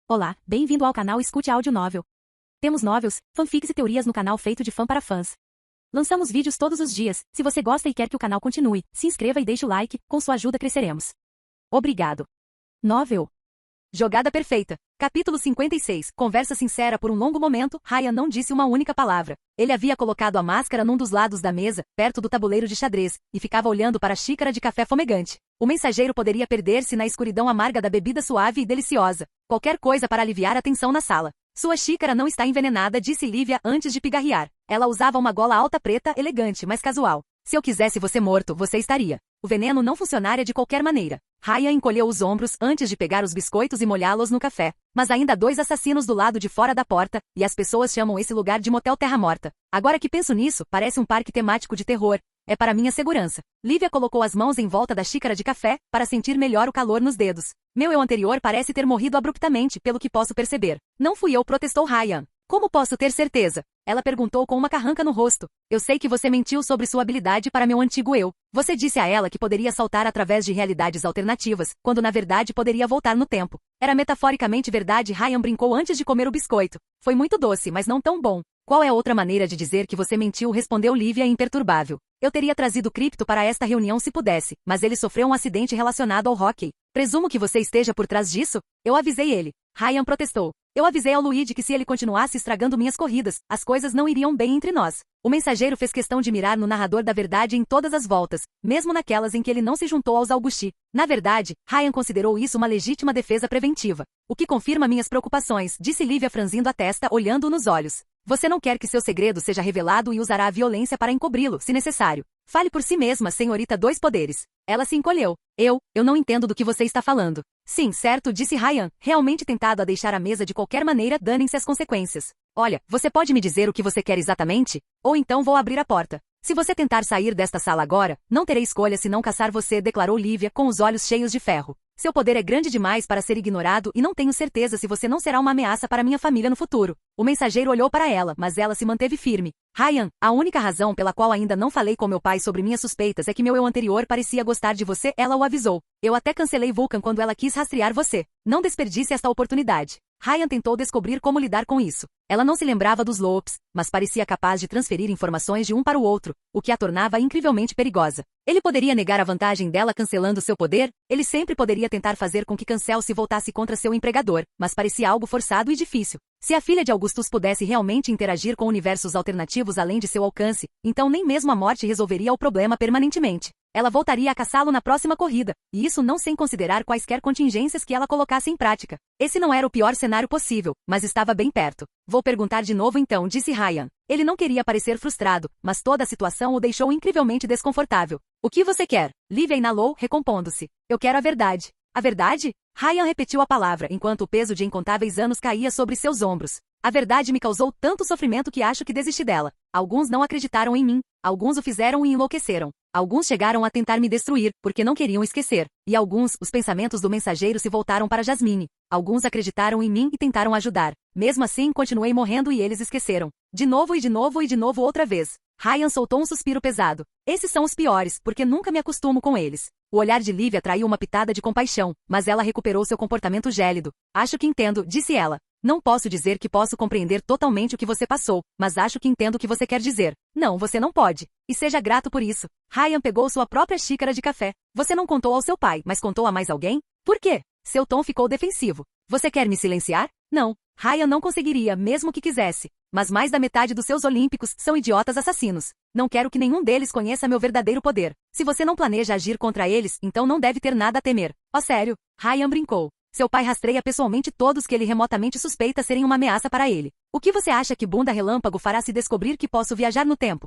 Olá, bem-vindo ao canal Escute Áudio Novel. Temos novels, fanfics e teorias no canal feito de fã para fãs. Lançamos vídeos todos os dias. Se você gosta e quer que o canal continue, se inscreva e deixe o like, com sua ajuda cresceremos. Obrigado. Novel. Jogada perfeita. Capítulo 56. Conversa sincera. Por um longo momento, Ryan não disse uma única palavra. Ele havia colocado a máscara num dos lados da mesa, perto do tabuleiro de xadrez, e ficava olhando para a xícara de café fumegante. O mensageiro poderia perder-se na escuridão amarga da bebida suave e deliciosa. Qualquer coisa para aliviar a tensão na sala. Sua xícara não está envenenada, disse Lívia antes de pigarrear. Ela usava uma gola alta preta, elegante, mas casual. Se eu quisesse você morto, você estaria. O veneno não funcionaria de qualquer maneira. Ryan encolheu os ombros antes de pegar os biscoitos e molhá-los no café. Mas ainda há 2 assassinos do lado de fora da porta, e as pessoas chamam esse lugar de Motel Terra Morta. Agora que penso nisso, parece um parque temático de terror. É para minha segurança. Lívia colocou as mãos em volta da xícara de café, para sentir melhor o calor nos dedos. Meu eu anterior parece ter morrido abruptamente, pelo que posso perceber. Não fui eu, protestou Ryan. Como posso ter certeza? Ela perguntou com uma carranca no rosto. Eu sei que você mentiu sobre sua habilidade para meu antigo eu. Você disse a ela que poderia saltar através de realidades alternativas, quando na verdade poderia voltar no tempo. Era metaforicamente verdade. Ryan brincou antes de comer o biscoito. Foi muito doce, mas não tão bom. Qual é outra maneira de dizer que você mentiu? Respondeu Lívia imperturbável. Eu teria trazido Cripto para esta reunião se pudesse, mas ele sofreu um acidente relacionado ao hóquei. Presumo que você esteja por trás disso? Eu avisei ele. Ryan protestou. Eu avisei ao Luigi que se ele continuasse estragando minhas corridas, as coisas não iriam bem entre nós. O mensageiro fez questão de mirar no narrador da verdade em todas as voltas, mesmo naquelas em que ele não se juntou aos Augusti. Na verdade, Ryan considerou isso uma legítima defesa preventiva. O que confirma minhas preocupações, disse Lívia franzindo a testa, olhando-o nos olhos. Você não quer que seu segredo seja revelado e usará a violência para encobri-lo, se necessário. Fale por si mesma, senhorita Dois Poderes. Ela se encolheu. Eu não entendo do que você está falando. Sim, certo, disse Ryan, realmente tentado a deixar a mesa de qualquer maneira, danem-se as consequências. Olha, você pode me dizer o que você quer exatamente? Ou então vou abrir a porta. Se você tentar sair desta sala agora, não terei escolha senão caçar você, declarou Lívia com os olhos cheios de ferro. Seu poder é grande demais para ser ignorado e não tenho certeza se você não será uma ameaça para minha família no futuro. O mensageiro olhou para ela, mas ela se manteve firme. Ryan, a única razão pela qual ainda não falei com meu pai sobre minhas suspeitas é que meu eu anterior parecia gostar de você, ela o avisou. Eu até cancelei Vulcan quando ela quis rastrear você. Não desperdice esta oportunidade. Ryan tentou descobrir como lidar com isso. Ela não se lembrava dos Lopes, mas parecia capaz de transferir informações de um para o outro, o que a tornava incrivelmente perigosa. Ele poderia negar a vantagem dela cancelando seu poder? Ele sempre poderia tentar fazer com que Cancel se voltasse contra seu empregador, mas parecia algo forçado e difícil. Se a filha de Augustus pudesse realmente interagir com universos alternativos além de seu alcance, então nem mesmo a morte resolveria o problema permanentemente. Ela voltaria a caçá-lo na próxima corrida, e isso não sem considerar quaisquer contingências que ela colocasse em prática. Esse não era o pior cenário possível, mas estava bem perto. Vou perguntar de novo então, disse Ryan. Ele não queria parecer frustrado, mas toda a situação o deixou incrivelmente desconfortável. O que você quer? Lívia inalou, recompondo-se. Eu quero a verdade. A verdade? Ryan repetiu a palavra, enquanto o peso de incontáveis anos caía sobre seus ombros. A verdade me causou tanto sofrimento que acho que desisti dela. Alguns não acreditaram em mim, alguns o fizeram e enlouqueceram. Alguns chegaram a tentar me destruir, porque não queriam esquecer. E alguns, os pensamentos do mensageiro se voltaram para Jasmine. Alguns acreditaram em mim e tentaram ajudar. Mesmo assim, continuei morrendo e eles esqueceram. De novo e de novo e de novo outra vez. Ryan soltou um suspiro pesado. Esses são os piores, porque nunca me acostumo com eles. O olhar de Lívia traiu uma pitada de compaixão, mas ela recuperou seu comportamento gélido. Acho que entendo, disse ela. Não posso dizer que posso compreender totalmente o que você passou, mas acho que entendo o que você quer dizer. Não, você não pode. E seja grato por isso. Ryan pegou sua própria xícara de café. Você não contou ao seu pai, mas contou a mais alguém? Por quê? Seu tom ficou defensivo. Você quer me silenciar? Não. Ryan não conseguiria, mesmo que quisesse. Mas mais da metade dos seus olímpicos são idiotas assassinos. Não quero que nenhum deles conheça meu verdadeiro poder. Se você não planeja agir contra eles, então não deve ter nada a temer. Oh, sério? Ryan brincou. Seu pai rastreia pessoalmente todos que ele remotamente suspeita serem uma ameaça para ele. O que você acha que Bunda Relâmpago fará se descobrir que posso viajar no tempo?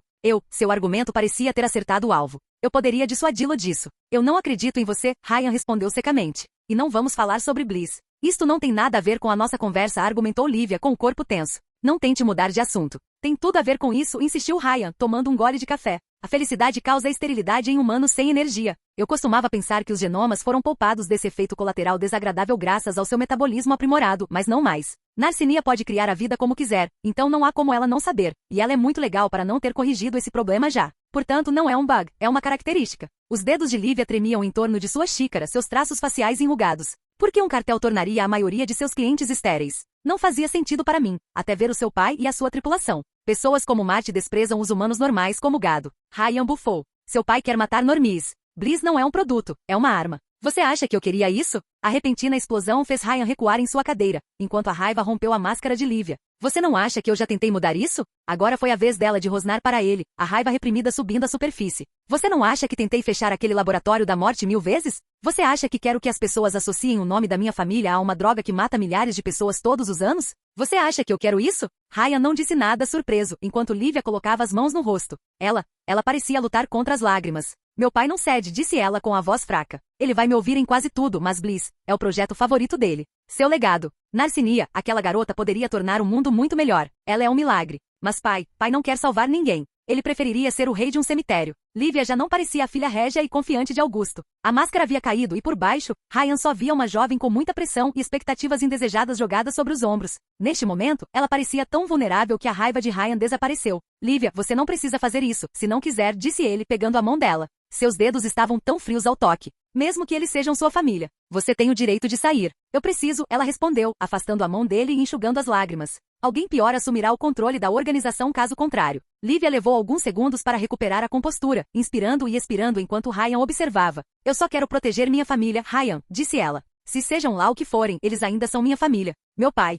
Seu argumento parecia ter acertado o alvo. Eu poderia dissuadi-lo disso. Eu não acredito em você, Ryan respondeu secamente. E não vamos falar sobre Bliss. Isto não tem nada a ver com a nossa conversa, argumentou Lívia com o corpo tenso. Não tente mudar de assunto. Tem tudo a ver com isso, insistiu Ryan, tomando um gole de café. A felicidade causa esterilidade em humanos sem energia. Eu costumava pensar que os genomas foram poupados desse efeito colateral desagradável graças ao seu metabolismo aprimorado, mas não mais. Narcinia pode criar a vida como quiser, então não há como ela não saber, e ela é muito legal para não ter corrigido esse problema já. Portanto, não é um bug, é uma característica. Os dedos de Lívia tremiam em torno de sua xícara, seus traços faciais enrugados. Por que um cartel tornaria a maioria de seus clientes estéreis? Não fazia sentido para mim, até ver o seu pai e a sua tripulação. Pessoas como Marty desprezam os humanos normais como gado. Ryan bufou. Seu pai quer matar normies. Bliss não é um produto, é uma arma. Você acha que eu queria isso? A repentina explosão fez Ryan recuar em sua cadeira, enquanto a raiva rompeu a máscara de Lívia. Você não acha que eu já tentei mudar isso? Agora foi a vez dela de rosnar para ele, a raiva reprimida subindo à superfície. Você não acha que tentei fechar aquele laboratório da morte 1000 vezes? Você acha que quero que as pessoas associem o nome da minha família a uma droga que mata milhares de pessoas todos os anos? Você acha que eu quero isso? Ryan não disse nada surpreso, enquanto Lívia colocava as mãos no rosto. Ela parecia lutar contra as lágrimas. Meu pai não cede, disse ela com a voz fraca. Ele vai me ouvir em quase tudo, mas Bliss é o projeto favorito dele. Seu legado. Narcinia, aquela garota poderia tornar o mundo muito melhor. Ela é um milagre. Mas pai não quer salvar ninguém. Ele preferiria ser o rei de um cemitério. Lívia já não parecia a filha régia e confiante de Augusto. A máscara havia caído e por baixo, Ryan só via uma jovem com muita pressão e expectativas indesejadas jogadas sobre os ombros. Neste momento, ela parecia tão vulnerável que a raiva de Ryan desapareceu. Lívia, você não precisa fazer isso, se não quiser, disse ele pegando a mão dela. Seus dedos estavam tão frios ao toque. Mesmo que eles sejam sua família. Você tem o direito de sair. Eu preciso, ela respondeu, afastando a mão dele e enxugando as lágrimas. Alguém pior assumirá o controle da organização caso contrário. Lívia levou alguns segundos para recuperar a compostura, inspirando e expirando enquanto Ryan observava. Eu só quero proteger minha família, Ryan, disse ela. Se sejam lá o que forem, eles ainda são minha família. Meu pai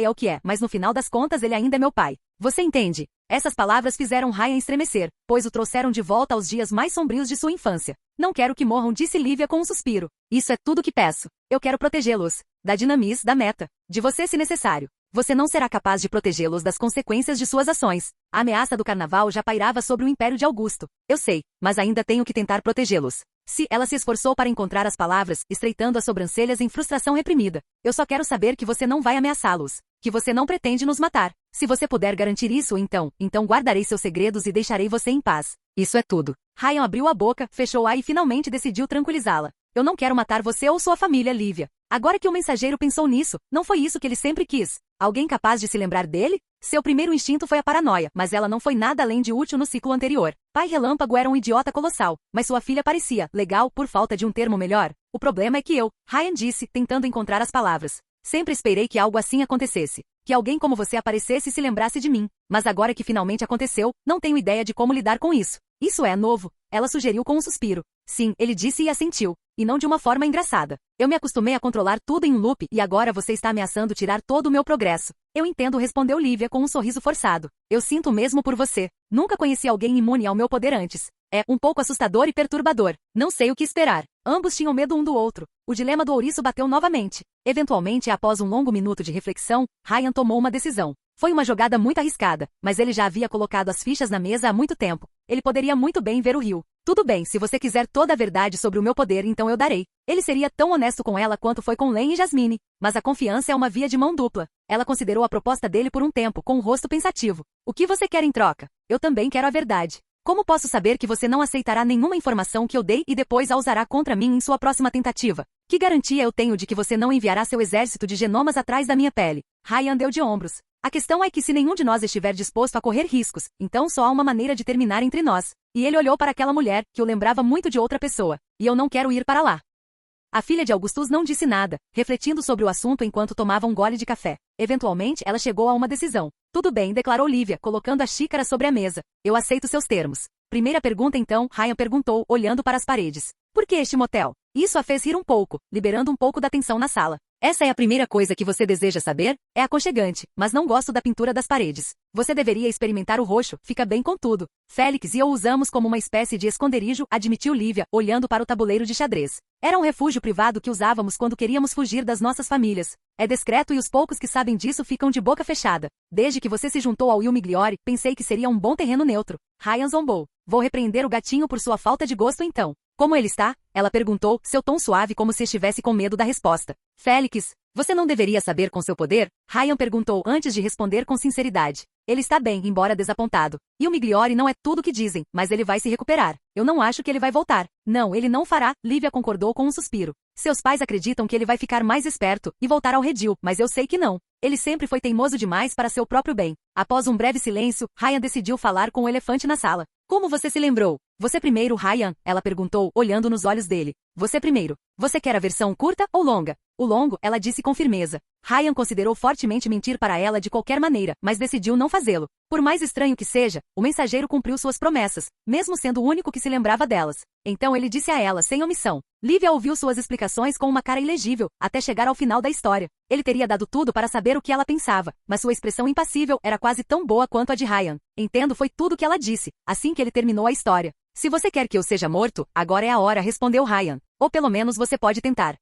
é o que é, mas no final das contas ele ainda é meu pai. Você entende? Essas palavras fizeram Ryan estremecer, pois o trouxeram de volta aos dias mais sombrios de sua infância. Não quero que morram, disse Lívia com um suspiro. Isso é tudo que peço. Eu quero protegê-los. Da Dinamis, da Meta. De você se necessário. Você não será capaz de protegê-los das consequências de suas ações. A ameaça do carnaval já pairava sobre o império de Augusto. Eu sei, mas ainda tenho que tentar protegê-los. Ela se esforçou para encontrar as palavras, estreitando as sobrancelhas em frustração reprimida. Eu só quero saber que você não vai ameaçá-los. Que você não pretende nos matar. Se você puder garantir isso, então guardarei seus segredos e deixarei você em paz. Isso é tudo. Ryan abriu a boca, fechou-a e finalmente decidiu tranquilizá-la. Eu não quero matar você ou sua família, Lívia. Agora que o mensageiro pensou nisso, não foi isso que ele sempre quis. Alguém capaz de se lembrar dele? Seu primeiro instinto foi a paranoia, mas ela não foi nada além de útil no ciclo anterior. Pai Relâmpago era um idiota colossal, mas sua filha parecia legal por falta de um termo melhor. O problema é que Ryan disse, tentando encontrar as palavras. Sempre esperei que algo assim acontecesse. Que alguém como você aparecesse e se lembrasse de mim. Mas agora que finalmente aconteceu, não tenho ideia de como lidar com isso. Isso é novo, ela sugeriu com um suspiro. Sim, ele disse e assentiu. E não de uma forma engraçada. Eu me acostumei a controlar tudo em um loop e agora você está ameaçando tirar todo o meu progresso. Eu entendo, respondeu Lívia com um sorriso forçado. Eu sinto o mesmo por você. Nunca conheci alguém imune ao meu poder antes. É um pouco assustador e perturbador. Não sei o que esperar. Ambos tinham medo um do outro. O dilema do ouriço bateu novamente. Eventualmente, após um longo minuto de reflexão, Ryan tomou uma decisão. Foi uma jogada muito arriscada, mas ele já havia colocado as fichas na mesa há muito tempo. Ele poderia muito bem ver o rio. Tudo bem, se você quiser toda a verdade sobre o meu poder, então eu darei. Ele seria tão honesto com ela quanto foi com Len e Jasmine. Mas a confiança é uma via de mão dupla. Ela considerou a proposta dele por um tempo, com um rosto pensativo. O que você quer em troca? Eu também quero a verdade. Como posso saber que você não aceitará nenhuma informação que eu dei e depois a usará contra mim em sua próxima tentativa? Que garantia eu tenho de que você não enviará seu exército de genomas atrás da minha pele? Ryan deu de ombros. A questão é que se nenhum de nós estiver disposto a correr riscos, então só há uma maneira de terminar entre nós. E ele olhou para aquela mulher, que o lembrava muito de outra pessoa. E eu não quero ir para lá. A filha de Augustus não disse nada, refletindo sobre o assunto enquanto tomava um gole de café. Eventualmente, ela chegou a uma decisão. Tudo bem, declarou Lívia, colocando a xícara sobre a mesa. Eu aceito seus termos. Primeira pergunta então, Ryan perguntou, olhando para as paredes. Por que este motel? Isso a fez rir um pouco, liberando um pouco da tensão na sala. Essa é a primeira coisa que você deseja saber? É aconchegante, mas não gosto da pintura das paredes. Você deveria experimentar o roxo, fica bem com tudo. Félix e eu usamos como uma espécie de esconderijo, admitiu Lívia, olhando para o tabuleiro de xadrez. Era um refúgio privado que usávamos quando queríamos fugir das nossas famílias. É discreto e os poucos que sabem disso ficam de boca fechada. Desde que você se juntou ao Will Migliore, pensei que seria um bom terreno neutro. Ryan zombou. Vou repreender o gatinho por sua falta de gosto então. Como ele está? Ela perguntou, seu tom suave como se estivesse com medo da resposta. Félix, você não deveria saber com seu poder? Ryan perguntou antes de responder com sinceridade. Ele está bem, embora desapontado. E o Migliore não é tudo o que dizem, mas ele vai se recuperar. Eu não acho que ele vai voltar. Não, ele não fará, Lívia concordou com um suspiro. Seus pais acreditam que ele vai ficar mais esperto e voltar ao redil, mas eu sei que não. Ele sempre foi teimoso demais para seu próprio bem. Após um breve silêncio, Ryan decidiu falar com o elefante na sala. Como você se lembrou? Você primeiro, Ryan, ela perguntou, olhando nos olhos dele. Você primeiro. Você quer a versão curta ou longa? O longo, ela disse com firmeza. Ryan considerou fortemente mentir para ela de qualquer maneira, mas decidiu não fazê-lo. Por mais estranho que seja, o mensageiro cumpriu suas promessas, mesmo sendo o único que se lembrava delas. Então ele disse a ela, sem omissão. Lívia ouviu suas explicações com uma cara ilegível, até chegar ao final da história. Ele teria dado tudo para saber o que ela pensava, mas sua expressão impassível era quase tão boa quanto a de Ryan. Entendo, foi tudo o que ela disse, assim que ele terminou a história. Se você quer que eu seja morto, agora é a hora, respondeu Ryan. Ou pelo menos você pode tentar.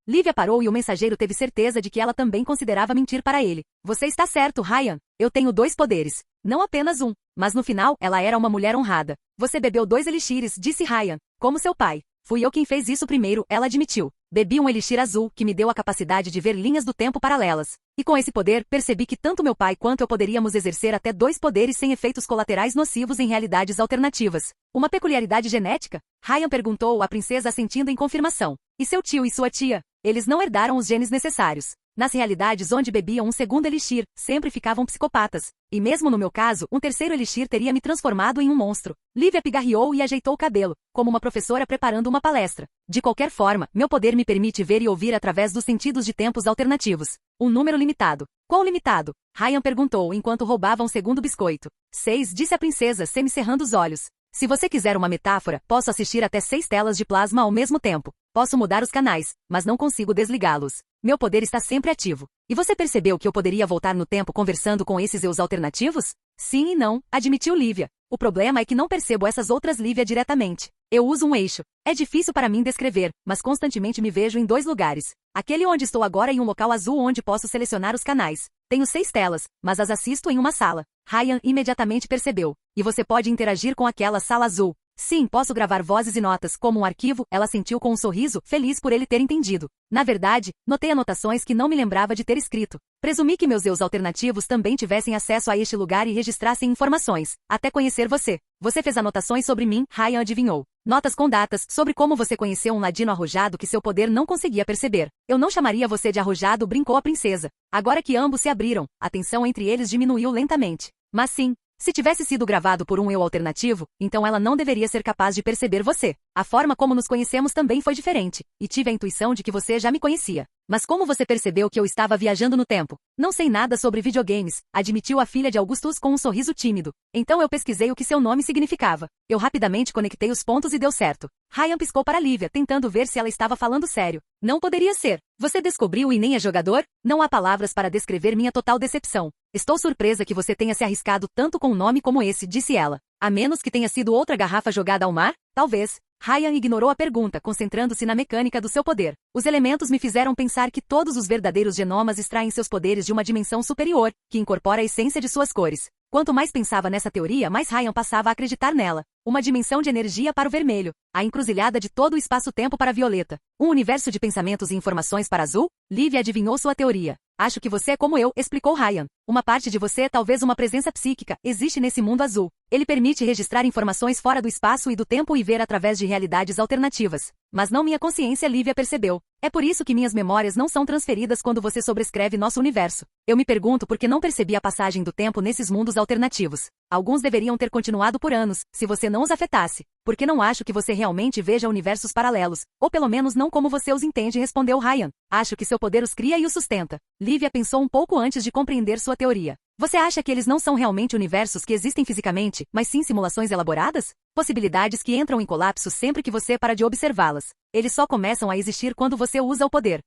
Lívia parou e o mensageiro teve certeza de que ela também considerava mentir para ele. Você está certo, Ryan. Eu tenho 2 poderes. Não apenas um. Mas no final, ela era uma mulher honrada. Você bebeu 2 elixires, disse Ryan. Como seu pai. Fui eu quem fez isso primeiro, ela admitiu. Bebi um elixir azul, que me deu a capacidade de ver linhas do tempo paralelas. E com esse poder, percebi que tanto meu pai quanto eu poderíamos exercer até 2 poderes sem efeitos colaterais nocivos em realidades alternativas. Uma peculiaridade genética? Ryan perguntou, a princesa assentindo em confirmação. E seu tio e sua tia? Eles não herdaram os genes necessários. Nas realidades onde bebiam um segundo elixir, sempre ficavam psicopatas. E mesmo no meu caso, um terceiro elixir teria me transformado em um monstro. Lívia pigarreou e ajeitou o cabelo, como uma professora preparando uma palestra. De qualquer forma, meu poder me permite ver e ouvir através dos sentidos de tempos alternativos. Um número limitado. Qual limitado? Ryan perguntou enquanto roubava um segundo biscoito. 6, disse a princesa, semicerrando os olhos. Se você quiser uma metáfora, posso assistir até 6 telas de plasma ao mesmo tempo. Posso mudar os canais, mas não consigo desligá-los. Meu poder está sempre ativo. E você percebeu que eu poderia voltar no tempo conversando com esses eus alternativos? Sim e não, admitiu Lívia. O problema é que não percebo essas outras Lívia diretamente. Eu uso um eixo. É difícil para mim descrever, mas constantemente me vejo em 2 lugares. Aquele onde estou agora e um local azul onde posso selecionar os canais. Tenho 6 telas, mas as assisto em uma sala. Ryan imediatamente percebeu. E você pode interagir com aquela sala azul. Sim, posso gravar vozes e notas, como um arquivo, ela sentiu com um sorriso, feliz por ele ter entendido. Na verdade, notei anotações que não me lembrava de ter escrito. Presumi que meus eus alternativos também tivessem acesso a este lugar e registrassem informações, até conhecer você. Você fez anotações sobre mim, Ryan adivinhou. Notas com datas, sobre como você conheceu um ladino arrojado que seu poder não conseguia perceber. Eu não chamaria você de arrojado, brincou a princesa. Agora que ambos se abriram, a tensão entre eles diminuiu lentamente. Mas sim, se tivesse sido gravado por um eu alternativo, então ela não deveria ser capaz de perceber você. A forma como nos conhecemos também foi diferente, e tive a intuição de que você já me conhecia. Mas como você percebeu que eu estava viajando no tempo? Não sei nada sobre videogames, admitiu a filha de Augustus com um sorriso tímido. Então eu pesquisei o que seu nome significava. Eu rapidamente conectei os pontos e deu certo. Ryan piscou para Lívia, tentando ver se ela estava falando sério. Não poderia ser. Você descobriu e nem é jogador? Não há palavras para descrever minha total decepção. Estou surpresa que você tenha se arriscado tanto com um nome como esse, disse ela. A menos que tenha sido outra garrafa jogada ao mar? Talvez. Ryan ignorou a pergunta, concentrando-se na mecânica do seu poder. Os elementos me fizeram pensar que todos os verdadeiros genomas extraem seus poderes de uma dimensão superior, que incorpora a essência de suas cores. Quanto mais pensava nessa teoria, mais Ryan passava a acreditar nela. Uma dimensão de energia para o vermelho. A encruzilhada de todo o espaço-tempo para a violeta. Um universo de pensamentos e informações para azul? Lívia adivinhou sua teoria. Acho que você é como eu, explicou Ryan. Uma parte de você, talvez uma presença psíquica, existe nesse mundo azul. Ele permite registrar informações fora do espaço e do tempo e ver através de realidades alternativas. Mas não minha consciência, Lívia percebeu. É por isso que minhas memórias não são transferidas quando você sobrescreve nosso universo. Eu me pergunto por que não percebi a passagem do tempo nesses mundos alternativos. Alguns deveriam ter continuado por anos, se você não os afetasse. Porque não acho que você realmente veja universos paralelos, ou pelo menos não como você os entende, respondeu Ryan. Acho que seu poder os cria e os sustenta. Lívia pensou um pouco antes de compreender sua teoria. Você acha que eles não são realmente universos que existem fisicamente, mas sim simulações elaboradas? Possibilidades que entram em colapso sempre que você para de observá-las. Eles só começam a existir quando você usa o poder.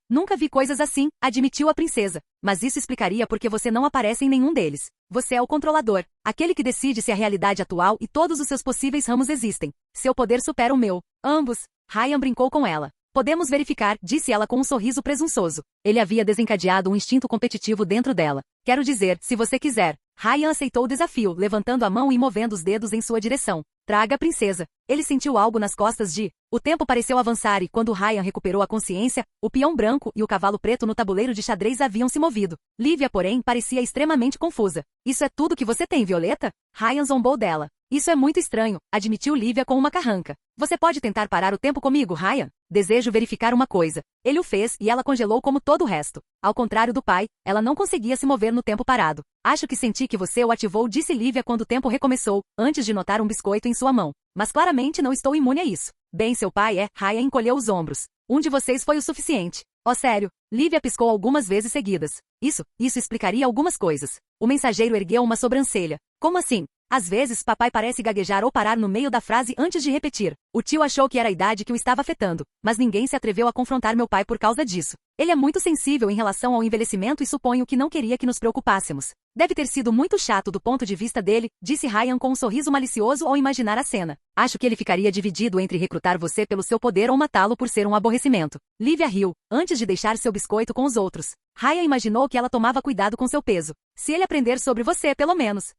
Nunca vi coisas assim, admitiu a princesa. Mas isso explicaria por que você não aparece em nenhum deles. Você é o controlador, aquele que decide se a realidade atual e todos os seus possíveis ramos existem. Seu poder supera o meu. Ambos. Ryan brincou com ela. Podemos verificar, disse ela com um sorriso presunçoso. Ele havia desencadeado um instinto competitivo dentro dela. Quero dizer, se você quiser. Ryan aceitou o desafio, levantando a mão e movendo os dedos em sua direção. Traga a princesa. Ele sentiu algo nas costas de... O tempo pareceu avançar e quando Ryan recuperou a consciência, o peão branco e o cavalo preto no tabuleiro de xadrez haviam se movido. Lívia, porém, parecia extremamente confusa. Isso é tudo que você tem, Violeta? Ryan zombou dela. Isso é muito estranho, admitiu Lívia com uma carranca. Você pode tentar parar o tempo comigo, Ryan? Desejo verificar uma coisa. Ele o fez e ela congelou como todo o resto. Ao contrário do pai, ela não conseguia se mover no tempo parado. Acho que senti que você o ativou, disse Lívia quando o tempo recomeçou, antes de notar um biscoito em sua mão. Mas claramente não estou imune a isso. Bem, seu pai é, Ryan encolheu os ombros. Um de vocês foi o suficiente. Oh, sério? Lívia piscou algumas vezes seguidas. Isso explicaria algumas coisas. O mensageiro ergueu uma sobrancelha. Como assim? Às vezes, papai parece gaguejar ou parar no meio da frase antes de repetir. O tio achou que era a idade que o estava afetando, mas ninguém se atreveu a confrontar meu pai por causa disso. Ele é muito sensível em relação ao envelhecimento e suponho que não queria que nos preocupássemos. Deve ter sido muito chato do ponto de vista dele, disse Ryan com um sorriso malicioso ao imaginar a cena. Acho que ele ficaria dividido entre recrutar você pelo seu poder ou matá-lo por ser um aborrecimento. Lívia riu, antes de deixar seu biscoito com os outros. Ryan imaginou que ela tomava cuidado com seu peso. Se ele aprender sobre você, pelo menos.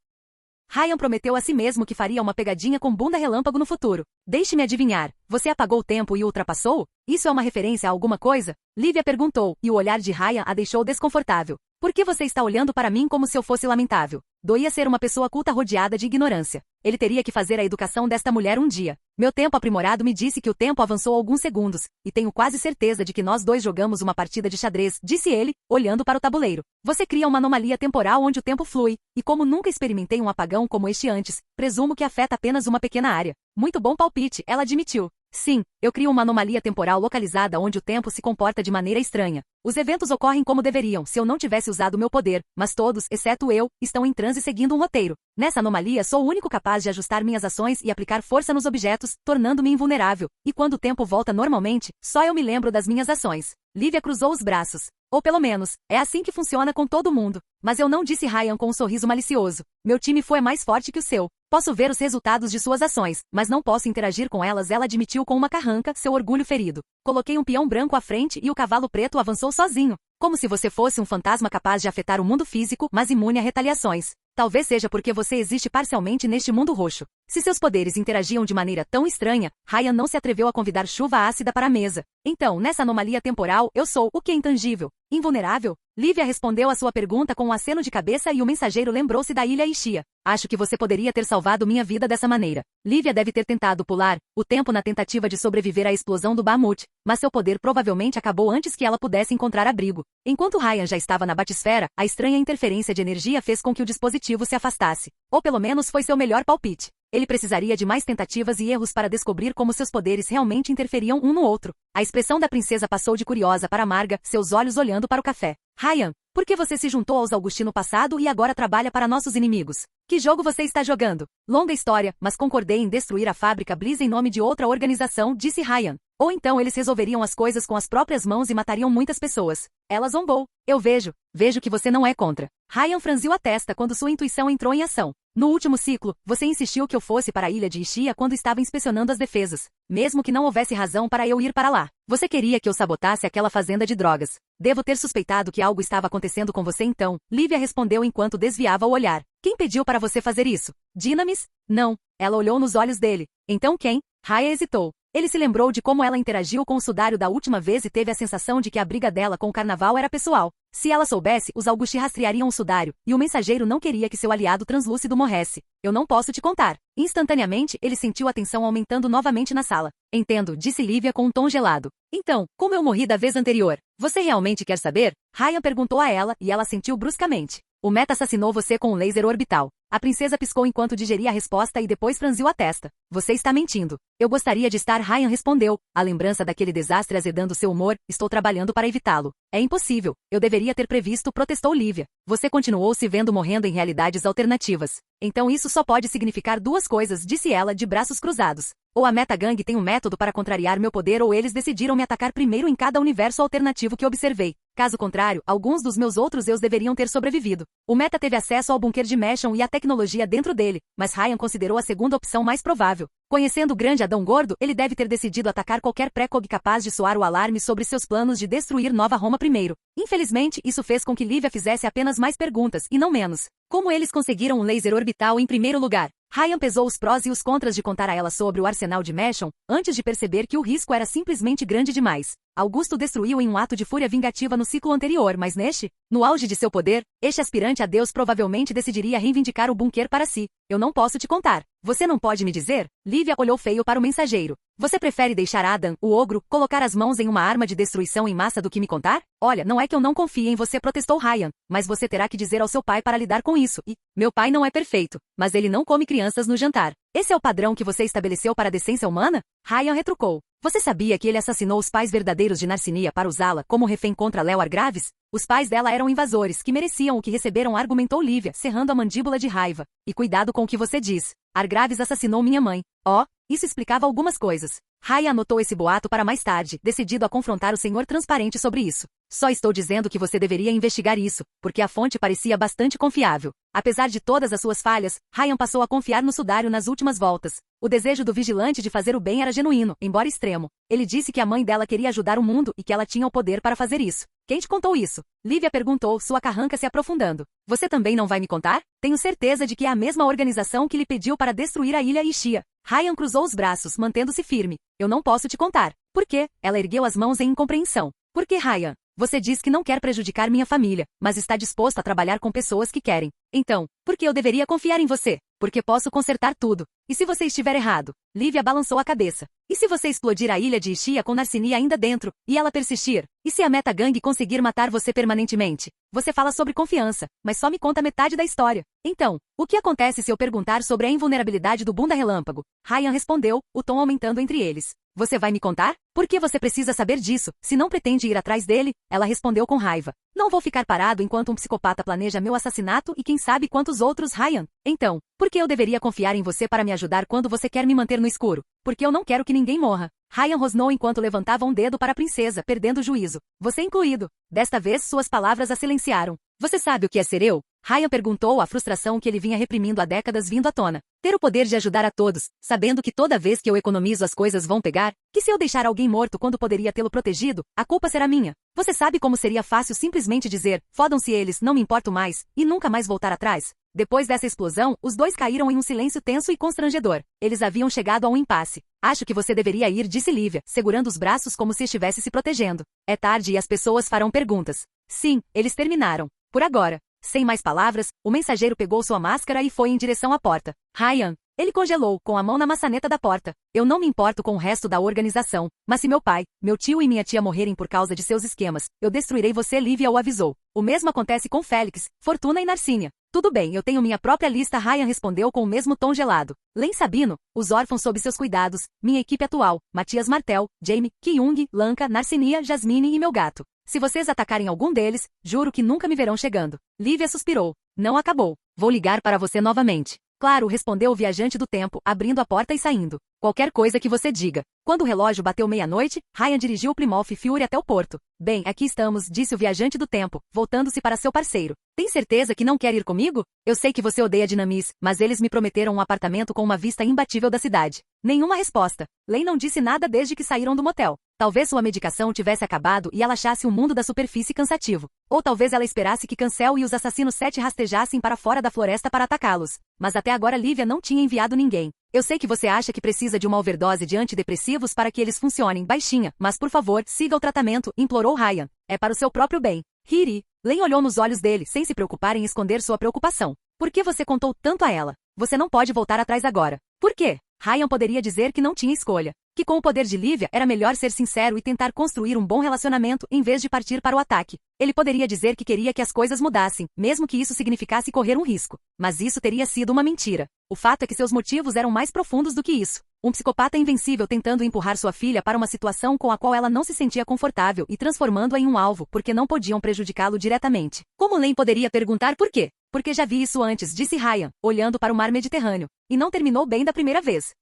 Ryan prometeu a si mesmo que faria uma pegadinha com bunda relâmpago no futuro. Deixe-me adivinhar, você apagou o tempo e o ultrapassou? Isso é uma referência a alguma coisa? Lívia perguntou, e o olhar de Ryan a deixou desconfortável. Por que você está olhando para mim como se eu fosse lamentável? Doía ser uma pessoa culta rodeada de ignorância. Ele teria que fazer a educação desta mulher um dia. Meu tempo aprimorado me disse que o tempo avançou alguns segundos, e tenho quase certeza de que nós dois jogamos uma partida de xadrez, disse ele, olhando para o tabuleiro. Você cria uma anomalia temporal onde o tempo flui, e como nunca experimentei um apagão como este antes, presumo que afeta apenas uma pequena área. Muito bom palpite, ela admitiu. Sim, eu crio uma anomalia temporal localizada onde o tempo se comporta de maneira estranha. Os eventos ocorrem como deveriam se eu não tivesse usado meu poder, mas todos, exceto eu, estão em transe seguindo um roteiro. Nessa anomalia sou o único capaz de ajustar minhas ações e aplicar força nos objetos, tornando-me invulnerável. E quando o tempo volta normalmente, só eu me lembro das minhas ações. Lívia cruzou os braços. Ou pelo menos, é assim que funciona com todo mundo. Mas eu não, disse Ryan com um sorriso malicioso. Meu time foi mais forte que o seu. Posso ver os resultados de suas ações, mas não posso interagir com elas, ela admitiu com uma carranca, seu orgulho ferido. Coloquei um peão branco à frente e o cavalo preto avançou sozinho. Como se você fosse um fantasma capaz de afetar o mundo físico, mas imune a retaliações. Talvez seja porque você existe parcialmente neste mundo roxo. Se seus poderes interagiam de maneira tão estranha, Ryan não se atreveu a convidar chuva ácida para a mesa. Então, nessa anomalia temporal, eu sou o que é intangível? Invulnerável? Lívia respondeu a sua pergunta com um aceno de cabeça e o mensageiro lembrou-se da ilha Ishia. Acho que você poderia ter salvado minha vida dessa maneira. Lívia deve ter tentado pular o tempo na tentativa de sobreviver à explosão do Bahamut, mas seu poder provavelmente acabou antes que ela pudesse encontrar abrigo. Enquanto Ryan já estava na batisfera, a estranha interferência de energia fez com que o dispositivo se afastasse. Ou pelo menos foi seu melhor palpite. Ele precisaria de mais tentativas e erros para descobrir como seus poderes realmente interferiam um no outro. A expressão da princesa passou de curiosa para amarga, seus olhos olhando para o café. Ryan, por que você se juntou aos Augusti no passado e agora trabalha para nossos inimigos? Que jogo você está jogando? Longa história, mas concordei em destruir a fábrica Bliss em nome de outra organização, disse Ryan. Ou então eles resolveriam as coisas com as próprias mãos e matariam muitas pessoas. Ela zombou. Eu vejo que você não é contra. Ryan franziu a testa quando sua intuição entrou em ação. No último ciclo, você insistiu que eu fosse para a ilha de Ishia quando estava inspecionando as defesas. Mesmo que não houvesse razão para eu ir para lá. Você queria que eu sabotasse aquela fazenda de drogas. Devo ter suspeitado que algo estava acontecendo com você então, Lívia respondeu enquanto desviava o olhar. Quem pediu para você fazer isso? Dynamis? Não. Ela olhou nos olhos dele. Então quem? Raya hesitou. Ele se lembrou de como ela interagiu com o sudário da última vez e teve a sensação de que a briga dela com o carnaval era pessoal. Se ela soubesse, os Augusti rastreariam o sudário, e o mensageiro não queria que seu aliado translúcido morresse. Eu não posso te contar. Instantaneamente, ele sentiu a tensão aumentando novamente na sala. Entendo, disse Lívia com um tom gelado. Então, como eu morri da vez anterior? Você realmente quer saber? Ryan perguntou a ela, e ela sentiu bruscamente. O Meta assassinou você com um laser orbital. A princesa piscou enquanto digeria a resposta e depois franziu a testa. Você está mentindo. Eu gostaria de estar, Ryan respondeu. A lembrança daquele desastre azedando seu humor, estou trabalhando para evitá-lo. É impossível. Eu deveria ter previsto, protestou Lívia. Você continuou se vendo morrendo em realidades alternativas. Então isso só pode significar duas coisas, disse ela de braços cruzados. Ou a Meta Gang tem um método para contrariar meu poder ou eles decidiram me atacar primeiro em cada universo alternativo que observei. Caso contrário, alguns dos meus outros eus deveriam ter sobrevivido. O Meta teve acesso ao bunker de Meshon e à tecnologia dentro dele, mas Ryan considerou a segunda opção mais provável. Conhecendo o grande Adão Gordo, ele deve ter decidido atacar qualquer pré-cog capaz de soar o alarme sobre seus planos de destruir Nova Roma primeiro. Infelizmente, isso fez com que Lívia fizesse apenas mais perguntas, e não menos. Como eles conseguiram um laser orbital em primeiro lugar? Ryan pesou os prós e os contras de contar a ela sobre o arsenal de Meshon, antes de perceber que o risco era simplesmente grande demais. Augusto destruiu em um ato de fúria vingativa no ciclo anterior, mas neste, no auge de seu poder, este aspirante a Deus provavelmente decidiria reivindicar o bunker para si. Eu não posso te contar. Você não pode me dizer? Lívia olhou feio para o mensageiro. Você prefere deixar Adam, o ogro, colocar as mãos em uma arma de destruição em massa do que me contar? Olha, não é que eu não confie em você, protestou Ryan, mas você terá que dizer ao seu pai para lidar com isso. E, meu pai não é perfeito, mas ele não come crianças no jantar. Esse é o padrão que você estabeleceu para a decência humana? Ryan retrucou. Você sabia que ele assassinou os pais verdadeiros de Narcinia para usá-la como refém contra Leor Graves? Os pais dela eram invasores que mereciam o que receberam, argumentou Lívia, cerrando a mandíbula de raiva. E cuidado com o que você diz. Argraves assassinou minha mãe. Isso explicava algumas coisas. Ryan anotou esse boato para mais tarde, decidido a confrontar o senhor transparente sobre isso. Só estou dizendo que você deveria investigar isso, porque a fonte parecia bastante confiável. Apesar de todas as suas falhas, Ryan passou a confiar no sudário nas últimas voltas. O desejo do vigilante de fazer o bem era genuíno, embora extremo. Ele disse que a mãe dela queria ajudar o mundo e que ela tinha o poder para fazer isso. Quem te contou isso? Lívia perguntou, sua carranca se aprofundando. Você também não vai me contar? Tenho certeza de que é a mesma organização que lhe pediu para destruir a ilha Ishia. Ryan cruzou os braços, mantendo-se firme. Eu não posso te contar. Por quê? Ela ergueu as mãos em incompreensão. Por que, Ryan? Você diz que não quer prejudicar minha família, mas está disposto a trabalhar com pessoas que querem. Então, por que eu deveria confiar em você? Porque posso consertar tudo. E se você estiver errado? Lívia balançou a cabeça. E se você explodir a ilha de Ishia com Narcinia ainda dentro, e ela persistir? E se a Metagang conseguir matar você permanentemente? Você fala sobre confiança, mas só me conta metade da história. Então, o que acontece se eu perguntar sobre a invulnerabilidade do Bunda Relâmpago? Ryan respondeu, o tom aumentando entre eles. Você vai me contar? Por que você precisa saber disso, se não pretende ir atrás dele? Ela respondeu com raiva. Não vou ficar parado enquanto um psicopata planeja meu assassinato e quem sabe quantos outros, Ryan. Então, por que eu deveria confiar em você para me ajudar quando você quer me manter no escuro? Porque eu não quero que ninguém morra. Ryan rosnou enquanto levantava um dedo para a princesa, perdendo o juízo. Você incluído. Desta vez suas palavras a silenciaram. Você sabe o que é ser eu? Ryan perguntou, a frustração que ele vinha reprimindo há décadas vindo à tona. Ter o poder de ajudar a todos, sabendo que toda vez que eu economizo as coisas vão pegar, que se eu deixar alguém morto quando poderia tê-lo protegido, a culpa será minha. Você sabe como seria fácil simplesmente dizer, fodam-se eles, não me importo mais, e nunca mais voltar atrás? Depois dessa explosão, os dois caíram em um silêncio tenso e constrangedor. Eles haviam chegado a um impasse. Acho que você deveria ir, disse Lívia, segurando os braços como se estivesse se protegendo. É tarde e as pessoas farão perguntas. Sim, eles terminaram. Por agora. Sem mais palavras, o mensageiro pegou sua máscara e foi em direção à porta. Ryan. Ele congelou, com a mão na maçaneta da porta. Eu não me importo com o resto da organização, mas se meu pai, meu tio e minha tia morrerem por causa de seus esquemas, eu destruirei você, Lívia o avisou. O mesmo acontece com Félix, Fortuna e Narcínia. Tudo bem, eu tenho minha própria lista, Ryan respondeu com o mesmo tom gelado. Len Sabino, os órfãos sob seus cuidados, minha equipe atual, Matias Martel, Jamie, Kyung, Lanka, Narcinia, Jasmine e meu gato. Se vocês atacarem algum deles, juro que nunca me verão chegando. Lívia suspirou. Não acabou. Vou ligar para você novamente. Claro, respondeu o viajante do tempo, abrindo a porta e saindo. Qualquer coisa que você diga. Quando o relógio bateu meia-noite, Ryan dirigiu o Plymouth Fury até o porto. Bem, aqui estamos, disse o viajante do tempo, voltando-se para seu parceiro. Tem certeza que não quer ir comigo? Eu sei que você odeia Dinamis, mas eles me prometeram um apartamento com uma vista imbatível da cidade. Nenhuma resposta. Lane não disse nada desde que saíram do motel. Talvez sua medicação tivesse acabado e ela achasse o mundo da superfície cansativo. Ou talvez ela esperasse que Cancel e os assassinos 7 rastejassem para fora da floresta para atacá-los. Mas até agora Lívia não tinha enviado ninguém. Eu sei que você acha que precisa de uma overdose de antidepressivos para que eles funcionem, baixinha, mas por favor, siga o tratamento, implorou Ryan. É para o seu próprio bem. Riri. Lane olhou nos olhos dele, sem se preocupar em esconder sua preocupação. Por que você contou tanto a ela? Você não pode voltar atrás agora. Por quê? Ryan poderia dizer que não tinha escolha. Que com o poder de Lívia era melhor ser sincero e tentar construir um bom relacionamento em vez de partir para o ataque. Ele poderia dizer que queria que as coisas mudassem, mesmo que isso significasse correr um risco. Mas isso teria sido uma mentira. O fato é que seus motivos eram mais profundos do que isso. Um psicopata invencível tentando empurrar sua filha para uma situação com a qual ela não se sentia confortável e transformando-a em um alvo porque não podiam prejudicá-lo diretamente. Como Lane poderia perguntar por quê? Porque já vi isso antes, disse Ryan, olhando para o mar Mediterrâneo. E não terminou bem da primeira vez.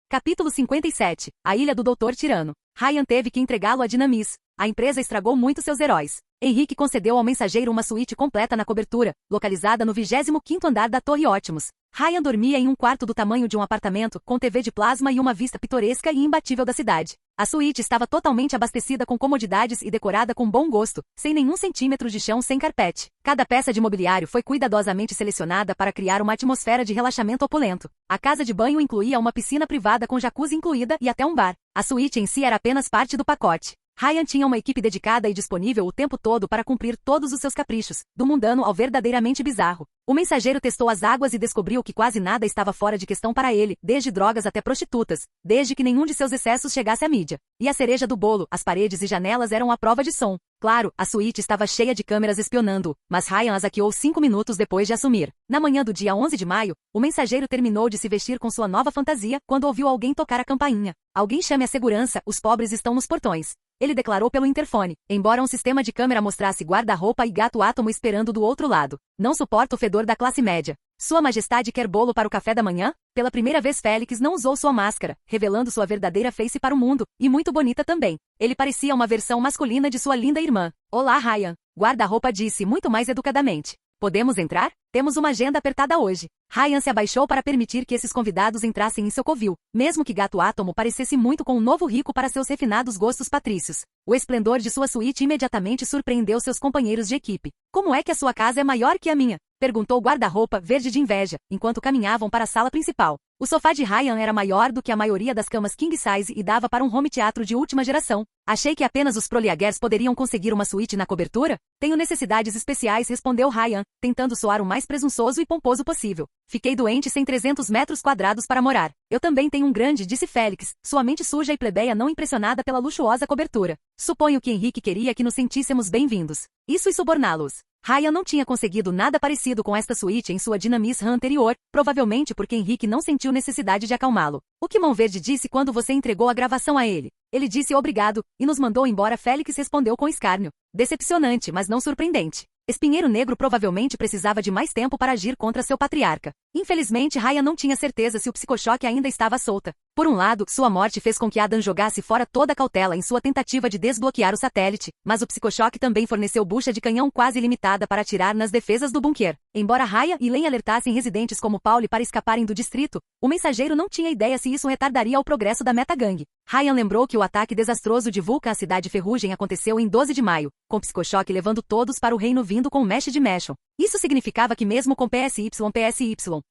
Capítulo 57. A Ilha do Doutor Tirano. Ryan teve que entregá-lo a Dinamis. A empresa estragou muito seus heróis. Henrique concedeu ao mensageiro uma suíte completa na cobertura, localizada no 25º andar da Torre Ótimos. Ryan dormia em um quarto do tamanho de um apartamento, com TV de plasma e uma vista pitoresca e imbatível da cidade. A suíte estava totalmente abastecida com comodidades e decorada com bom gosto, sem nenhum centímetro de chão sem carpete. Cada peça de mobiliário foi cuidadosamente selecionada para criar uma atmosfera de relaxamento opulento. A casa de banho incluía uma piscina privada com jacuzzi incluída e até um bar. A suíte em si era apenas parte do pacote. Ryan tinha uma equipe dedicada e disponível o tempo todo para cumprir todos os seus caprichos, do mundano ao verdadeiramente bizarro. O mensageiro testou as águas e descobriu que quase nada estava fora de questão para ele, desde drogas até prostitutas, desde que nenhum de seus excessos chegasse à mídia. E a cereja do bolo, as paredes e janelas eram à prova de som. Claro, a suíte estava cheia de câmeras espionando-o, mas Ryan as hackeou 5 minutos depois de assumir. Na manhã do dia 11 de maio, o mensageiro terminou de se vestir com sua nova fantasia quando ouviu alguém tocar a campainha. Alguém chame a segurança, os pobres estão nos portões. Ele declarou pelo interfone, embora um sistema de câmera mostrasse guarda-roupa e gato átomo esperando do outro lado. Não suporta o fedor da classe média. Sua Majestade quer bolo para o café da manhã? Pela primeira vez Félix não usou sua máscara, revelando sua verdadeira face para o mundo, e muito bonita também. Ele parecia uma versão masculina de sua linda irmã. Olá, Ryan. Guarda-roupa disse muito mais educadamente. Podemos entrar? Temos uma agenda apertada hoje. Ryan se abaixou para permitir que esses convidados entrassem em seu covil, mesmo que Gato Átomo parecesse muito com um novo rico para seus refinados gostos patrícios. O esplendor de sua suíte imediatamente surpreendeu seus companheiros de equipe. Como é que a sua casa é maior que a minha? Perguntou o guarda-roupa verde de inveja, enquanto caminhavam para a sala principal. O sofá de Ryan era maior do que a maioria das camas king size e dava para um home teatro de última geração. Achei que apenas os proliaguers poderiam conseguir uma suíte na cobertura? Tenho necessidades especiais, respondeu Ryan, tentando soar o mais presunçoso e pomposo possível. Fiquei doente sem 300 metros quadrados para morar. Eu também tenho um grande, disse Félix, sua mente suja e plebeia não impressionada pela luxuosa cobertura. Suponho que Henrique queria que nos sentíssemos bem-vindos. Isso e suborná-los. Ryan não tinha conseguido nada parecido com esta suíte em sua Dinamis Run anterior, provavelmente porque Henrique não sentiu necessidade de acalmá-lo. O que Mão Verde disse quando você entregou a gravação a ele? Ele disse obrigado, e nos mandou embora. Félix respondeu com escárnio. Decepcionante, mas não surpreendente. Espinheiro Negro provavelmente precisava de mais tempo para agir contra seu patriarca. Infelizmente, Ryan não tinha certeza se o psicochoque ainda estava solta. Por um lado, sua morte fez com que Adam jogasse fora toda a cautela em sua tentativa de desbloquear o satélite, mas o psicochoque também forneceu bucha de canhão quase ilimitada para atirar nas defesas do bunker. Embora Ryan e Len alertassem residentes como Pauli para escaparem do distrito, o mensageiro não tinha ideia se isso retardaria o progresso da metagangue. Ryan lembrou que o ataque desastroso de Vulcan à cidade Ferrugem aconteceu em 12 de maio, com psicochoque levando todos para o reino vindo com o Mesh de Meshon. Isso significava que mesmo com PSY,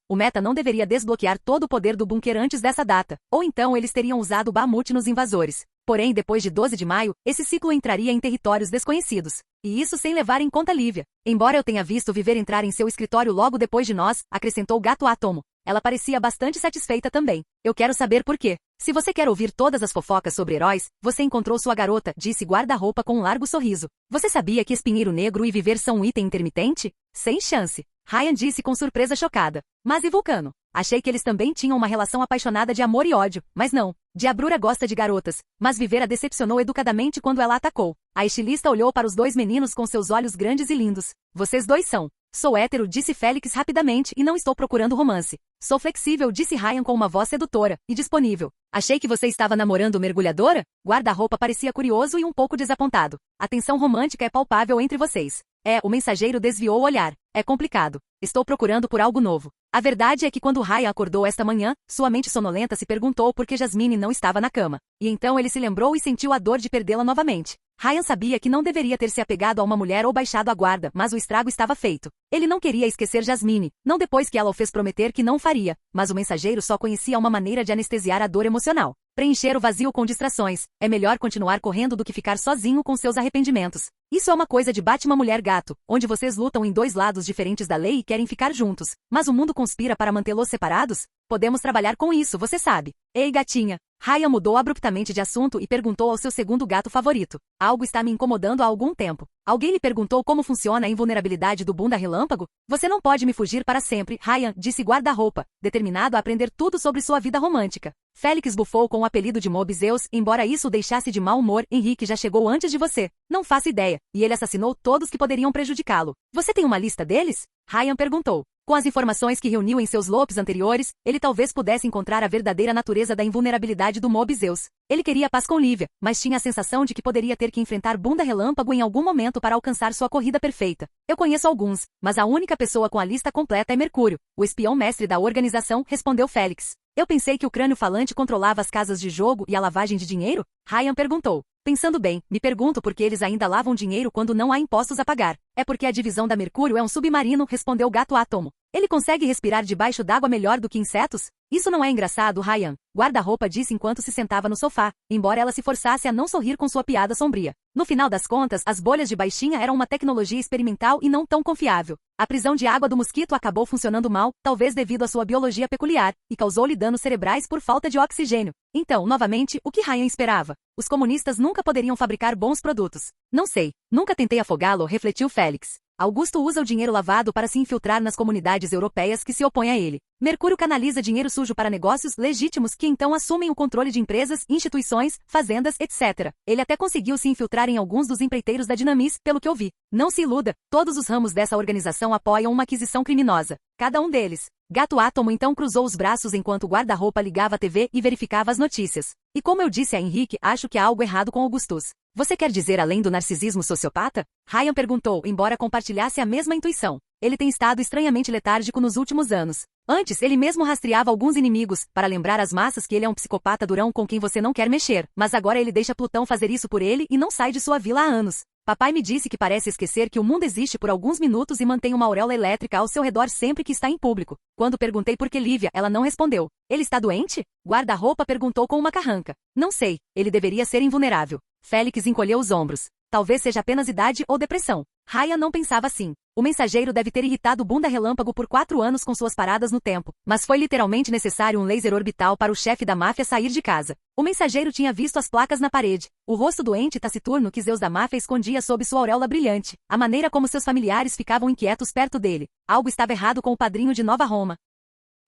o meta não deveria desbloquear todo o poder do bunker antes dessa data, ou então eles teriam usado Bahamut nos invasores. Porém, depois de 12 de maio, esse ciclo entraria em territórios desconhecidos. E isso sem levar em conta Lívia. Embora eu tenha visto Viver entrar em seu escritório logo depois de nós, acrescentou Gato Átomo. Ela parecia bastante satisfeita também. Eu quero saber por quê. Se você quer ouvir todas as fofocas sobre heróis, você encontrou sua garota, disse guarda-roupa com um largo sorriso. Você sabia que Espinheiro Negro e Viver são um item intermitente? Sem chance. Ryan disse com surpresa chocada. Mas e Vulcano? Achei que eles também tinham uma relação apaixonada de amor e ódio, mas não. Diabrura gosta de garotas, mas Viver a decepcionou educadamente quando ela atacou. A estilista olhou para os dois meninos com seus olhos grandes e lindos. Vocês dois são. Sou hétero, disse Félix rapidamente, e não estou procurando romance. Sou flexível, disse Ryan com uma voz sedutora, e disponível. Achei que você estava namorando mergulhadora? Guarda-roupa parecia curioso e um pouco desapontado. A tensão romântica é palpável entre vocês. O mensageiro desviou o olhar. É complicado. Estou procurando por algo novo. A verdade é que quando Ryan acordou esta manhã, sua mente sonolenta se perguntou por que Jasmine não estava na cama. E então ele se lembrou e sentiu a dor de perdê-la novamente. Ryan sabia que não deveria ter se apegado a uma mulher ou baixado a guarda, mas o estrago estava feito. Ele não queria esquecer Jasmine, não depois que ela o fez prometer que não faria, mas o mensageiro só conhecia uma maneira de anestesiar a dor emocional. Preencher o vazio com distrações. É melhor continuar correndo do que ficar sozinho com seus arrependimentos. Isso é uma coisa de Batman Mulher Gato, onde vocês lutam em dois lados diferentes da lei e querem ficar juntos, mas o mundo conspira para mantê-los separados? Podemos trabalhar com isso, você sabe. Ei, gatinha. Ryan mudou abruptamente de assunto e perguntou ao seu segundo gato favorito. Algo está me incomodando há algum tempo. Alguém lhe perguntou como funciona a invulnerabilidade do bunda relâmpago? Você não pode me fugir para sempre, Ryan, disse guarda-roupa, determinado a aprender tudo sobre sua vida romântica. Félix bufou com o apelido de Mob Zeus, embora isso o deixasse de mau humor. Henrique já chegou antes de você. Não faço ideia, e ele assassinou todos que poderiam prejudicá-lo. Você tem uma lista deles? Ryan perguntou. Com as informações que reuniu em seus loops anteriores, ele talvez pudesse encontrar a verdadeira natureza da invulnerabilidade do Mob Zeus. Ele queria paz com Lívia, mas tinha a sensação de que poderia ter que enfrentar Bunda Relâmpago em algum momento para alcançar sua corrida perfeita. Eu conheço alguns, mas a única pessoa com a lista completa é Mercúrio, o espião mestre da organização, respondeu Félix. Eu pensei que o crânio falante controlava as casas de jogo e a lavagem de dinheiro? Ryan perguntou. Pensando bem, me pergunto por que eles ainda lavam dinheiro quando não há impostos a pagar. É porque a divisão da Mercúrio é um submarino, respondeu Gato Átomo. Ele consegue respirar debaixo d'água melhor do que insetos? Isso não é engraçado, Ryan. Guarda-roupa disse enquanto se sentava no sofá, embora ela se forçasse a não sorrir com sua piada sombria. No final das contas, as bolhas de baixinha eram uma tecnologia experimental e não tão confiável. A prisão de água do mosquito acabou funcionando mal, talvez devido à sua biologia peculiar, e causou-lhe danos cerebrais por falta de oxigênio. Então, novamente, o que Ryan esperava? Os comunistas nunca poderiam fabricar bons produtos. Não sei. Nunca tentei afogá-lo, refletiu Félix. Augusto usa o dinheiro lavado para se infiltrar nas comunidades europeias que se opõem a ele. Mercúrio canaliza dinheiro sujo para negócios legítimos que então assumem o controle de empresas, instituições, fazendas, etc. Ele até conseguiu se infiltrar em alguns dos empreiteiros da Dinamis, pelo que eu vi. Não se iluda, todos os ramos dessa organização apoiam uma aquisição criminosa. Cada um deles. Gato Átomo então cruzou os braços enquanto o guarda-roupa ligava a TV e verificava as notícias. E como eu disse a Henrique, acho que há algo errado com Augustus. Você quer dizer além do narcisismo sociopata? Ryan perguntou, embora compartilhasse a mesma intuição. Ele tem estado estranhamente letárgico nos últimos anos. Antes, ele mesmo rastreava alguns inimigos, para lembrar às massas que ele é um psicopata durão com quem você não quer mexer. Mas agora ele deixa Plutão fazer isso por ele e não sai de sua vila há anos. Papai me disse que parece esquecer que o mundo existe por alguns minutos e mantém uma auréola elétrica ao seu redor sempre que está em público. Quando perguntei por que Lívia, ela não respondeu. Ele está doente? Guarda-roupa perguntou com uma carranca. Não sei, ele deveria ser invulnerável. Félix encolheu os ombros. Talvez seja apenas idade ou depressão. Ryan não pensava assim. O mensageiro deve ter irritado Bunda Relâmpago por 4 anos com suas paradas no tempo, mas foi literalmente necessário um laser orbital para o chefe da máfia sair de casa. O mensageiro tinha visto as placas na parede, o rosto doente e taciturno que Zeus da máfia escondia sob sua auréola brilhante, a maneira como seus familiares ficavam inquietos perto dele. Algo estava errado com o padrinho de Nova Roma.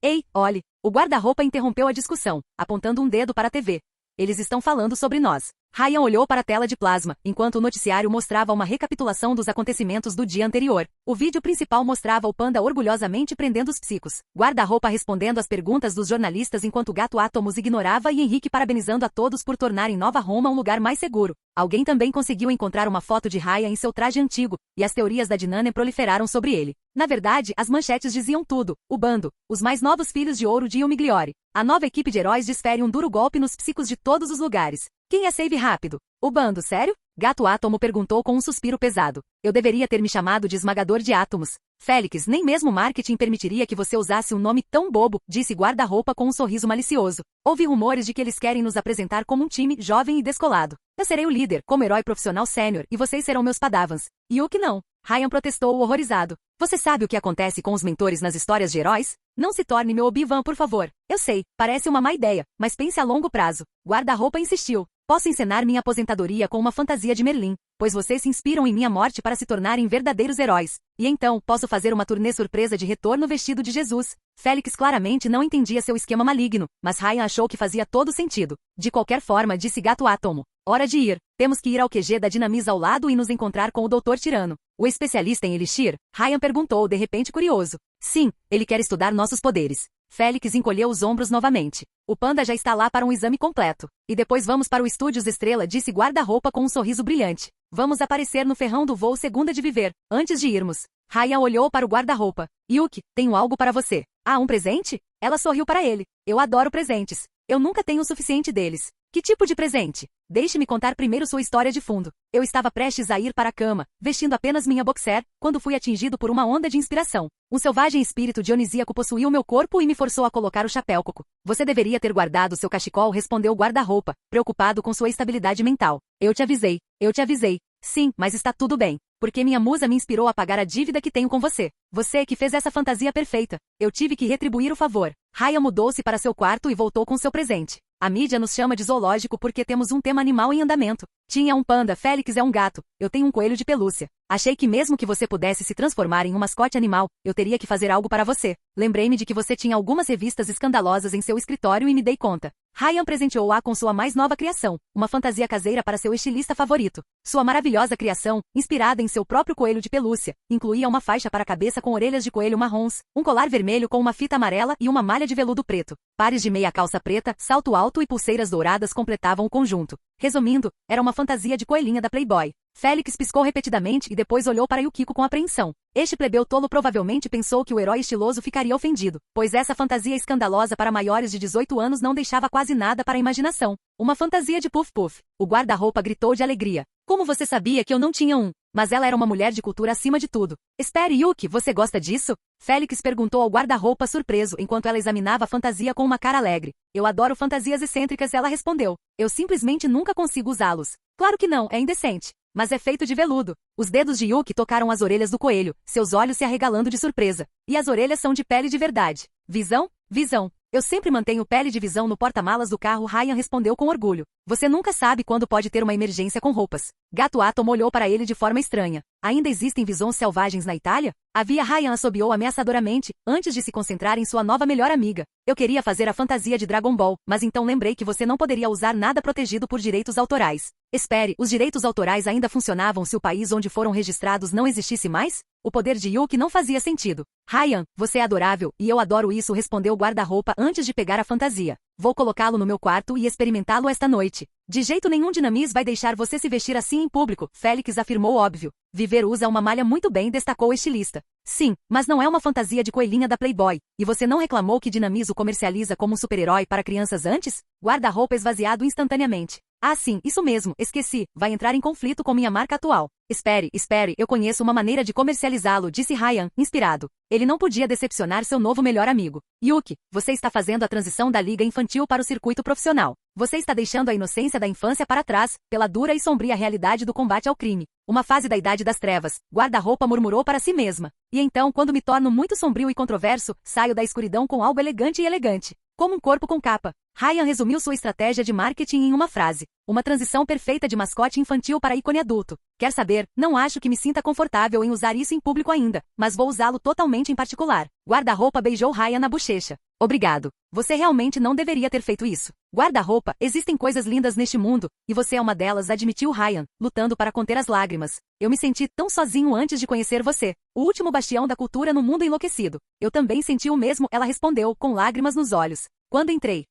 Ei, olhe! O guarda-roupa interrompeu a discussão, apontando um dedo para a TV. Eles estão falando sobre nós. Ryan olhou para a tela de plasma, enquanto o noticiário mostrava uma recapitulação dos acontecimentos do dia anterior. O vídeo principal mostrava o panda orgulhosamente prendendo os psicos. Guarda-roupa respondendo às perguntas dos jornalistas enquanto o Gato Átomos ignorava e Henrique parabenizando a todos por tornarem Nova Roma um lugar mais seguro. Alguém também conseguiu encontrar uma foto de Ryan em seu traje antigo, e as teorias da Dinane proliferaram sobre ele. Na verdade, as manchetes diziam tudo. O bando, os mais novos filhos de ouro de Il Migliore. A nova equipe de heróis desfere um duro golpe nos psicos de todos os lugares. Quem é Save Rápido? O bando, sério? Gato Átomo perguntou com um suspiro pesado. Eu deveria ter me chamado de esmagador de átomos. Félix, nem mesmo o marketing permitiria que você usasse um nome tão bobo, disse guarda-roupa com um sorriso malicioso. Houve rumores de que eles querem nos apresentar como um time jovem e descolado. Eu serei o líder, como herói profissional sênior, e vocês serão meus padavans. E o que não? Ryan protestou horrorizado. Você sabe o que acontece com os mentores nas histórias de heróis? Não se torne meu Obi-Wan, por favor. Eu sei, parece uma má ideia, mas pense a longo prazo. Guarda-roupa insistiu. Posso encenar minha aposentadoria com uma fantasia de Merlin, pois vocês se inspiram em minha morte para se tornarem verdadeiros heróis. E então, posso fazer uma turnê surpresa de retorno vestido de Jesus. Félix claramente não entendia seu esquema maligno, mas Ryan achou que fazia todo sentido. De qualquer forma, disse Gato Átomo. Hora de ir. Temos que ir ao QG da Dinamisa ao lado e nos encontrar com o Dr. Tirano. O especialista em Elixir? Ryan perguntou, de repente curioso. Sim, ele quer estudar nossos poderes. Félix encolheu os ombros novamente. O panda já está lá para um exame completo. E depois vamos para o Estúdios Estrela, disse guarda-roupa com um sorriso brilhante. Vamos aparecer no ferrão do voo Segunda de Viver, antes de irmos. Ryan olhou para o guarda-roupa. Yuki, tenho algo para você. Ah, um presente? Ela sorriu para ele. Eu adoro presentes. Eu nunca tenho o suficiente deles. Que tipo de presente? Deixe-me contar primeiro sua história de fundo. Eu estava prestes a ir para a cama, vestindo apenas minha boxer, quando fui atingido por uma onda de inspiração. Um selvagem espírito dionisíaco possuiu meu corpo e me forçou a colocar o chapéu coco. Você deveria ter guardado seu cachecol, respondeu o guarda-roupa, preocupado com sua estabilidade mental. Eu te avisei. Eu te avisei. Sim, mas está tudo bem. Porque minha musa me inspirou a pagar a dívida que tenho com você. Você que fez essa fantasia perfeita. Eu tive que retribuir o favor. Ryan mudou-se para seu quarto e voltou com seu presente. A mídia nos chama de zoológico porque temos um tema animal em andamento. Tinha um panda, Félix é um gato. Eu tenho um coelho de pelúcia. Achei que mesmo que você pudesse se transformar em um mascote animal, eu teria que fazer algo para você. Lembrei-me de que você tinha algumas revistas escandalosas em seu escritório e me dei conta. Ryan presenteou-a com sua mais nova criação, uma fantasia caseira para seu estilista favorito. Sua maravilhosa criação, inspirada em seu próprio coelho de pelúcia, incluía uma faixa para a cabeça com orelhas de coelho marrons, um colar vermelho com uma fita amarela e uma malha de veludo preto. Pares de meia calça preta, salto alto e pulseiras douradas completavam o conjunto. Resumindo, era uma fantasia de coelhinha da Playboy. Félix piscou repetidamente e depois olhou para Yukiko com apreensão. Este plebeu tolo provavelmente pensou que o herói estiloso ficaria ofendido, pois essa fantasia escandalosa para maiores de 18 anos não deixava quase nada para a imaginação. Uma fantasia de puff-puff. O guarda-roupa gritou de alegria. Como você sabia que eu não tinha um? Mas ela era uma mulher de cultura acima de tudo. Espere, Yuki, você gosta disso? Félix perguntou ao guarda-roupa surpreso enquanto ela examinava a fantasia com uma cara alegre. Eu adoro fantasias excêntricas, ela respondeu. Eu simplesmente nunca consigo usá-los. Claro que não, é indecente. Mas é feito de veludo. Os dedos de Yuki tocaram as orelhas do coelho, seus olhos se arregalando de surpresa. E as orelhas são de pele de verdade. Visão? Visão. Eu sempre mantenho pele de visão no porta-malas do carro, Ryan respondeu com orgulho. Você nunca sabe quando pode ter uma emergência com roupas. Gato Atom olhou para ele de forma estranha. Ainda existem visões selvagens na Itália? Havia, Ryan assobiou ameaçadoramente, antes de se concentrar em sua nova melhor amiga. Eu queria fazer a fantasia de Dragon Ball, mas então lembrei que você não poderia usar nada protegido por direitos autorais. Espere, os direitos autorais ainda funcionavam se o país onde foram registrados não existisse mais? O poder de Yuki não fazia sentido. Ryan, você é adorável, e eu adoro isso, respondeu o guarda-roupa antes de pegar a fantasia. Vou colocá-lo no meu quarto e experimentá-lo esta noite. De jeito nenhum Dinamis vai deixar você se vestir assim em público, Félix afirmou óbvio. Viver usa uma malha muito bem, destacou o estilista. Sim, mas não é uma fantasia de coelhinha da Playboy. E você não reclamou que Dinamis o comercializa como um super-herói para crianças antes? Guarda-roupa esvaziado instantaneamente. Ah sim, isso mesmo, esqueci, vai entrar em conflito com minha marca atual. Espere, eu conheço uma maneira de comercializá-lo, disse Ryan, inspirado. Ele não podia decepcionar seu novo melhor amigo. Yuki, você está fazendo a transição da liga infantil para o circuito profissional. Você está deixando a inocência da infância para trás, pela dura e sombria realidade do combate ao crime. Uma fase da idade das trevas, guarda-roupa murmurou para si mesma. E então, quando me torno muito sombrio e controverso, saio da escuridão com algo elegante e elegante. Como um corpo com capa. Ryan resumiu sua estratégia de marketing em uma frase. Uma transição perfeita de mascote infantil para ícone adulto. Quer saber? Não acho que me sinta confortável em usar isso em público ainda, mas vou usá-lo totalmente em particular. Guarda-roupa beijou Ryan na bochecha. Obrigado. Você realmente não deveria ter feito isso. Guarda-roupa, existem coisas lindas neste mundo, e você é uma delas, admitiu Ryan, lutando para conter as lágrimas. Eu me senti tão sozinho antes de conhecer você. O último bastião da cultura no mundo enlouquecido. Eu também senti o mesmo, ela respondeu, com lágrimas nos olhos. Quando entrei,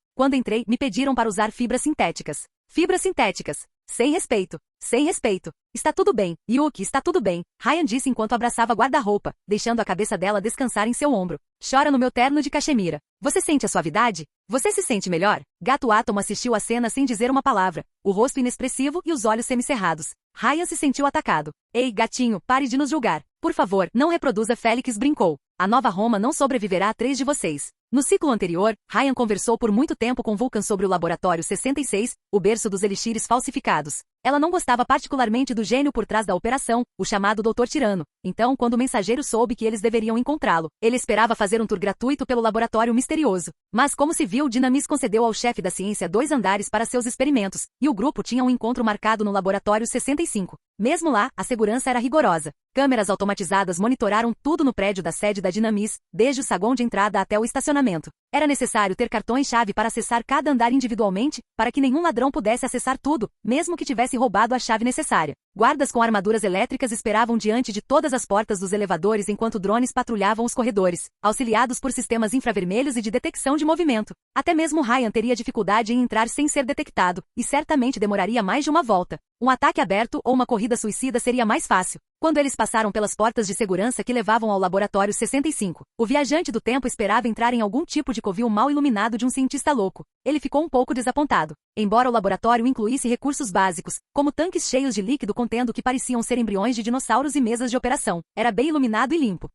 me pediram para usar fibras sintéticas. Fibras sintéticas. Sem respeito. Sem respeito. Está tudo bem, Yuki, está tudo bem, Ryan disse enquanto abraçava a guarda-roupa, deixando a cabeça dela descansar em seu ombro. Chora no meu terno de cachemira. Você sente a suavidade? Você se sente melhor? Gato Atom assistiu à cena sem dizer uma palavra, o rosto inexpressivo e os olhos semicerrados. Ryan se sentiu atacado. Ei, gatinho, pare de nos julgar. Por favor, não reproduza, Félix brincou. A nova Roma não sobreviverá a 3 de vocês. No ciclo anterior, Ryan conversou por muito tempo com Vulcan sobre o Laboratório 66, o berço dos elixires falsificados. Ela não gostava particularmente do gênio por trás da operação, o chamado Dr. Tirano. Então, quando o mensageiro soube que eles deveriam encontrá-lo, ele esperava fazer um tour gratuito pelo laboratório misterioso. Mas como se viu, Dinamis concedeu ao chefe da ciência 2 andares para seus experimentos, e o grupo tinha um encontro marcado no Laboratório 65. Mesmo lá, a segurança era rigorosa. Câmeras automatizadas monitoraram tudo no prédio da sede da Dinamis, desde o saguão de entrada até o estacionamento. Era necessário ter cartões-chave para acessar cada andar individualmente, para que nenhum ladrão pudesse acessar tudo, mesmo que tivesse roubado a chave necessária. Guardas com armaduras elétricas esperavam diante de todas as portas dos elevadores enquanto drones patrulhavam os corredores, auxiliados por sistemas infravermelhos e de detecção de movimento. Até mesmo Ryan teria dificuldade em entrar sem ser detectado, e certamente demoraria mais de uma volta. Um ataque aberto ou uma corrida suicida seria mais fácil. Quando eles passaram pelas portas de segurança que levavam ao Laboratório 65, o viajante do tempo esperava entrar em algum tipo de covil mal iluminado de um cientista louco. Ele ficou um pouco desapontado. Embora o laboratório incluísse recursos básicos, como tanques cheios de líquido contendo o que pareciam ser embriões de dinossauros e mesas de operação, era bem iluminado e limpo.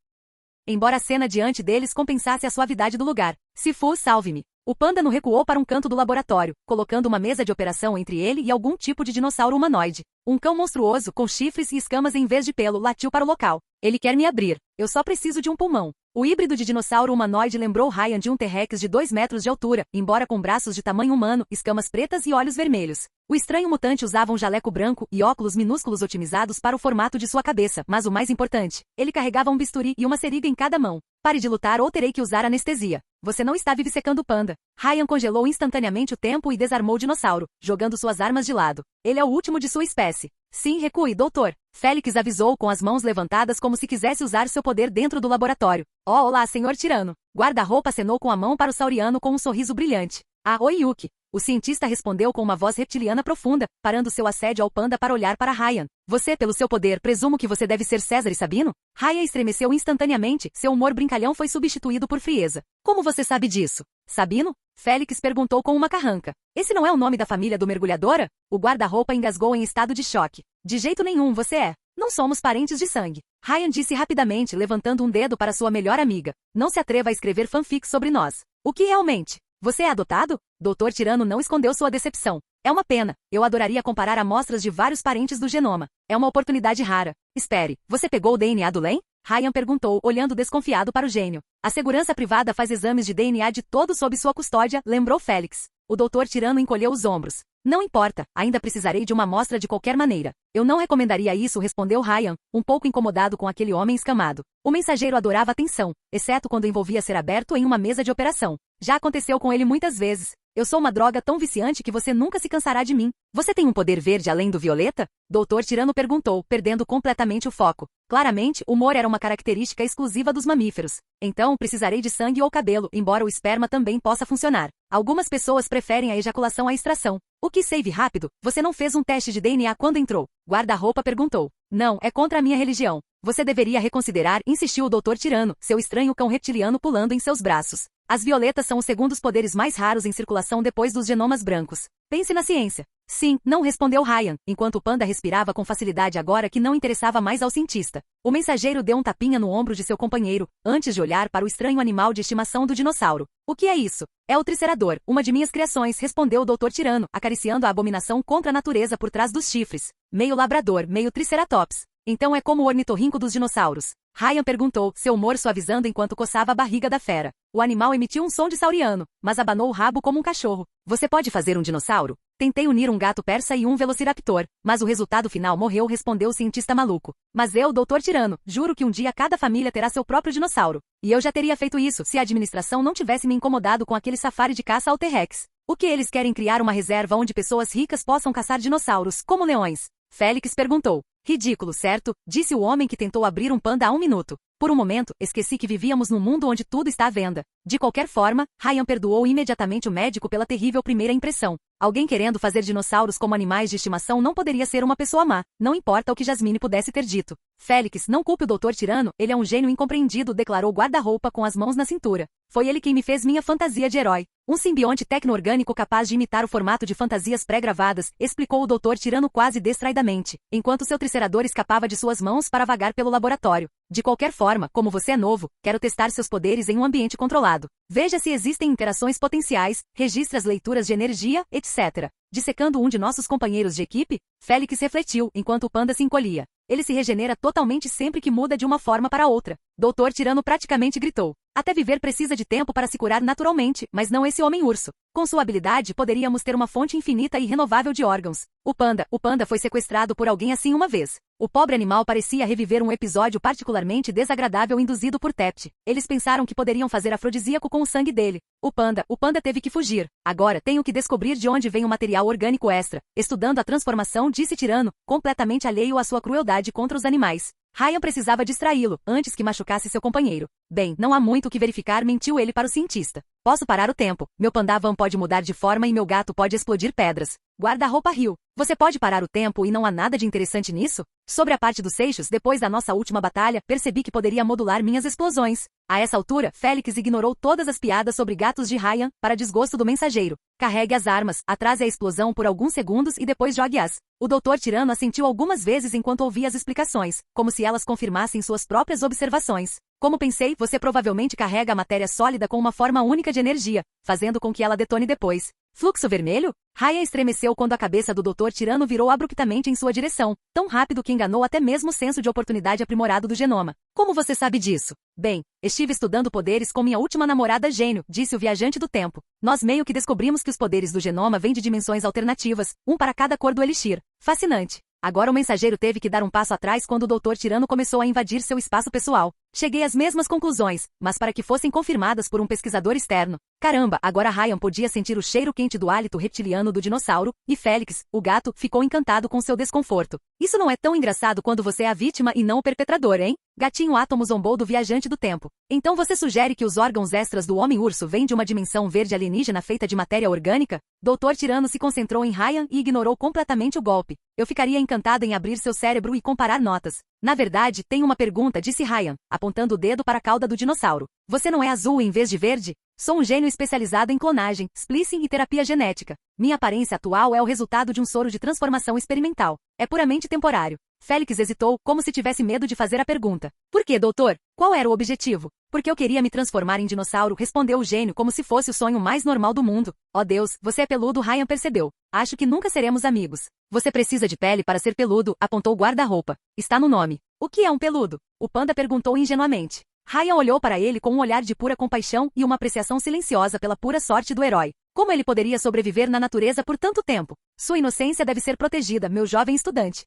Embora a cena diante deles compensasse a suavidade do lugar. Sifu, salve-me. O pândano recuou para um canto do laboratório, colocando uma mesa de operação entre ele e algum tipo de dinossauro humanoide. Um cão monstruoso, com chifres e escamas em vez de pelo, latiu para o local. Ele quer me abrir. Eu só preciso de um pulmão. O híbrido de dinossauro humanoide lembrou Ryan de um T-Rex de 2 metros de altura, embora com braços de tamanho humano, escamas pretas e olhos vermelhos. O estranho mutante usava um jaleco branco e óculos minúsculos otimizados para o formato de sua cabeça, mas o mais importante, ele carregava um bisturi e uma seringa em cada mão. Pare de lutar ou terei que usar anestesia. Você não está vivissecando o panda. Ryan congelou instantaneamente o tempo e desarmou o dinossauro, jogando suas armas de lado. Ele é o último de sua espécie. Sim, recue, doutor. Félix avisou com as mãos levantadas como se quisesse usar seu poder dentro do laboratório. Oh, olá, senhor tirano. Guarda-roupa acenou com a mão para o sauriano com um sorriso brilhante. Ah, oi, Yuki. O cientista respondeu com uma voz reptiliana profunda, parando seu assédio ao panda para olhar para Ryan. Você, pelo seu poder, presumo que você deve ser César e Sabino? Ryan estremeceu instantaneamente, seu humor brincalhão foi substituído por frieza. Como você sabe disso? Sabino? Félix perguntou com uma carranca. Esse não é o nome da família do mergulhadora? O guarda-roupa engasgou em estado de choque. De jeito nenhum você é. Não somos parentes de sangue. Ryan disse rapidamente, levantando um dedo para sua melhor amiga. Não se atreva a escrever fanfic sobre nós. O que realmente? Você é adotado? Dr. Tirano não escondeu sua decepção. É uma pena. Eu adoraria comparar amostras de vários parentes do genoma. É uma oportunidade rara. Espere, você pegou o DNA do Len? Ryan perguntou, olhando desconfiado para o gênio. A segurança privada faz exames de DNA de todos sob sua custódia, lembrou Félix. O Dr. Tirano encolheu os ombros. Não importa, ainda precisarei de uma amostra de qualquer maneira. Eu não recomendaria isso, respondeu Ryan, um pouco incomodado com aquele homem escamado. O mensageiro adorava atenção, exceto quando envolvia ser aberto em uma mesa de operação. Já aconteceu com ele muitas vezes. Eu sou uma droga tão viciante que você nunca se cansará de mim. Você tem um poder verde além do violeta? Dr. Tirano perguntou, perdendo completamente o foco. Claramente, o humor era uma característica exclusiva dos mamíferos. Então, precisarei de sangue ou cabelo, embora o esperma também possa funcionar. Algumas pessoas preferem a ejaculação à extração. O que save rápido? Você não fez um teste de DNA quando entrou? Guarda-roupa perguntou. Não, é contra a minha religião. Você deveria reconsiderar, insistiu o Dr. Tirano, seu estranho cão reptiliano pulando em seus braços. As violetas são os segundos poderes mais raros em circulação depois dos genomas brancos. Pense na ciência. Sim, não respondeu Ryan, enquanto o panda respirava com facilidade agora que não interessava mais ao cientista. O mensageiro deu um tapinha no ombro de seu companheiro, antes de olhar para o estranho animal de estimação do dinossauro. O que é isso? É o tricerador, uma de minhas criações, respondeu o Dr. Tirano, acariciando a abominação contra a natureza por trás dos chifres. Meio labrador, meio triceratops. Então é como o ornitorrinco dos dinossauros. Ryan perguntou, seu humor suavizando enquanto coçava a barriga da fera. O animal emitiu um som de sauriano, mas abanou o rabo como um cachorro. Você pode fazer um dinossauro? Tentei unir um gato persa e um velociraptor, mas o resultado final morreu, respondeu o cientista maluco. Mas eu, Dr. Tirano, juro que um dia cada família terá seu próprio dinossauro. E eu já teria feito isso se a administração não tivesse me incomodado com aquele safari de caça ao T-Rex. O que eles querem criar uma reserva onde pessoas ricas possam caçar dinossauros, como leões? Félix perguntou. Ridículo, certo? Disse o homem que tentou abrir um panda há um minuto. Por um momento, esqueci que vivíamos num mundo onde tudo está à venda. De qualquer forma, Ryan perdoou imediatamente o médico pela terrível primeira impressão. Alguém querendo fazer dinossauros como animais de estimação não poderia ser uma pessoa má, não importa o que Jasmine pudesse ter dito. Félix, não culpe o Dr. Tirano, ele é um gênio incompreendido, declarou o guarda-roupa com as mãos na cintura. Foi ele quem me fez minha fantasia de herói. Um simbionte tecno-orgânico capaz de imitar o formato de fantasias pré-gravadas, explicou o Dr. Tirano quase distraidamente, enquanto seu tricerador escapava de suas mãos para vagar pelo laboratório. De qualquer forma, como você é novo, quero testar seus poderes em um ambiente controlado. Veja se existem interações potenciais, registre as leituras de energia, etc. Dissecando um de nossos companheiros de equipe, Félix refletiu, enquanto o panda se encolhia. Ele se regenera totalmente sempre que muda de uma forma para outra. Dr. Tirano praticamente gritou. Até viver precisa de tempo para se curar naturalmente, mas não esse homem-urso. Com sua habilidade, poderíamos ter uma fonte infinita e renovável de órgãos. O panda foi sequestrado por alguém assim uma vez. O pobre animal parecia reviver um episódio particularmente desagradável induzido por Tept. Eles pensaram que poderiam fazer afrodisíaco com o sangue dele. O panda teve que fugir. Agora tenho que descobrir de onde vem o material orgânico extra. Estudando a transformação, disse Tirano, completamente alheio à sua crueldade contra os animais. Ryan precisava distraí-lo, antes que machucasse seu companheiro. Bem, não há muito o que verificar, mentiu ele para o cientista. Posso parar o tempo. Meu pandavan pode mudar de forma e meu gato pode explodir pedras. Guarda-roupa riu. Você pode parar o tempo e não há nada de interessante nisso? Sobre a parte dos seixos, depois da nossa última batalha, percebi que poderia modular minhas explosões. A essa altura, Félix ignorou todas as piadas sobre gatos de Ryan, para desgosto do mensageiro. Carregue as armas, atrase a explosão por alguns segundos e depois jogue-as. O Dr. Tirano assentiu algumas vezes enquanto ouvia as explicações, como se elas confirmassem suas próprias observações. Como pensei, você provavelmente carrega a matéria sólida com uma forma única de energia, fazendo com que ela detone depois. Fluxo vermelho? Ryan estremeceu quando a cabeça do Dr. Tirano virou abruptamente em sua direção, tão rápido que enganou até mesmo o senso de oportunidade aprimorado do genoma. Como você sabe disso? Bem, estive estudando poderes com minha última namorada gênio, disse o viajante do tempo. Nós meio que descobrimos que os poderes do genoma vêm de dimensões alternativas, um para cada cor do elixir. Fascinante. Agora o mensageiro teve que dar um passo atrás quando o Dr. Tirano começou a invadir seu espaço pessoal. Cheguei às mesmas conclusões, mas para que fossem confirmadas por um pesquisador externo. Caramba, agora Ryan podia sentir o cheiro quente do hálito reptiliano do dinossauro, e Félix, o gato, ficou encantado com seu desconforto. Isso não é tão engraçado quando você é a vítima e não o perpetrador, hein? Gatinho Átomo zombou do viajante do tempo. Então você sugere que os órgãos extras do Homem-Urso vêm de uma dimensão verde alienígena feita de matéria orgânica? Dr. Tirano se concentrou em Ryan e ignorou completamente o golpe. Eu ficaria encantado em abrir seu cérebro e comparar notas. Na verdade, tenho uma pergunta, disse Ryan, apontando o dedo para a cauda do dinossauro. Você não é azul em vez de verde? Sou um gênio especializado em clonagem, splicing e terapia genética. Minha aparência atual é o resultado de um soro de transformação experimental. É puramente temporário. Félix hesitou, como se tivesse medo de fazer a pergunta. Por que, doutor? Qual era o objetivo? Porque eu queria me transformar em dinossauro, respondeu o gênio como se fosse o sonho mais normal do mundo. Oh Deus, você é peludo, Ryan percebeu. Acho que nunca seremos amigos. Você precisa de pele para ser peludo, apontou o guarda-roupa. Está no nome. O que é um peludo? O panda perguntou ingenuamente. Ryan olhou para ele com um olhar de pura compaixão e uma apreciação silenciosa pela pura sorte do herói. Como ele poderia sobreviver na natureza por tanto tempo? Sua inocência deve ser protegida, meu jovem estudante.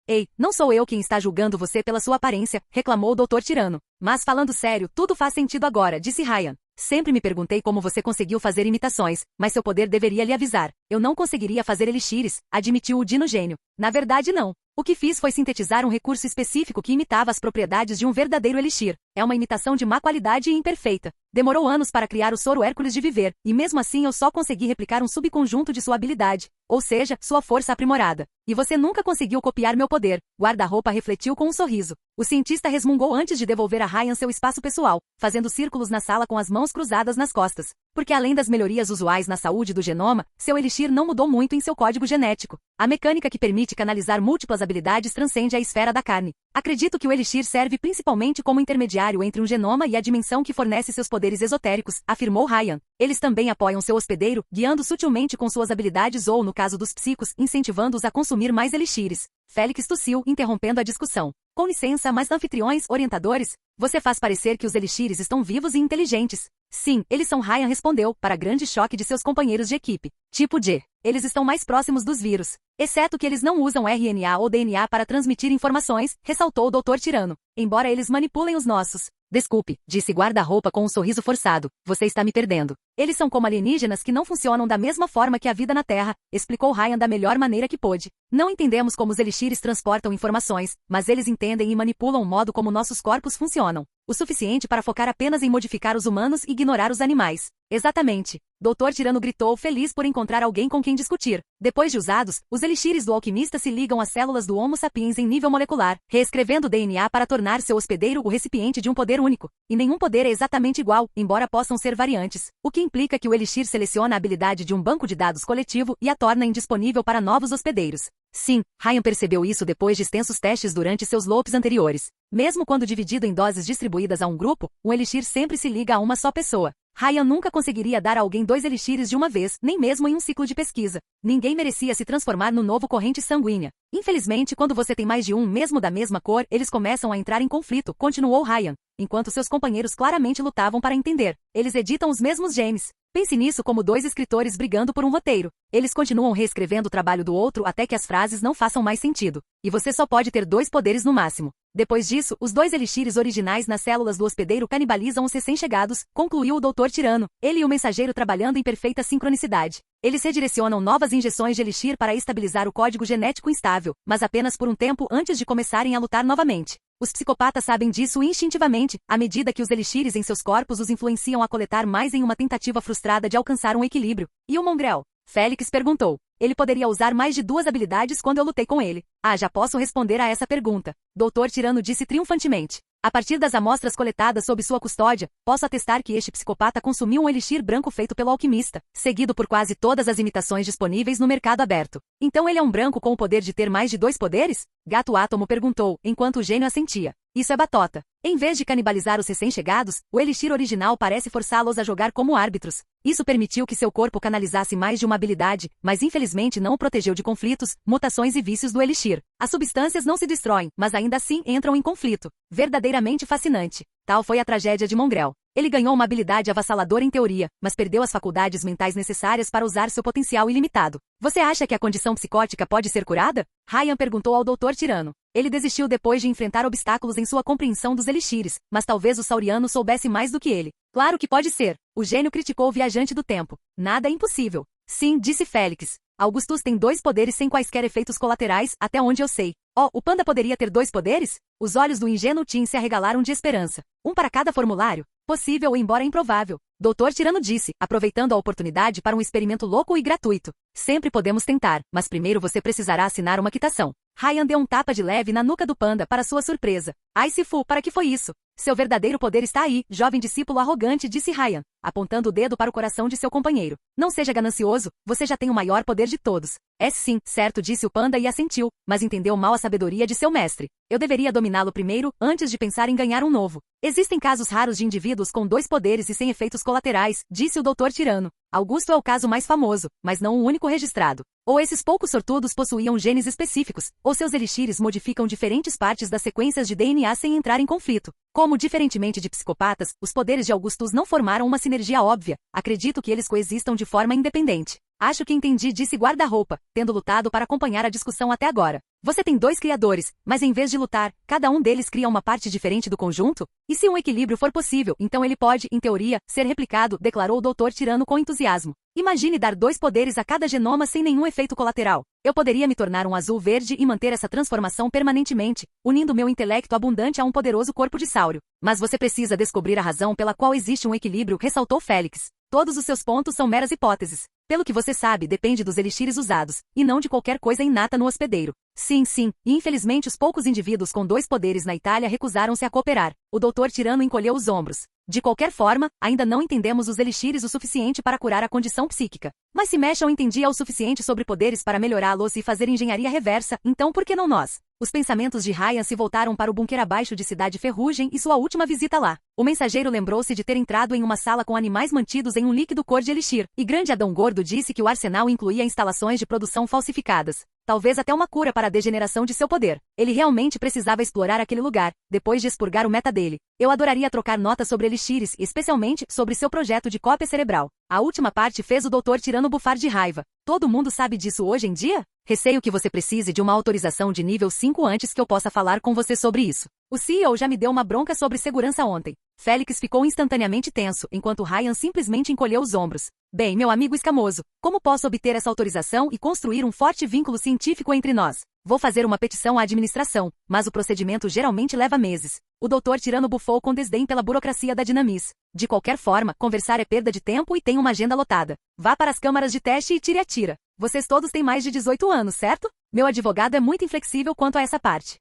Ei, não sou eu quem está julgando você pela sua aparência, reclamou o Dr. Tirano. Mas falando sério, tudo faz sentido agora, disse Ryan. Sempre me perguntei como você conseguiu fazer imitações, mas seu poder deveria lhe avisar. Eu não conseguiria fazer elixires, admitiu o Dino Gênio. Na verdade não. O que fiz foi sintetizar um recurso específico que imitava as propriedades de um verdadeiro elixir. É uma imitação de má qualidade e imperfeita. Demorou anos para criar o soro Hércules de viver, e mesmo assim eu só consegui replicar um subconjunto de sua habilidade, ou seja, sua força aprimorada. E você nunca conseguiu copiar meu poder. Guarda-roupa refletiu com um sorriso. O cientista resmungou antes de devolver a Ryan seu espaço pessoal, fazendo círculos na sala com as mãos cruzadas nas costas. Porque além das melhorias usuais na saúde do genoma, seu elixir não mudou muito em seu código genético. A mecânica que permite canalizar múltiplas habilidades transcende a esfera da carne. Acredito que o elixir serve principalmente como intermediário entre um genoma e a dimensão que fornece seus poderes esotéricos, afirmou Ryan. Eles também apoiam seu hospedeiro, guiando sutilmente com suas habilidades ou, no caso dos psicos, incentivando-os a consumir mais elixires. Félix tossiu, interrompendo a discussão. Com licença, mas anfitriões, orientadores, você faz parecer que os elixires estão vivos e inteligentes. Sim, eles são, Ryan respondeu, para grande choque de seus companheiros de equipe. Tipo D. Eles estão mais próximos dos vírus. Exceto que eles não usam RNA ou DNA para transmitir informações, ressaltou o Dr. Tirano. Embora eles manipulem os nossos. Desculpe, disse guarda-roupa com um sorriso forçado. Você está me perdendo. Eles são como alienígenas que não funcionam da mesma forma que a vida na Terra, explicou Ryan da melhor maneira que pôde. Não entendemos como os elixires transportam informações, mas eles entendem e manipulam o modo como nossos corpos funcionam. O suficiente para focar apenas em modificar os humanos e ignorar os animais. Exatamente. Dr. Tirano gritou, feliz por encontrar alguém com quem discutir. Depois de usados, os elixires do alquimista se ligam às células do Homo sapiens em nível molecular, reescrevendo o DNA para tornar seu hospedeiro o recipiente de um poder único. E nenhum poder é exatamente igual, embora possam ser variantes. O que implica que o elixir seleciona a habilidade de um banco de dados coletivo e a torna indisponível para novos hospedeiros. Sim, Ryan percebeu isso depois de extensos testes durante seus loops anteriores. Mesmo quando dividido em doses distribuídas a um grupo, um elixir sempre se liga a uma só pessoa. Ryan nunca conseguiria dar a alguém 2 elixires de uma vez, nem mesmo em um ciclo de pesquisa. Ninguém merecia se transformar no novo corrente sanguínea. Infelizmente, quando você tem mais de um, mesmo da mesma cor, eles começam a entrar em conflito, continuou Ryan, enquanto seus companheiros claramente lutavam para entender. Eles editam os mesmos genes. Pense nisso como 2 escritores brigando por um roteiro. Eles continuam reescrevendo o trabalho do outro até que as frases não façam mais sentido. E você só pode ter 2 poderes no máximo. Depois disso, os 2 elixires originais nas células do hospedeiro canibalizam os recém-chegados, concluiu o Dr. Tirano, ele e o mensageiro trabalhando em perfeita sincronicidade. Eles redirecionam novas injeções de elixir para estabilizar o código genético instável, mas apenas por um tempo antes de começarem a lutar novamente. Os psicopatas sabem disso instintivamente, à medida que os elixires em seus corpos os influenciam a coletar mais em uma tentativa frustrada de alcançar um equilíbrio. E o Mongrel? Félix perguntou. Ele poderia usar mais de 2 habilidades quando eu lutei com ele. Ah, já posso responder a essa pergunta. Dr. Tirano disse triunfantemente. A partir das amostras coletadas sob sua custódia, posso atestar que este psicopata consumiu um elixir branco feito pelo alquimista, seguido por quase todas as imitações disponíveis no mercado aberto. Então ele é um branco com o poder de ter mais de 2 poderes? Gato Átomo perguntou, enquanto o gênio assentia. Isso é batota. Em vez de canibalizar os recém-chegados, o elixir original parece forçá-los a jogar como árbitros. Isso permitiu que seu corpo canalizasse mais de uma habilidade, mas infelizmente não o protegeu de conflitos, mutações e vícios do elixir. As substâncias não se destroem, mas ainda assim entram em conflito. Verdadeiramente fascinante. Tal foi a tragédia de Mongrel. Ele ganhou uma habilidade avassaladora em teoria, mas perdeu as faculdades mentais necessárias para usar seu potencial ilimitado. Você acha que a condição psicótica pode ser curada? Ryan perguntou ao Dr. Tirano. Ele desistiu depois de enfrentar obstáculos em sua compreensão dos elixires, mas talvez o sauriano soubesse mais do que ele. Claro que pode ser. O gênio criticou o viajante do tempo. Nada é impossível. Sim, disse Félix. Augustus tem 2 poderes sem quaisquer efeitos colaterais, até onde eu sei. Oh, o panda poderia ter 2 poderes? Os olhos do ingênuo Tim se arregalaram de esperança. Um para cada formulário? Possível, embora improvável. Dr. Tirano disse, aproveitando a oportunidade para um experimento louco e gratuito. Sempre podemos tentar, mas primeiro você precisará assinar uma quitação. Ryan deu um tapa de leve na nuca do panda para sua surpresa. Ai Sifu, para que foi isso? Seu verdadeiro poder está aí, jovem discípulo arrogante, disse Ryan, apontando o dedo para o coração de seu companheiro. Não seja ganancioso, você já tem o maior poder de todos. É sim, certo, disse o panda e assentiu, mas entendeu mal a sabedoria de seu mestre. Eu deveria dominá-lo primeiro, antes de pensar em ganhar um novo. Existem casos raros de indivíduos com 2 poderes e sem efeitos colaterais, disse o Dr. Tirano. Augusto é o caso mais famoso, mas não o único registrado. Ou esses poucos sortudos possuíam genes específicos, ou seus elixires modificam diferentes partes das sequências de DNA sem entrar em conflito. Como, diferentemente de psicopatas, os poderes de Augustus não formaram uma sinergia óbvia. Acredito que eles coexistam de forma independente. Acho que entendi, disse guarda-roupa, tendo lutado para acompanhar a discussão até agora. Você tem 2 criadores, mas em vez de lutar, cada um deles cria uma parte diferente do conjunto? E se um equilíbrio for possível, então ele pode, em teoria, ser replicado, declarou o Dr. Tirano com entusiasmo. Imagine dar 2 poderes a cada genoma sem nenhum efeito colateral. Eu poderia me tornar um azul-verde e manter essa transformação permanentemente, unindo meu intelecto abundante a um poderoso corpo de sáurio. Mas você precisa descobrir a razão pela qual existe um equilíbrio, ressaltou Félix. Todos os seus pontos são meras hipóteses. Pelo que você sabe, depende dos elixires usados, e não de qualquer coisa inata no hospedeiro. Sim, e infelizmente os poucos indivíduos com 2 poderes na Itália recusaram-se a cooperar. O Dr. Tirano encolheu os ombros. De qualquer forma, ainda não entendemos os elixires o suficiente para curar a condição psíquica. Mas se Meshal entendia o suficiente sobre poderes para melhorá-los e fazer engenharia reversa, então por que não nós? Os pensamentos de Ryan se voltaram para o bunker abaixo de Cidade Ferrugem e sua última visita lá. O mensageiro lembrou-se de ter entrado em uma sala com animais mantidos em um líquido cor de elixir, e Grande Adão Gordo disse que o arsenal incluía instalações de produção falsificadas. Talvez até uma cura para a degeneração de seu poder. Ele realmente precisava explorar aquele lugar, depois de expurgar o meta dele. Eu adoraria trocar notas sobre elixires, especialmente sobre seu projeto de cópia cerebral. A última parte fez o Dr. Tirano bufar de raiva. Todo mundo sabe disso hoje em dia? Receio que você precise de uma autorização de nível 5 antes que eu possa falar com você sobre isso. O CEO já me deu uma bronca sobre segurança ontem. Félix ficou instantaneamente tenso, enquanto Ryan simplesmente encolheu os ombros. Bem, meu amigo escamoso, como posso obter essa autorização e construir um forte vínculo científico entre nós? Vou fazer uma petição à administração, mas o procedimento geralmente leva meses. O Dr. Tirano bufou com desdém pela burocracia da Dinamis. De qualquer forma, conversar é perda de tempo e tem uma agenda lotada. Vá para as câmaras de teste e tire a tira. Vocês todos têm mais de 18 anos, certo? Meu advogado é muito inflexível quanto a essa parte.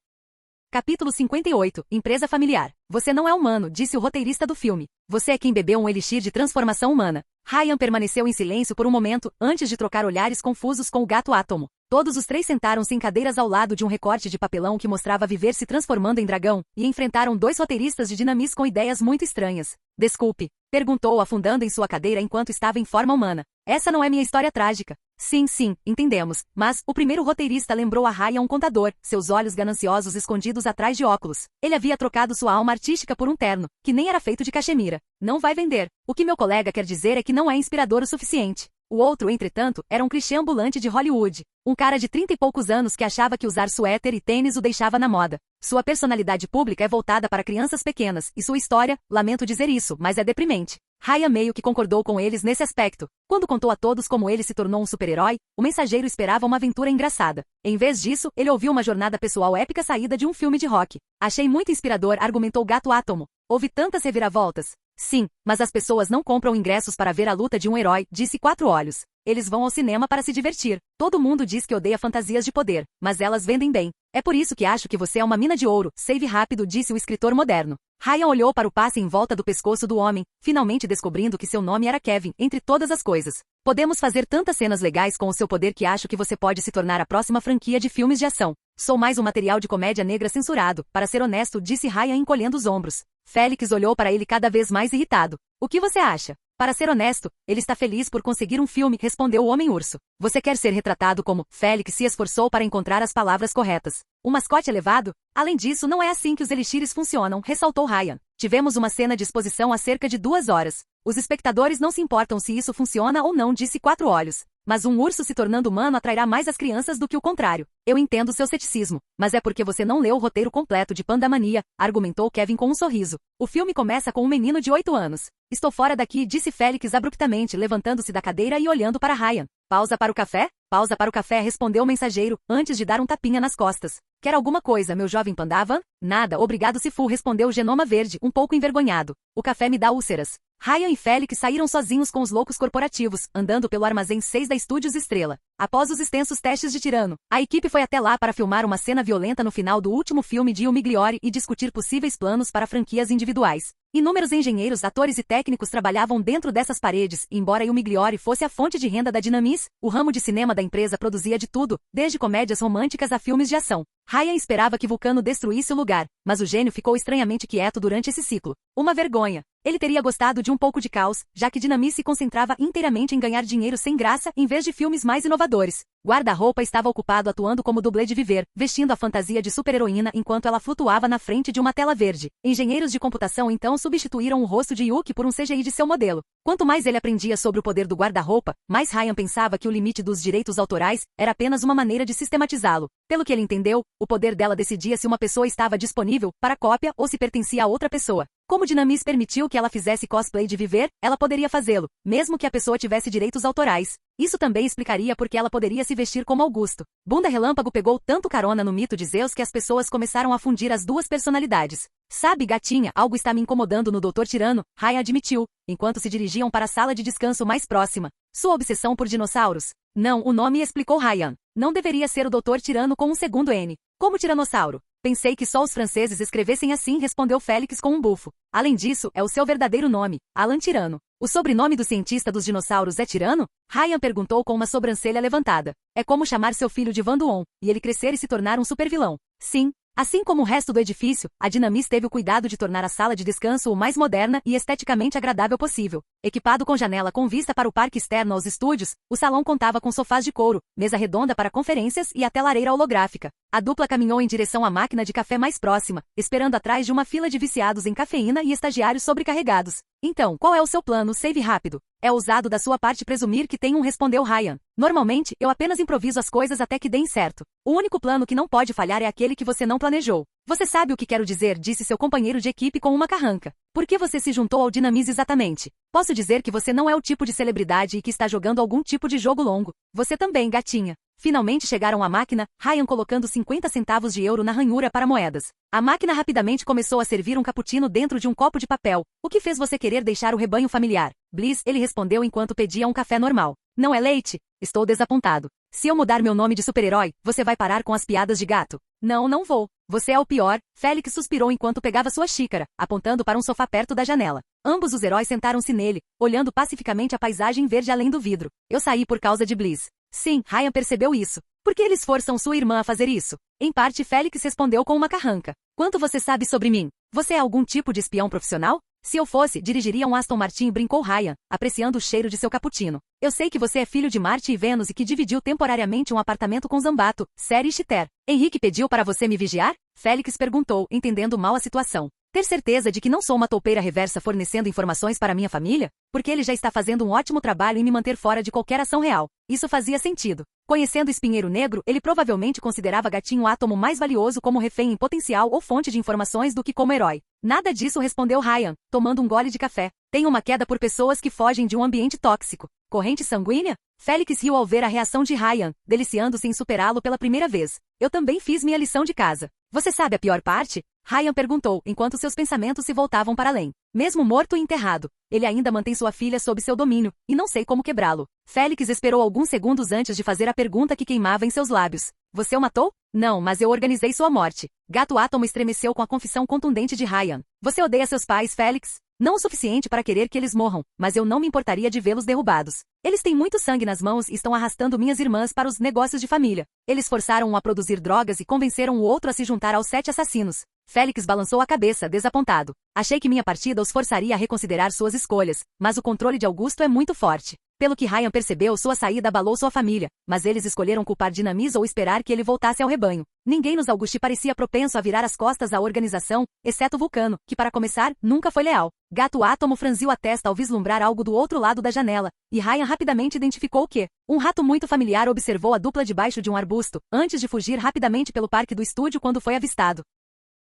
Capítulo 58. Empresa familiar. Você não é humano, disse o roteirista do filme. Você é quem bebeu um elixir de transformação humana. Ryan permaneceu em silêncio por um momento, antes de trocar olhares confusos com o gato Átomo. Todos os 3 sentaram-se em cadeiras ao lado de um recorte de papelão que mostrava Viver se transformando em dragão, e enfrentaram 2 roteiristas de Dinamis com ideias muito estranhas. Desculpe, perguntou afundando em sua cadeira enquanto estava em forma humana. Essa não é minha história trágica. Sim, entendemos. Mas, o primeiro roteirista lembrou a Ryan um contador, seus olhos gananciosos escondidos atrás de óculos. Ele havia trocado sua alma artística por um terno, que nem era feito de cachemira. Não vai vender. O que meu colega quer dizer é que não é inspirador o suficiente. O outro, entretanto, era um clichê ambulante de Hollywood. Um cara de 30 e poucos anos que achava que usar suéter e tênis o deixava na moda. Sua personalidade pública é voltada para crianças pequenas, e sua história, lamento dizer isso, mas é deprimente. Ryan meio que concordou com eles nesse aspecto. Quando contou a todos como ele se tornou um super-herói, o mensageiro esperava uma aventura engraçada. Em vez disso, ele ouviu uma jornada pessoal épica saída de um filme de rock. Achei muito inspirador, argumentou Gato Átomo. Houve tantas reviravoltas. Sim, mas as pessoas não compram ingressos para ver a luta de um herói, disse Quatro Olhos. Eles vão ao cinema para se divertir. Todo mundo diz que odeia fantasias de poder, mas elas vendem bem. É por isso que acho que você é uma mina de ouro. Save rápido, disse o escritor moderno. Ryan olhou para o passe em volta do pescoço do homem, finalmente descobrindo que seu nome era Kevin, entre todas as coisas. Podemos fazer tantas cenas legais com o seu poder que acho que você pode se tornar a próxima franquia de filmes de ação. Sou mais um material de comédia negra censurado, para ser honesto, disse Ryan encolhendo os ombros. Félix olhou para ele cada vez mais irritado. O que você acha? Para ser honesto, ele está feliz por conseguir um filme, respondeu o Homem-Urso. Você quer ser retratado como Félix se esforçou para encontrar as palavras corretas. Um mascote elevado? Além disso, não é assim que os elixires funcionam, ressaltou Ryan. Tivemos uma cena de exposição há cerca de 2 horas. Os espectadores não se importam se isso funciona ou não, disse Quatro Olhos. mas um urso se tornando humano atrairá mais as crianças do que o contrário. Eu entendo seu ceticismo, mas é porque você não leu o roteiro completo de Pandamania, argumentou Kevin com um sorriso. O filme começa com um menino de 8 anos. Estou fora daqui, disse Félix abruptamente, levantando-se da cadeira e olhando para Ryan. Pausa para o café? Pausa para o café, respondeu o mensageiro, antes de dar um tapinha nas costas. Quer alguma coisa, meu jovem Pandavan? Nada, obrigado Sifu, respondeu o Genoma Verde, um pouco envergonhado. O café me dá úlceras. Ryan e Félix saíram sozinhos com os loucos corporativos, andando pelo armazém 6 da Estúdios Estrela. Após os extensos testes de Tirano, a equipe foi até lá para filmar uma cena violenta no final do último filme de Il Migliore e discutir possíveis planos para franquias individuais. Inúmeros engenheiros, atores e técnicos trabalhavam dentro dessas paredes, e embora Il Migliore fosse a fonte de renda da Dinamis, o ramo de cinema da empresa produzia de tudo, desde comédias românticas a filmes de ação. Ryan esperava que Vulcano destruísse o lugar, mas o gênio ficou estranhamente quieto durante esse ciclo. Uma vergonha. Ele teria gostado de um pouco de caos, já que Dinamis se concentrava inteiramente em ganhar dinheiro sem graça em vez de filmes mais inovadores. Guarda-roupa estava ocupado atuando como dublê de Viver, vestindo a fantasia de super-heroína enquanto ela flutuava na frente de uma tela verde. Engenheiros de computação então substituíram o rosto de Yuki por um CGI de seu modelo. Quanto mais ele aprendia sobre o poder do guarda-roupa, mais Ryan pensava que o limite dos direitos autorais era apenas uma maneira de sistematizá-lo. Pelo que ele entendeu, o poder dela decidia se uma pessoa estava disponível para cópia ou se pertencia a outra pessoa. Como Dinamis permitiu que ela fizesse cosplay de Viver, ela poderia fazê-lo, mesmo que a pessoa tivesse direitos autorais. Isso também explicaria por que ela poderia se vestir como Augusto. Bunda Relâmpago pegou tanto carona no mito de Zeus que as pessoas começaram a fundir as duas personalidades. Sabe, gatinha, algo está me incomodando no Dr. Tirano, Ryan admitiu, enquanto se dirigiam para a sala de descanso mais próxima. Sua obsessão por dinossauros? Não, o nome, explicou Ryan. Não deveria ser o Dr. Tirano com um segundo N. Como tiranossauro? Pensei que só os franceses escrevessem assim, respondeu Félix com um bufo. Além disso, é o seu verdadeiro nome, Alan Tirano. O sobrenome do cientista dos dinossauros é Tirano? Ryan perguntou com uma sobrancelha levantada. É como chamar seu filho de Van Duon, e ele crescer e se tornar um supervilão. Sim. Assim como o resto do edifício, a Dinamis teve o cuidado de tornar a sala de descanso o mais moderna e esteticamente agradável possível. Equipado com janela com vista para o parque externo aos estúdios, o salão contava com sofás de couro, mesa redonda para conferências e até lareira holográfica. A dupla caminhou em direção à máquina de café mais próxima, esperando atrás de uma fila de viciados em cafeína e estagiários sobrecarregados. Então, qual é o seu plano, save rápido? É ousado da sua parte presumir que tem um, respondeu Ryan. Normalmente, eu apenas improviso as coisas até que deem certo. O único plano que não pode falhar é aquele que você não planejou. Você sabe o que quero dizer, disse seu companheiro de equipe com uma carranca. Por que você se juntou ao Dinamis exatamente? Posso dizer que você não é o tipo de celebridade e que está jogando algum tipo de jogo longo. Você também, gatinha. Finalmente chegaram à máquina, Ryan colocando 50 centavos de euro na ranhura para moedas. A máquina rapidamente começou a servir um cappuccino dentro de um copo de papel. O que fez você querer deixar o rebanho familiar? Bliss, ele respondeu enquanto pedia um café normal. Não é leite? Estou desapontado. Se eu mudar meu nome de super-herói, você vai parar com as piadas de gato. Não, não vou. Você é o pior, Félix suspirou enquanto pegava sua xícara, apontando para um sofá perto da janela. Ambos os heróis sentaram-se nele, olhando pacificamente a paisagem verde além do vidro. Eu saí por causa de Bliss. Sim, Ryan percebeu isso. Por que eles forçam sua irmã a fazer isso? Em parte, Félix respondeu com uma carranca. Quanto você sabe sobre mim? Você é algum tipo de espião profissional? Se eu fosse, dirigiria um Aston Martin, brincou Ryan, apreciando o cheiro de seu cappuccino. Eu sei que você é filho de Marte e Vênus e que dividiu temporariamente um apartamento com Zambato, Seri e Chiter. Henrique pediu para você me vigiar? Félix perguntou, entendendo mal a situação. Ter certeza de que não sou uma toupeira reversa fornecendo informações para minha família? Porque ele já está fazendo um ótimo trabalho em me manter fora de qualquer ação real. Isso fazia sentido. Conhecendo Espinheiro Negro, ele provavelmente considerava Gatinho átomo mais valioso como refém em potencial ou fonte de informações do que como herói. Nada disso, respondeu Ryan, tomando um gole de café. Tenho uma queda por pessoas que fogem de um ambiente tóxico. Corrente sanguínea? Félix riu ao ver a reação de Ryan, deliciando-se em superá-lo pela primeira vez. Eu também fiz minha lição de casa. Você sabe a pior parte? Ryan perguntou, enquanto seus pensamentos se voltavam para além. Mesmo morto e enterrado, ele ainda mantém sua filha sob seu domínio, e não sei como quebrá-lo. Félix esperou alguns segundos antes de fazer a pergunta que queimava em seus lábios. Você o matou? Não, mas eu organizei sua morte. Gato Átomo estremeceu com a confissão contundente de Ryan. Você odeia seus pais, Félix? Não o suficiente para querer que eles morram, mas eu não me importaria de vê-los derrubados. Eles têm muito sangue nas mãos e estão arrastando minhas irmãs para os negócios de família. Eles forçaram-um a produzir drogas e convenceram o outro a se juntar aos 7 assassinos. Félix balançou a cabeça, desapontado. Achei que minha partida os forçaria a reconsiderar suas escolhas, mas o controle de Augusto é muito forte. Pelo que Ryan percebeu, sua saída abalou sua família, mas eles escolheram culpar Dinamis ou esperar que ele voltasse ao rebanho. Ninguém nos Augusti parecia propenso a virar as costas à organização, exceto Vulcano, que para começar, nunca foi leal. Gato Átomo franziu a testa ao vislumbrar algo do outro lado da janela, e Ryan rapidamente identificou o que? Um rato muito familiar observou a dupla debaixo de um arbusto, antes de fugir rapidamente pelo parque do estúdio quando foi avistado.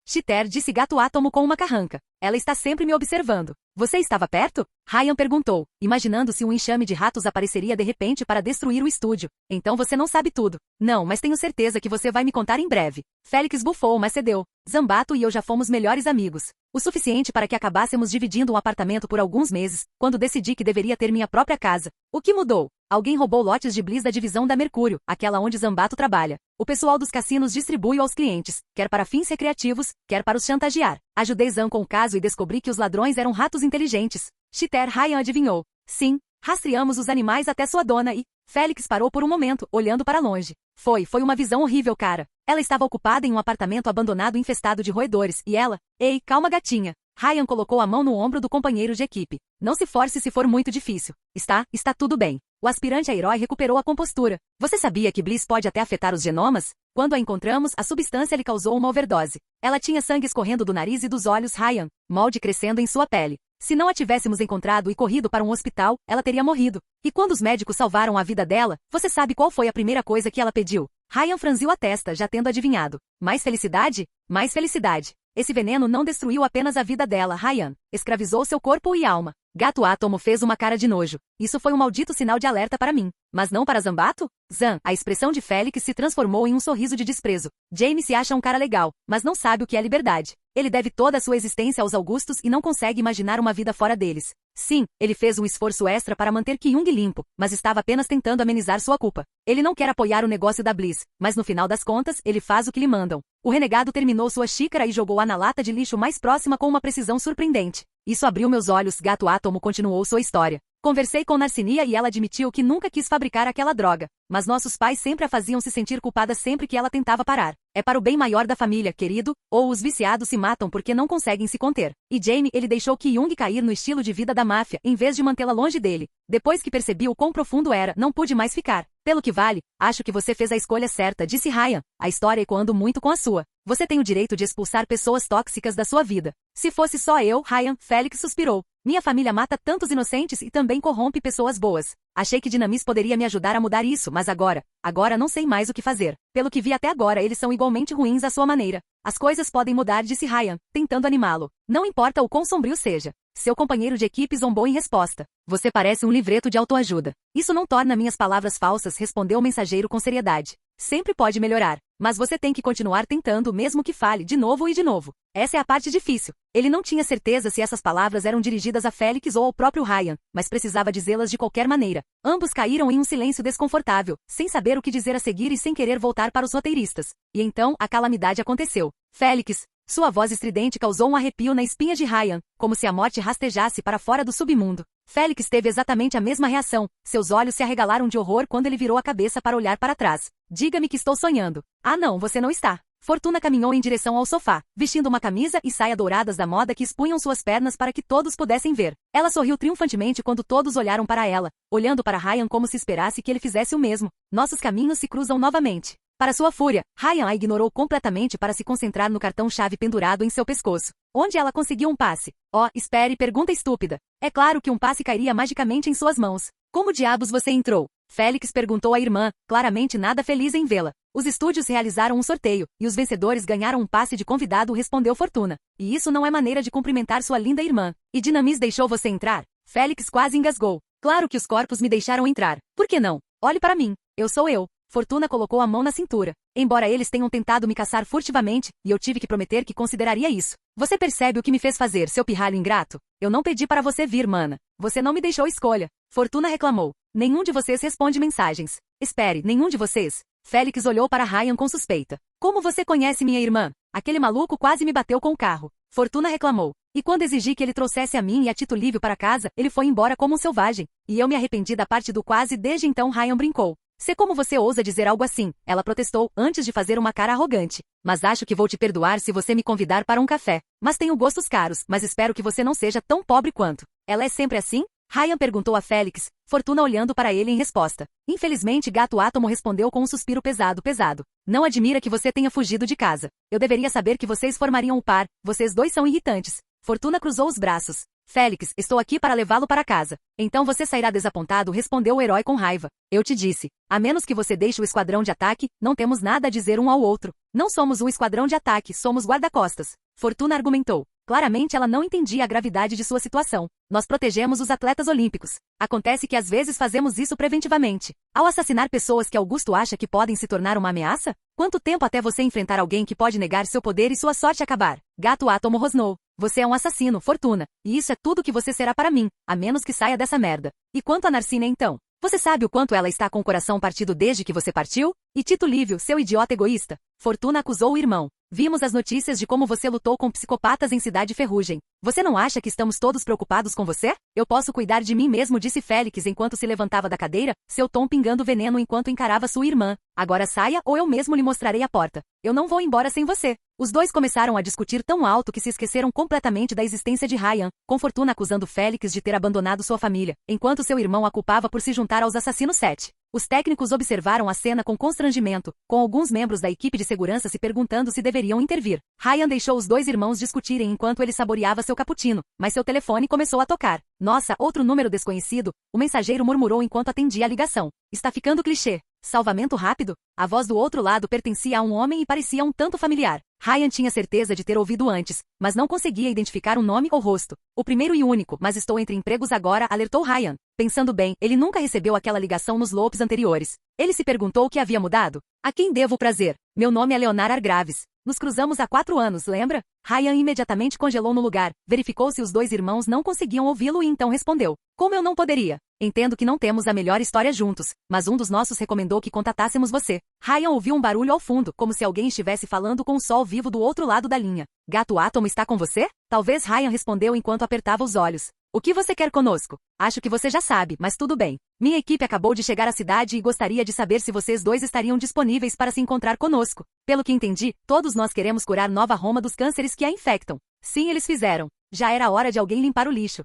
Chiter, disse Gato Átomo com uma carranca. Ela está sempre me observando. Você estava perto? Ryan perguntou, imaginando se um enxame de ratos apareceria de repente para destruir o estúdio. Então você não sabe tudo. Não, mas tenho certeza que você vai me contar em breve. Félix bufou, mas cedeu. Zambato e eu já fomos melhores amigos. O suficiente para que acabássemos dividindo um apartamento por alguns meses, quando decidi que deveria ter minha própria casa. O que mudou? Alguém roubou lotes de Bliss da divisão da Mercúrio, aquela onde Zambato trabalha. O pessoal dos cassinos distribui aos clientes, quer para fins recreativos, quer para os chantagear. Ajudei Zan com o caso e descobri que os ladrões eram ratos inteligentes. Chiter, Ryan adivinhou. Sim, rastreamos os animais até sua dona e... Félix parou por um momento, olhando para longe. Foi uma visão horrível, cara. Ela estava ocupada em um apartamento abandonado infestado de roedores, e ela... Ei, calma, gatinha. Ryan colocou a mão no ombro do companheiro de equipe. Não se force se for muito difícil. Está tudo bem. O aspirante a herói recuperou a compostura. Você sabia que Bliss pode até afetar os genomas? Quando a encontramos, a substância lhe causou uma overdose. Ela tinha sangue escorrendo do nariz e dos olhos, Ryan, molde crescendo em sua pele. Se não a tivéssemos encontrado e corrido para um hospital, ela teria morrido. E quando os médicos salvaram a vida dela, você sabe qual foi a primeira coisa que ela pediu? Ryan franziu a testa, já tendo adivinhado. Mais felicidade? Mais felicidade. Esse veneno não destruiu apenas a vida dela, Ryan. Escravizou seu corpo e alma. Gato Átomo fez uma cara de nojo. Isso foi um maldito sinal de alerta para mim. Mas não para Zambato? Zan, a expressão de Félix se transformou em um sorriso de desprezo. Jamie se acha um cara legal, mas não sabe o que é liberdade. Ele deve toda a sua existência aos Augustos e não consegue imaginar uma vida fora deles. Sim, ele fez um esforço extra para manter Kyung limpo, mas estava apenas tentando amenizar sua culpa. Ele não quer apoiar o negócio da Bliss, mas no final das contas, ele faz o que lhe mandam. O renegado terminou sua xícara e jogou-a na lata de lixo mais próxima com uma precisão surpreendente. Isso abriu meus olhos, Gato Átomo continuou sua história. Conversei com Narcinia e ela admitiu que nunca quis fabricar aquela droga, mas nossos pais sempre a faziam se sentir culpada sempre que ela tentava parar. É para o bem maior da família, querido, ou os viciados se matam porque não conseguem se conter. E Jamie, ele deixou Kyung cair no estilo de vida da máfia, em vez de mantê-la longe dele. Depois que percebi o quão profundo era, não pude mais ficar. Pelo que vale, acho que você fez a escolha certa, disse Ryan, a história ecoando muito com a sua. Você tem o direito de expulsar pessoas tóxicas da sua vida. Se fosse só eu, Ryan, Félix suspirou. Minha família mata tantos inocentes e também corrompe pessoas boas. Achei que Dinamis poderia me ajudar a mudar isso, mas agora não sei mais o que fazer. Pelo que vi até agora, eles são igualmente ruins à sua maneira. As coisas podem mudar, disse Ryan, tentando animá-lo. Não importa o quão sombrio seja. Seu companheiro de equipe zombou em resposta. Você parece um livreto de autoajuda. Isso não torna minhas palavras falsas, respondeu o mensageiro com seriedade. Sempre pode melhorar, mas você tem que continuar tentando mesmo que falhe de novo e de novo. Essa é a parte difícil. Ele não tinha certeza se essas palavras eram dirigidas a Félix ou ao próprio Ryan, mas precisava dizê-las de qualquer maneira. Ambos caíram em um silêncio desconfortável, sem saber o que dizer a seguir e sem querer voltar para os roteiristas. E então, a calamidade aconteceu. Félix, sua voz estridente causou um arrepio na espinha de Ryan, como se a morte rastejasse para fora do submundo. Félix teve exatamente a mesma reação. Seus olhos se arregalaram de horror quando ele virou a cabeça para olhar para trás. Diga-me que estou sonhando. Ah não, você não está. Fortuna caminhou em direção ao sofá, vestindo uma camisa e saia douradas da moda que expunham suas pernas para que todos pudessem ver. Ela sorriu triunfantemente quando todos olharam para ela, olhando para Ryan como se esperasse que ele fizesse o mesmo. Nossos caminhos se cruzam novamente. Para sua fúria, Ryan a ignorou completamente para se concentrar no cartão-chave pendurado em seu pescoço. Onde ela conseguiu um passe? Oh, espere, pergunta estúpida. É claro que um passe cairia magicamente em suas mãos. Como diabos você entrou? Félix perguntou à irmã, claramente nada feliz em vê-la. Os estúdios realizaram um sorteio, e os vencedores ganharam um passe de convidado, respondeu Fortuna. E isso não é maneira de cumprimentar sua linda irmã. E Dinamis deixou você entrar? Félix quase engasgou. Claro que os corpos me deixaram entrar. Por que não? Olhe para mim. Eu sou eu. Fortuna colocou a mão na cintura. Embora eles tenham tentado me caçar furtivamente, e eu tive que prometer que consideraria isso. Você percebe o que me fez fazer, seu pirralho ingrato? Eu não pedi para você vir, mana. Você não me deixou escolha. Fortuna reclamou. Nenhum de vocês responde mensagens. Espere, nenhum de vocês? Félix olhou para Ryan com suspeita. Como você conhece minha irmã? Aquele maluco quase me bateu com o carro. Fortuna reclamou. E quando exigi que ele trouxesse a mim e a Tito Lívio para casa, ele foi embora como um selvagem. E eu me arrependi da parte do quase. Desde então Ryan brincou. Sei como você ousa dizer algo assim, ela protestou, antes de fazer uma cara arrogante. Mas acho que vou te perdoar se você me convidar para um café. Mas tenho gostos caros, mas espero que você não seja tão pobre quanto. Ela é sempre assim? Ryan perguntou a Félix, Fortuna olhando para ele em resposta. Infelizmente, Gato Átomo respondeu com um suspiro pesado. Não admira que você tenha fugido de casa. Eu deveria saber que vocês formariam um par, vocês dois são irritantes. Fortuna cruzou os braços. Félix, estou aqui para levá-lo para casa. Então você sairá desapontado, respondeu o herói com raiva. Eu te disse, a menos que você deixe o esquadrão de ataque, não temos nada a dizer um ao outro. Não somos um esquadrão de ataque, somos guarda-costas. Fortuna argumentou. Claramente ela não entendia a gravidade de sua situação. Nós protegemos os atletas olímpicos. Acontece que às vezes fazemos isso preventivamente. Ao assassinar pessoas que Augusto acha que podem se tornar uma ameaça? Quanto tempo até você enfrentar alguém que pode negar seu poder e sua sorte acabar? Gato Átomo rosnou. Você é um assassino, Fortuna. E isso é tudo que você será para mim, a menos que saia dessa merda. E quanto a Narcina então? Você sabe o quanto ela está com o coração partido desde que você partiu? E Tito Lívio, seu idiota egoísta? Fortuna acusou o irmão. Vimos as notícias de como você lutou com psicopatas em Cidade Ferrugem. Você não acha que estamos todos preocupados com você? Eu posso cuidar de mim mesmo, disse Félix enquanto se levantava da cadeira, seu tom pingando veneno enquanto encarava sua irmã. Agora saia ou eu mesmo lhe mostrarei a porta. Eu não vou embora sem você. Os dois começaram a discutir tão alto que se esqueceram completamente da existência de Ryan, com Fortuna acusando Félix de ter abandonado sua família, enquanto seu irmão a culpava por se juntar aos assassinos 7. Os técnicos observaram a cena com constrangimento, com alguns membros da equipe de segurança se perguntando se deveriam intervir. Ryan deixou os dois irmãos discutirem enquanto ele saboreava seu cappuccino, mas seu telefone começou a tocar. Nossa, outro número desconhecido, o mensageiro murmurou enquanto atendia a ligação. Está ficando clichê. Salvamento rápido? A voz do outro lado pertencia a um homem e parecia um tanto familiar. Ryan tinha certeza de ter ouvido antes, mas não conseguia identificar o nome ou rosto. O primeiro e único, mas estou entre empregos agora, alertou Ryan. Pensando bem, ele nunca recebeu aquela ligação nos loops anteriores. Ele se perguntou o que havia mudado. A quem devo o prazer? Meu nome é Leonar Argraves. Nos cruzamos há 4 anos, lembra? Ryan imediatamente congelou no lugar, verificou se os dois irmãos não conseguiam ouvi-lo e então respondeu. Como eu não poderia? Entendo que não temos a melhor história juntos, mas um dos nossos recomendou que contatássemos você. Ryan ouviu um barulho ao fundo, como se alguém estivesse falando com o sol vivo do outro lado da linha. Gato Átomo está com você? Talvez Ryan respondeu enquanto apertava os olhos. O que você quer conosco? Acho que você já sabe, mas tudo bem. Minha equipe acabou de chegar à cidade e gostaria de saber se vocês dois estariam disponíveis para se encontrar conosco. Pelo que entendi, todos nós queremos curar Nova Roma dos cânceres que a infectam. Sim, eles fizeram. Já era hora de alguém limpar o lixo.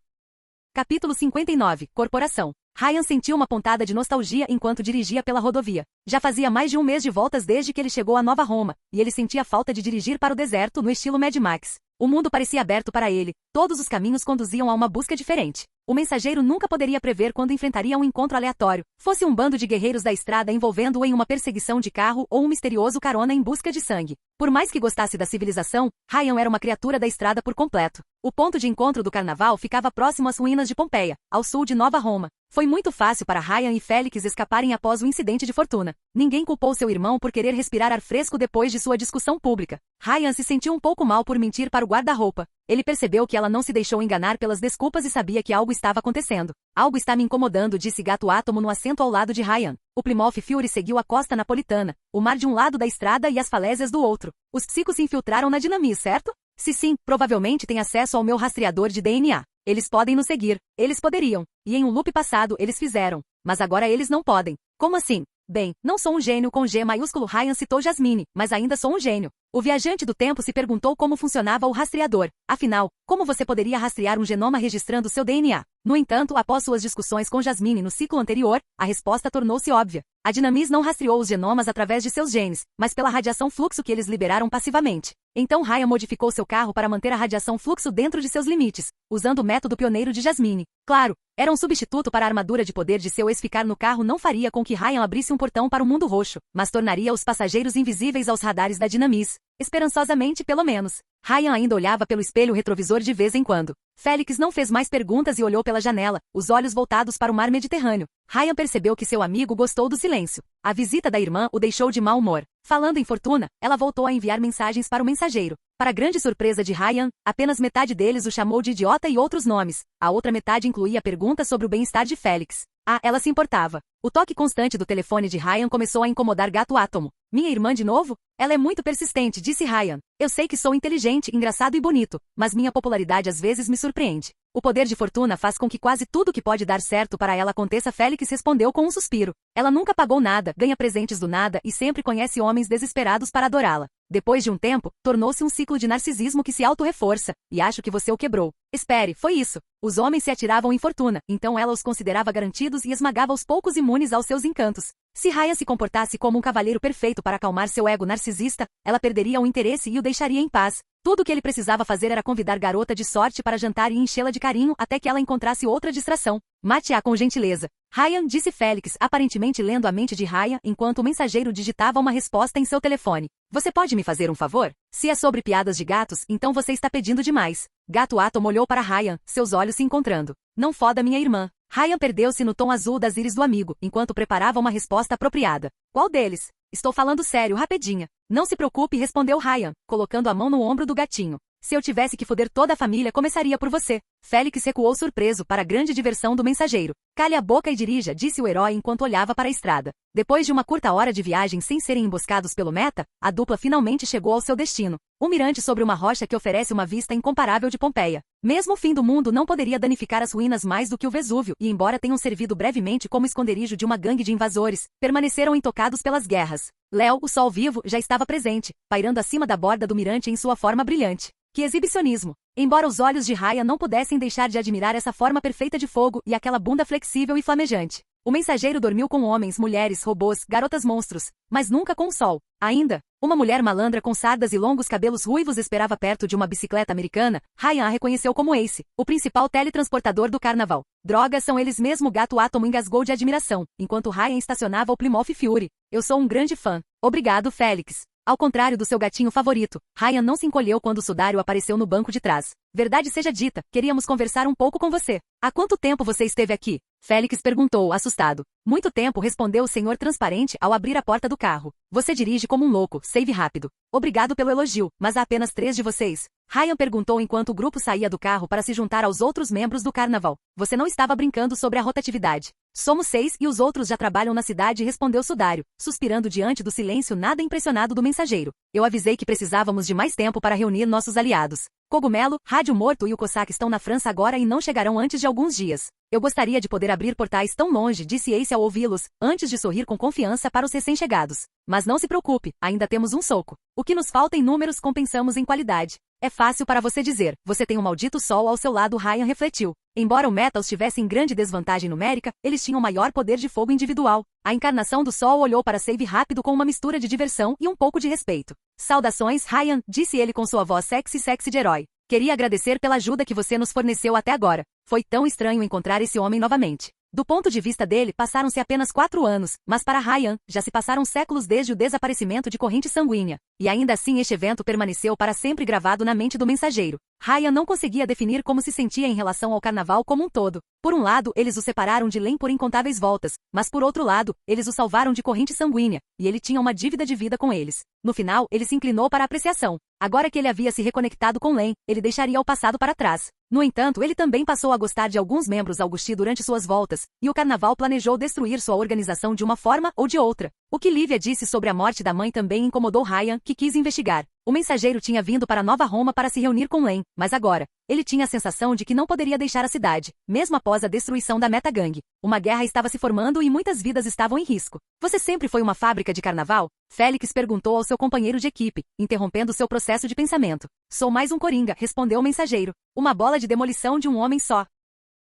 Capítulo 59. Corporação. Ryan sentiu uma pontada de nostalgia enquanto dirigia pela rodovia. Já fazia mais de um mês de voltas desde que ele chegou a Nova Roma, e ele sentia falta de dirigir para o deserto no estilo Mad Max. O mundo parecia aberto para ele, todos os caminhos conduziam a uma busca diferente. O mensageiro nunca poderia prever quando enfrentaria um encontro aleatório, fosse um bando de guerreiros da estrada envolvendo-o em uma perseguição de carro ou um misterioso carona em busca de sangue. Por mais que gostasse da civilização, Ryan era uma criatura da estrada por completo. O ponto de encontro do carnaval ficava próximo às ruínas de Pompeia, ao sul de Nova Roma. Foi muito fácil para Ryan e Félix escaparem após o incidente de Fortuna. Ninguém culpou seu irmão por querer respirar ar fresco depois de sua discussão pública. Ryan se sentiu um pouco mal por mentir para o guarda-roupa. Ele percebeu que ela não se deixou enganar pelas desculpas e sabia que algo estava acontecendo. Algo está me incomodando, disse Gato Átomo no assento ao lado de Ryan. O Plymouth Fury seguiu a costa napolitana, o mar de um lado da estrada e as falésias do outro. Os psicos se infiltraram na Dinamis, certo? Se sim, provavelmente tem acesso ao meu rastreador de DNA. Eles podem nos seguir. Eles poderiam. E em um loop passado eles fizeram. Mas agora eles não podem. Como assim? Bem, não sou um gênio com G maiúsculo. Ryan citou Jasmine, mas ainda sou um gênio. O viajante do tempo se perguntou como funcionava o rastreador. Afinal, como você poderia rastrear um genoma registrando seu DNA? No entanto, após suas discussões com Jasmine no ciclo anterior, a resposta tornou-se óbvia. A Dinamis não rastreou os genomas através de seus genes, mas pela radiação fluxo que eles liberaram passivamente. Então Ryan modificou seu carro para manter a radiação fluxo dentro de seus limites, usando o método pioneiro de Jasmine. Claro, era um substituto para a armadura de poder de seu ex. Ficar no carro não faria com que Ryan abrisse um portão para o mundo roxo, mas tornaria os passageiros invisíveis aos radares da Dinamis. Esperançosamente, pelo menos. Ryan ainda olhava pelo espelho retrovisor de vez em quando. Félix não fez mais perguntas e olhou pela janela, os olhos voltados para o mar Mediterrâneo. Ryan percebeu que seu amigo gostou do silêncio. A visita da irmã o deixou de mau humor. Falando em Fortuna, ela voltou a enviar mensagens para o mensageiro. Para grande surpresa de Ryan, apenas metade deles o chamou de idiota e outros nomes. A outra metade incluía perguntas sobre o bem-estar de Félix. Ah, ela se importava. O toque constante do telefone de Ryan começou a incomodar Gato Átomo. Minha irmã de novo? Ela é muito persistente, disse Ryan. Eu sei que sou inteligente, engraçado e bonito, mas minha popularidade às vezes me surpreende. O poder de Fortuna faz com que quase tudo que pode dar certo para ela aconteça. Félix respondeu com um suspiro. Ela nunca pagou nada, ganha presentes do nada e sempre conhece homens desesperados para adorá-la. Depois de um tempo, tornou-se um ciclo de narcisismo que se auto-reforça, e acho que você o quebrou. Espere, foi isso. Os homens se atiravam em fortuna, então ela os considerava garantidos e esmagava os poucos imunes aos seus encantos. Se Ryan se comportasse como um cavalheiro perfeito para acalmar seu ego narcisista, ela perderia o interesse e o deixaria em paz. Tudo o que ele precisava fazer era convidar garota de sorte para jantar e enchê-la de carinho até que ela encontrasse outra distração. Mate-a com gentileza. Ryan, disse Félix, aparentemente lendo a mente de Ryan enquanto o mensageiro digitava uma resposta em seu telefone. Você pode me fazer um favor? Se é sobre piadas de gatos, então você está pedindo demais. Gato Atom olhou para Ryan, seus olhos se encontrando. Não foda minha irmã. Ryan perdeu-se no tom azul das íris do amigo, enquanto preparava uma resposta apropriada. Qual deles? Estou falando sério, rapidinha. Não se preocupe, respondeu Ryan, colocando a mão no ombro do gatinho. Se eu tivesse que foder toda a família, começaria por você. Félix recuou surpreso para a grande diversão do mensageiro. Cale a boca e dirija, disse o herói enquanto olhava para a estrada. Depois de uma curta hora de viagem sem serem emboscados pelo Meta, a dupla finalmente chegou ao seu destino. Um mirante sobre uma rocha que oferece uma vista incomparável de Pompeia. Mesmo o fim do mundo não poderia danificar as ruínas mais do que o Vesúvio, e embora tenham servido brevemente como esconderijo de uma gangue de invasores, permaneceram intocados pelas guerras. Léo, o sol vivo, já estava presente, pairando acima da borda do mirante em sua forma brilhante. Que exibicionismo! Embora os olhos de Ryan não pudessem deixar de admirar essa forma perfeita de fogo e aquela bunda flexível e flamejante. O mensageiro dormiu com homens, mulheres, robôs, garotas monstros, mas nunca com o sol. Ainda, uma mulher malandra com sardas e longos cabelos ruivos esperava perto de uma bicicleta americana. Ryan a reconheceu como Ace, o principal teletransportador do carnaval. Drogas, são eles mesmo. Gato Átomo engasgou de admiração, enquanto Ryan estacionava o Plymouth Fury. Eu sou um grande fã. Obrigado, Félix. Ao contrário do seu gatinho favorito, Ryan não se encolheu quando o sudário apareceu no banco de trás. Verdade seja dita, queríamos conversar um pouco com você. Há quanto tempo você esteve aqui? Félix perguntou, assustado. Muito tempo, respondeu o senhor transparente ao abrir a porta do carro. Você dirige como um louco, save rápido. Obrigado pelo elogio, mas há apenas 3 de vocês. Ryan perguntou enquanto o grupo saía do carro para se juntar aos outros membros do carnaval. Você não estava brincando sobre a rotatividade. Somos 6 e os outros já trabalham na cidade, respondeu Sudário, suspirando diante do silêncio nada impressionado do mensageiro. Eu avisei que precisávamos de mais tempo para reunir nossos aliados. Cogumelo, Rádio Morto e o Cossack estão na França agora e não chegarão antes de alguns dias. Eu gostaria de poder abrir portais tão longe, disse Ace ao ouvi-los, antes de sorrir com confiança para os recém-chegados. Mas não se preocupe, ainda temos um soco. O que nos falta em números compensamos em qualidade. É fácil para você dizer, você tem um maldito sol ao seu lado, Ryan refletiu. Embora o Metals tivesse em grande desvantagem numérica, eles tinham maior poder de fogo individual. A encarnação do sol olhou para Save rápido com uma mistura de diversão e um pouco de respeito. Saudações, Ryan, disse ele com sua voz sexy de herói. Queria agradecer pela ajuda que você nos forneceu até agora. Foi tão estranho encontrar esse homem novamente. Do ponto de vista dele, passaram-se apenas 4 anos, mas para Ryan, já se passaram séculos desde o desaparecimento de Corrente Sanguínea. E ainda assim este evento permaneceu para sempre gravado na mente do mensageiro. Ryan não conseguia definir como se sentia em relação ao carnaval como um todo. Por um lado, eles o separaram de Len por incontáveis voltas, mas por outro lado, eles o salvaram de Corrente Sanguínea, e ele tinha uma dívida de vida com eles. No final, ele se inclinou para a apreciação. Agora que ele havia se reconectado com Len, ele deixaria o passado para trás. No entanto, ele também passou a gostar de alguns membros Augusti durante suas voltas, e o carnaval planejou destruir sua organização de uma forma ou de outra. O que Lívia disse sobre a morte da mãe também incomodou Ryan, que quis investigar. O mensageiro tinha vindo para Nova Roma para se reunir com Len, mas agora, ele tinha a sensação de que não poderia deixar a cidade, mesmo após a destruição da Metagang. Uma guerra estava se formando e muitas vidas estavam em risco. Você sempre foi uma fábrica de carnaval? Félix perguntou ao seu companheiro de equipe, interrompendo seu processo de pensamento. Sou mais um coringa, respondeu o mensageiro. Uma bola de demolição de um homem só.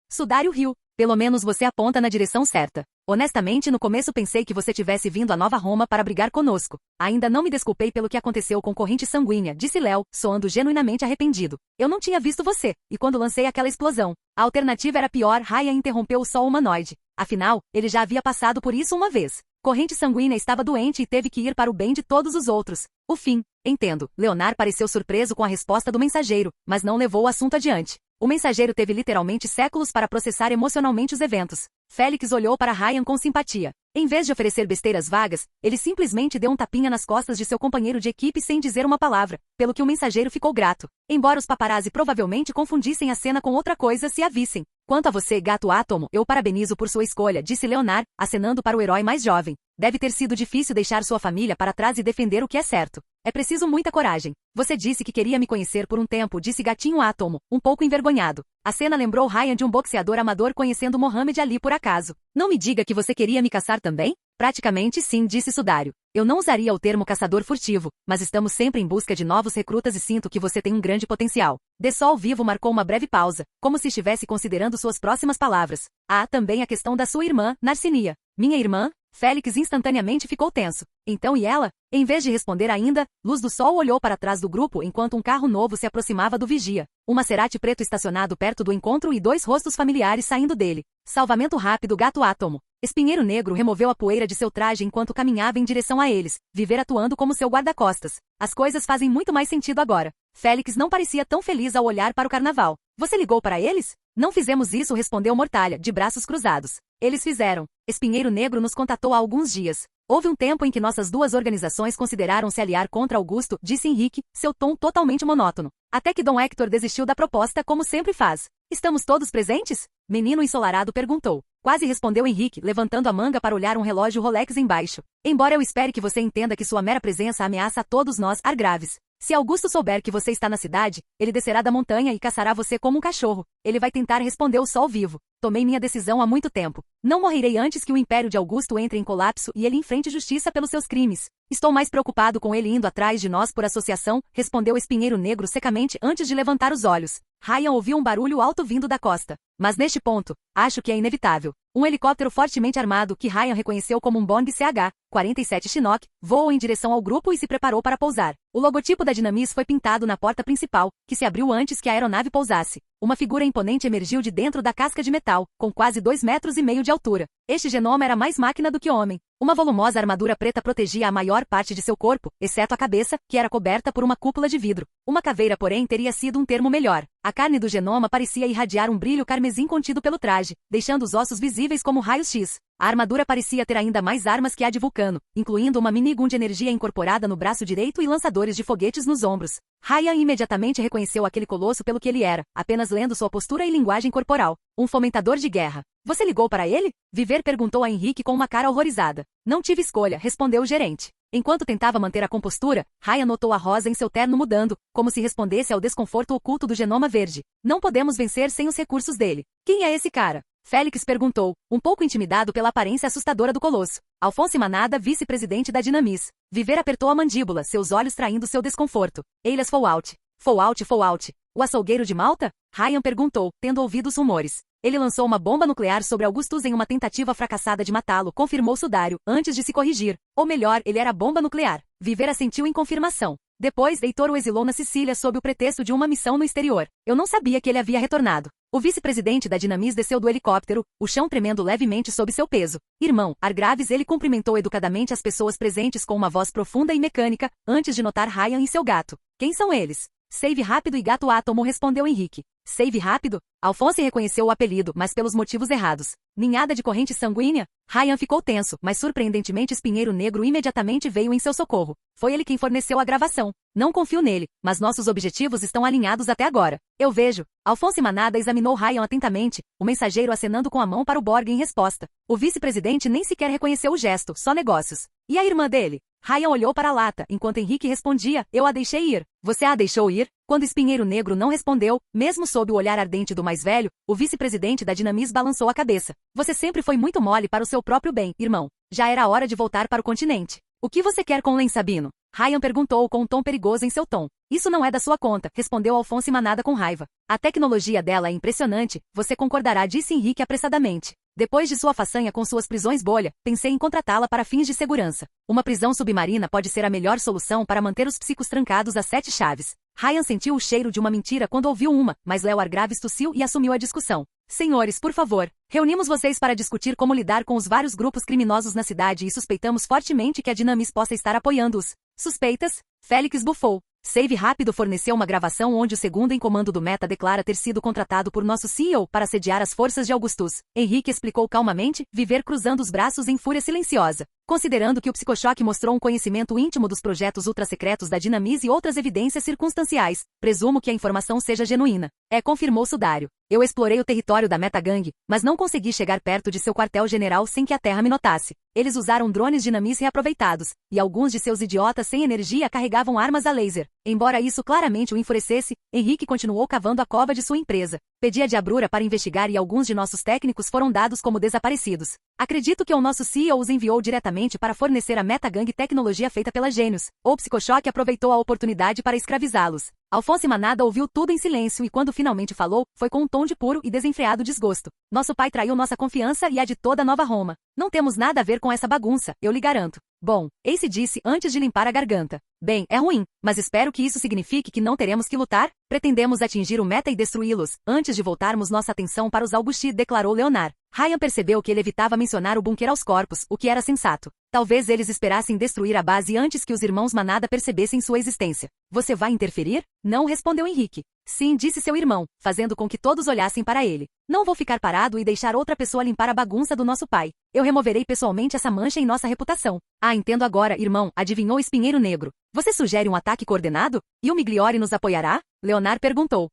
Sudário riu. Pelo menos você aponta na direção certa. Honestamente, no começo pensei que você tivesse vindo a Nova Roma para brigar conosco. Ainda não me desculpei pelo que aconteceu com Corrente Sanguínea, disse Léo, soando genuinamente arrependido. Eu não tinha visto você, e quando lancei aquela explosão, a alternativa era pior. Ryan interrompeu o sol humanoide. Afinal, ele já havia passado por isso uma vez. Corrente Sanguínea estava doente e teve que ir para o bem de todos os outros. O fim. Entendo. Leonard pareceu surpreso com a resposta do mensageiro, mas não levou o assunto adiante. O mensageiro teve literalmente séculos para processar emocionalmente os eventos. Félix olhou para Ryan com simpatia. Em vez de oferecer besteiras vagas, ele simplesmente deu um tapinha nas costas de seu companheiro de equipe sem dizer uma palavra, pelo que o mensageiro ficou grato. Embora os paparazzi provavelmente confundissem a cena com outra coisa se a vissem. Quanto a você, Gato Átomo, eu parabenizo por sua escolha, disse Leonard, acenando para o herói mais jovem. Deve ter sido difícil deixar sua família para trás e defender o que é certo. É preciso muita coragem. Você disse que queria me conhecer por um tempo, disse Gatinho Átomo, um pouco envergonhado. A cena lembrou Ryan de um boxeador amador conhecendo Mohamed Ali por acaso. Não me diga que você queria me caçar também? Praticamente sim, disse Sudário. Eu não usaria o termo caçador furtivo, mas estamos sempre em busca de novos recrutas e sinto que você tem um grande potencial. De Sol Vivo marcou uma breve pausa, como se estivesse considerando suas próximas palavras. Há também a questão da sua irmã, Narcinia. Minha irmã? Félix instantaneamente ficou tenso. Então e ela? Em vez de responder ainda, Luz do Sol olhou para trás do grupo enquanto um carro novo se aproximava do vigia. Um Maserati preto estacionado perto do encontro e 2 rostos familiares saindo dele. Salvamento rápido, Gato Átomo. Espinheiro Negro removeu a poeira de seu traje enquanto caminhava em direção a eles, Viver atuando como seu guarda-costas. As coisas fazem muito mais sentido agora. Félix não parecia tão feliz ao olhar para o carnaval. Você ligou para eles? Não fizemos isso, respondeu Mortalha, de braços cruzados. Eles fizeram. Espinheiro Negro nos contatou há alguns dias. Houve um tempo em que nossas 2 organizações consideraram se aliar contra Augusto, disse Henrique, seu tom totalmente monótono. Até que Dom Hector desistiu da proposta como sempre faz. Estamos todos presentes? Menino ensolarado perguntou. Quase respondeu Henrique, levantando a manga para olhar um relógio Rolex embaixo. Embora eu espere que você entenda que sua mera presença ameaça a todos nós, Argraves. Se Augusto souber que você está na cidade, ele descerá da montanha e caçará você como um cachorro. Ele vai tentar, respondeu o Sol Vivo. Tomei minha decisão há muito tempo. Não morrerei antes que o império de Augusto entre em colapso e ele enfrente justiça pelos seus crimes. Estou mais preocupado com ele indo atrás de nós por associação, respondeu Espinheiro Negro secamente antes de levantar os olhos. Ryan ouviu um barulho alto vindo da costa. Mas neste ponto, acho que é inevitável. Um helicóptero fortemente armado que Ryan reconheceu como um Boeing CH-47 Chinook, voou em direção ao grupo e se preparou para pousar. O logotipo da Dinamis foi pintado na porta principal, que se abriu antes que a aeronave pousasse. Uma figura imponente emergiu de dentro da casca de metal, com quase 2,5 metros de altura. Este genoma era mais máquina do que homem. Uma volumosa armadura preta protegia a maior parte de seu corpo, exceto a cabeça, que era coberta por uma cúpula de vidro. Uma caveira, porém, teria sido um termo melhor. A carne do genoma parecia irradiar um brilho carmesim contido pelo traje, deixando os ossos visíveis como raios-x. A armadura parecia ter ainda mais armas que a de Vulcano, incluindo uma minigun de energia incorporada no braço direito e lançadores de foguetes nos ombros. Ryan imediatamente reconheceu aquele colosso pelo que ele era, apenas lendo sua postura e linguagem corporal. Um fomentador de guerra. Você ligou para ele? Viver perguntou a Henrique com uma cara horrorizada. Não tive escolha, respondeu o gerente. Enquanto tentava manter a compostura, Ryan notou a rosa em seu terno mudando, como se respondesse ao desconforto oculto do genoma verde. Não podemos vencer sem os recursos dele. Quem é esse cara? Félix perguntou, um pouco intimidado pela aparência assustadora do colosso. Alfonso Manada, vice-presidente da Dinamis. Viver apertou a mandíbula, seus olhos traindo seu desconforto. Eilas Fallout. Fallout. O açougueiro de Malta? Ryan perguntou, tendo ouvido os rumores. Ele lançou uma bomba nuclear sobre Augustus em uma tentativa fracassada de matá-lo, confirmou Sudário, antes de se corrigir. Ou melhor, ele era a bomba nuclear. Viver assentiu em confirmação. Depois, Heitor o exilou na Sicília sob o pretexto de uma missão no exterior. Eu não sabia que ele havia retornado. O vice-presidente da Dinamis desceu do helicóptero, o chão tremendo levemente sob seu peso. Irmão, Argraves, ele cumprimentou educadamente as pessoas presentes com uma voz profunda e mecânica, antes de notar Ryan e seu gato. Quem são eles? Save Rápido e Gato Átomo, respondeu Henrique. Save Rápido? Alfonso reconheceu o apelido, mas pelos motivos errados. Ninhada de corrente sanguínea? Ryan ficou tenso, mas surpreendentemente Espinheiro Negro imediatamente veio em seu socorro. Foi ele quem forneceu a gravação. Não confio nele, mas nossos objetivos estão alinhados até agora. Eu vejo. Alfonso Manada examinou Ryan atentamente, o mensageiro acenando com a mão para o Borg em resposta. O vice-presidente nem sequer reconheceu o gesto, só negócios. E a irmã dele? Ryan olhou para a lata, enquanto Henrique respondia, eu a deixei ir. Você a deixou ir? Quando Espinheiro Negro não respondeu, mesmo sob o olhar ardente do mais velho, o vice-presidente da Dinamis balançou a cabeça. Você sempre foi muito mole para o seu próprio bem, irmão. Já era hora de voltar para o continente. O que você quer com Len Sabino? Ryan perguntou com um tom perigoso em seu tom. Isso não é da sua conta, respondeu Alfonso Manada com raiva. A tecnologia dela é impressionante, você concordará, disse Henrique apressadamente. Depois de sua façanha com suas prisões bolha, pensei em contratá-la para fins de segurança. Uma prisão submarina pode ser a melhor solução para manter os psicos trancados a 7 chaves. Ryan sentiu o cheiro de uma mentira quando ouviu uma, mas Léo Argraves tossiu e assumiu a discussão. Senhores, por favor, reunimos vocês para discutir como lidar com os vários grupos criminosos na cidade e suspeitamos fortemente que a Dinamis possa estar apoiando-os. Suspeitas? Félix bufou. Save Rápido forneceu uma gravação onde o segundo em comando do Meta declara ter sido contratado por nosso CEO para sediar as forças de Augustus. Henrique explicou calmamente, Viver cruzando os braços em fúria silenciosa. Considerando que o psicochoque mostrou um conhecimento íntimo dos projetos ultrasecretos da Dinamis e outras evidências circunstanciais, presumo que a informação seja genuína. Confirmou Sudário. Eu explorei o território da Metagang, mas não consegui chegar perto de seu quartel-general sem que a Terra me notasse. Eles usaram drones Dinamis reaproveitados, e alguns de seus idiotas sem energia carregavam armas a laser. Embora isso claramente o enfurecesse, Henrique continuou cavando a cova de sua empresa. Pedi a Diabrura para investigar e alguns de nossos técnicos foram dados como desaparecidos. Acredito que o nosso CEO os enviou diretamente para fornecer à Metagang tecnologia feita pela Gênios. O psicochoque aproveitou a oportunidade para escravizá-los. Alphonse Manada ouviu tudo em silêncio e quando finalmente falou, foi com um tom de puro e desenfreado desgosto. Nosso pai traiu nossa confiança e a de toda Nova Roma. Não temos nada a ver com essa bagunça, eu lhe garanto. Bom, Ace disse antes de limpar a garganta. Bem, é ruim, mas espero que isso signifique que não teremos que lutar. Pretendemos atingir o meta e destruí-los, antes de voltarmos nossa atenção para os Augusti, declarou Leonard. Ryan percebeu que ele evitava mencionar o bunker aos corpos, o que era sensato. Talvez eles esperassem destruir a base antes que os irmãos Manada percebessem sua existência. Você vai interferir? Não, respondeu Henrique. Sim, disse seu irmão, fazendo com que todos olhassem para ele. Não vou ficar parado e deixar outra pessoa limpar a bagunça do nosso pai. Eu removerei pessoalmente essa mancha em nossa reputação. Entendo agora, irmão, adivinhou Espinheiro Negro. Você sugere um ataque coordenado? E o Migliore nos apoiará? Leonard perguntou.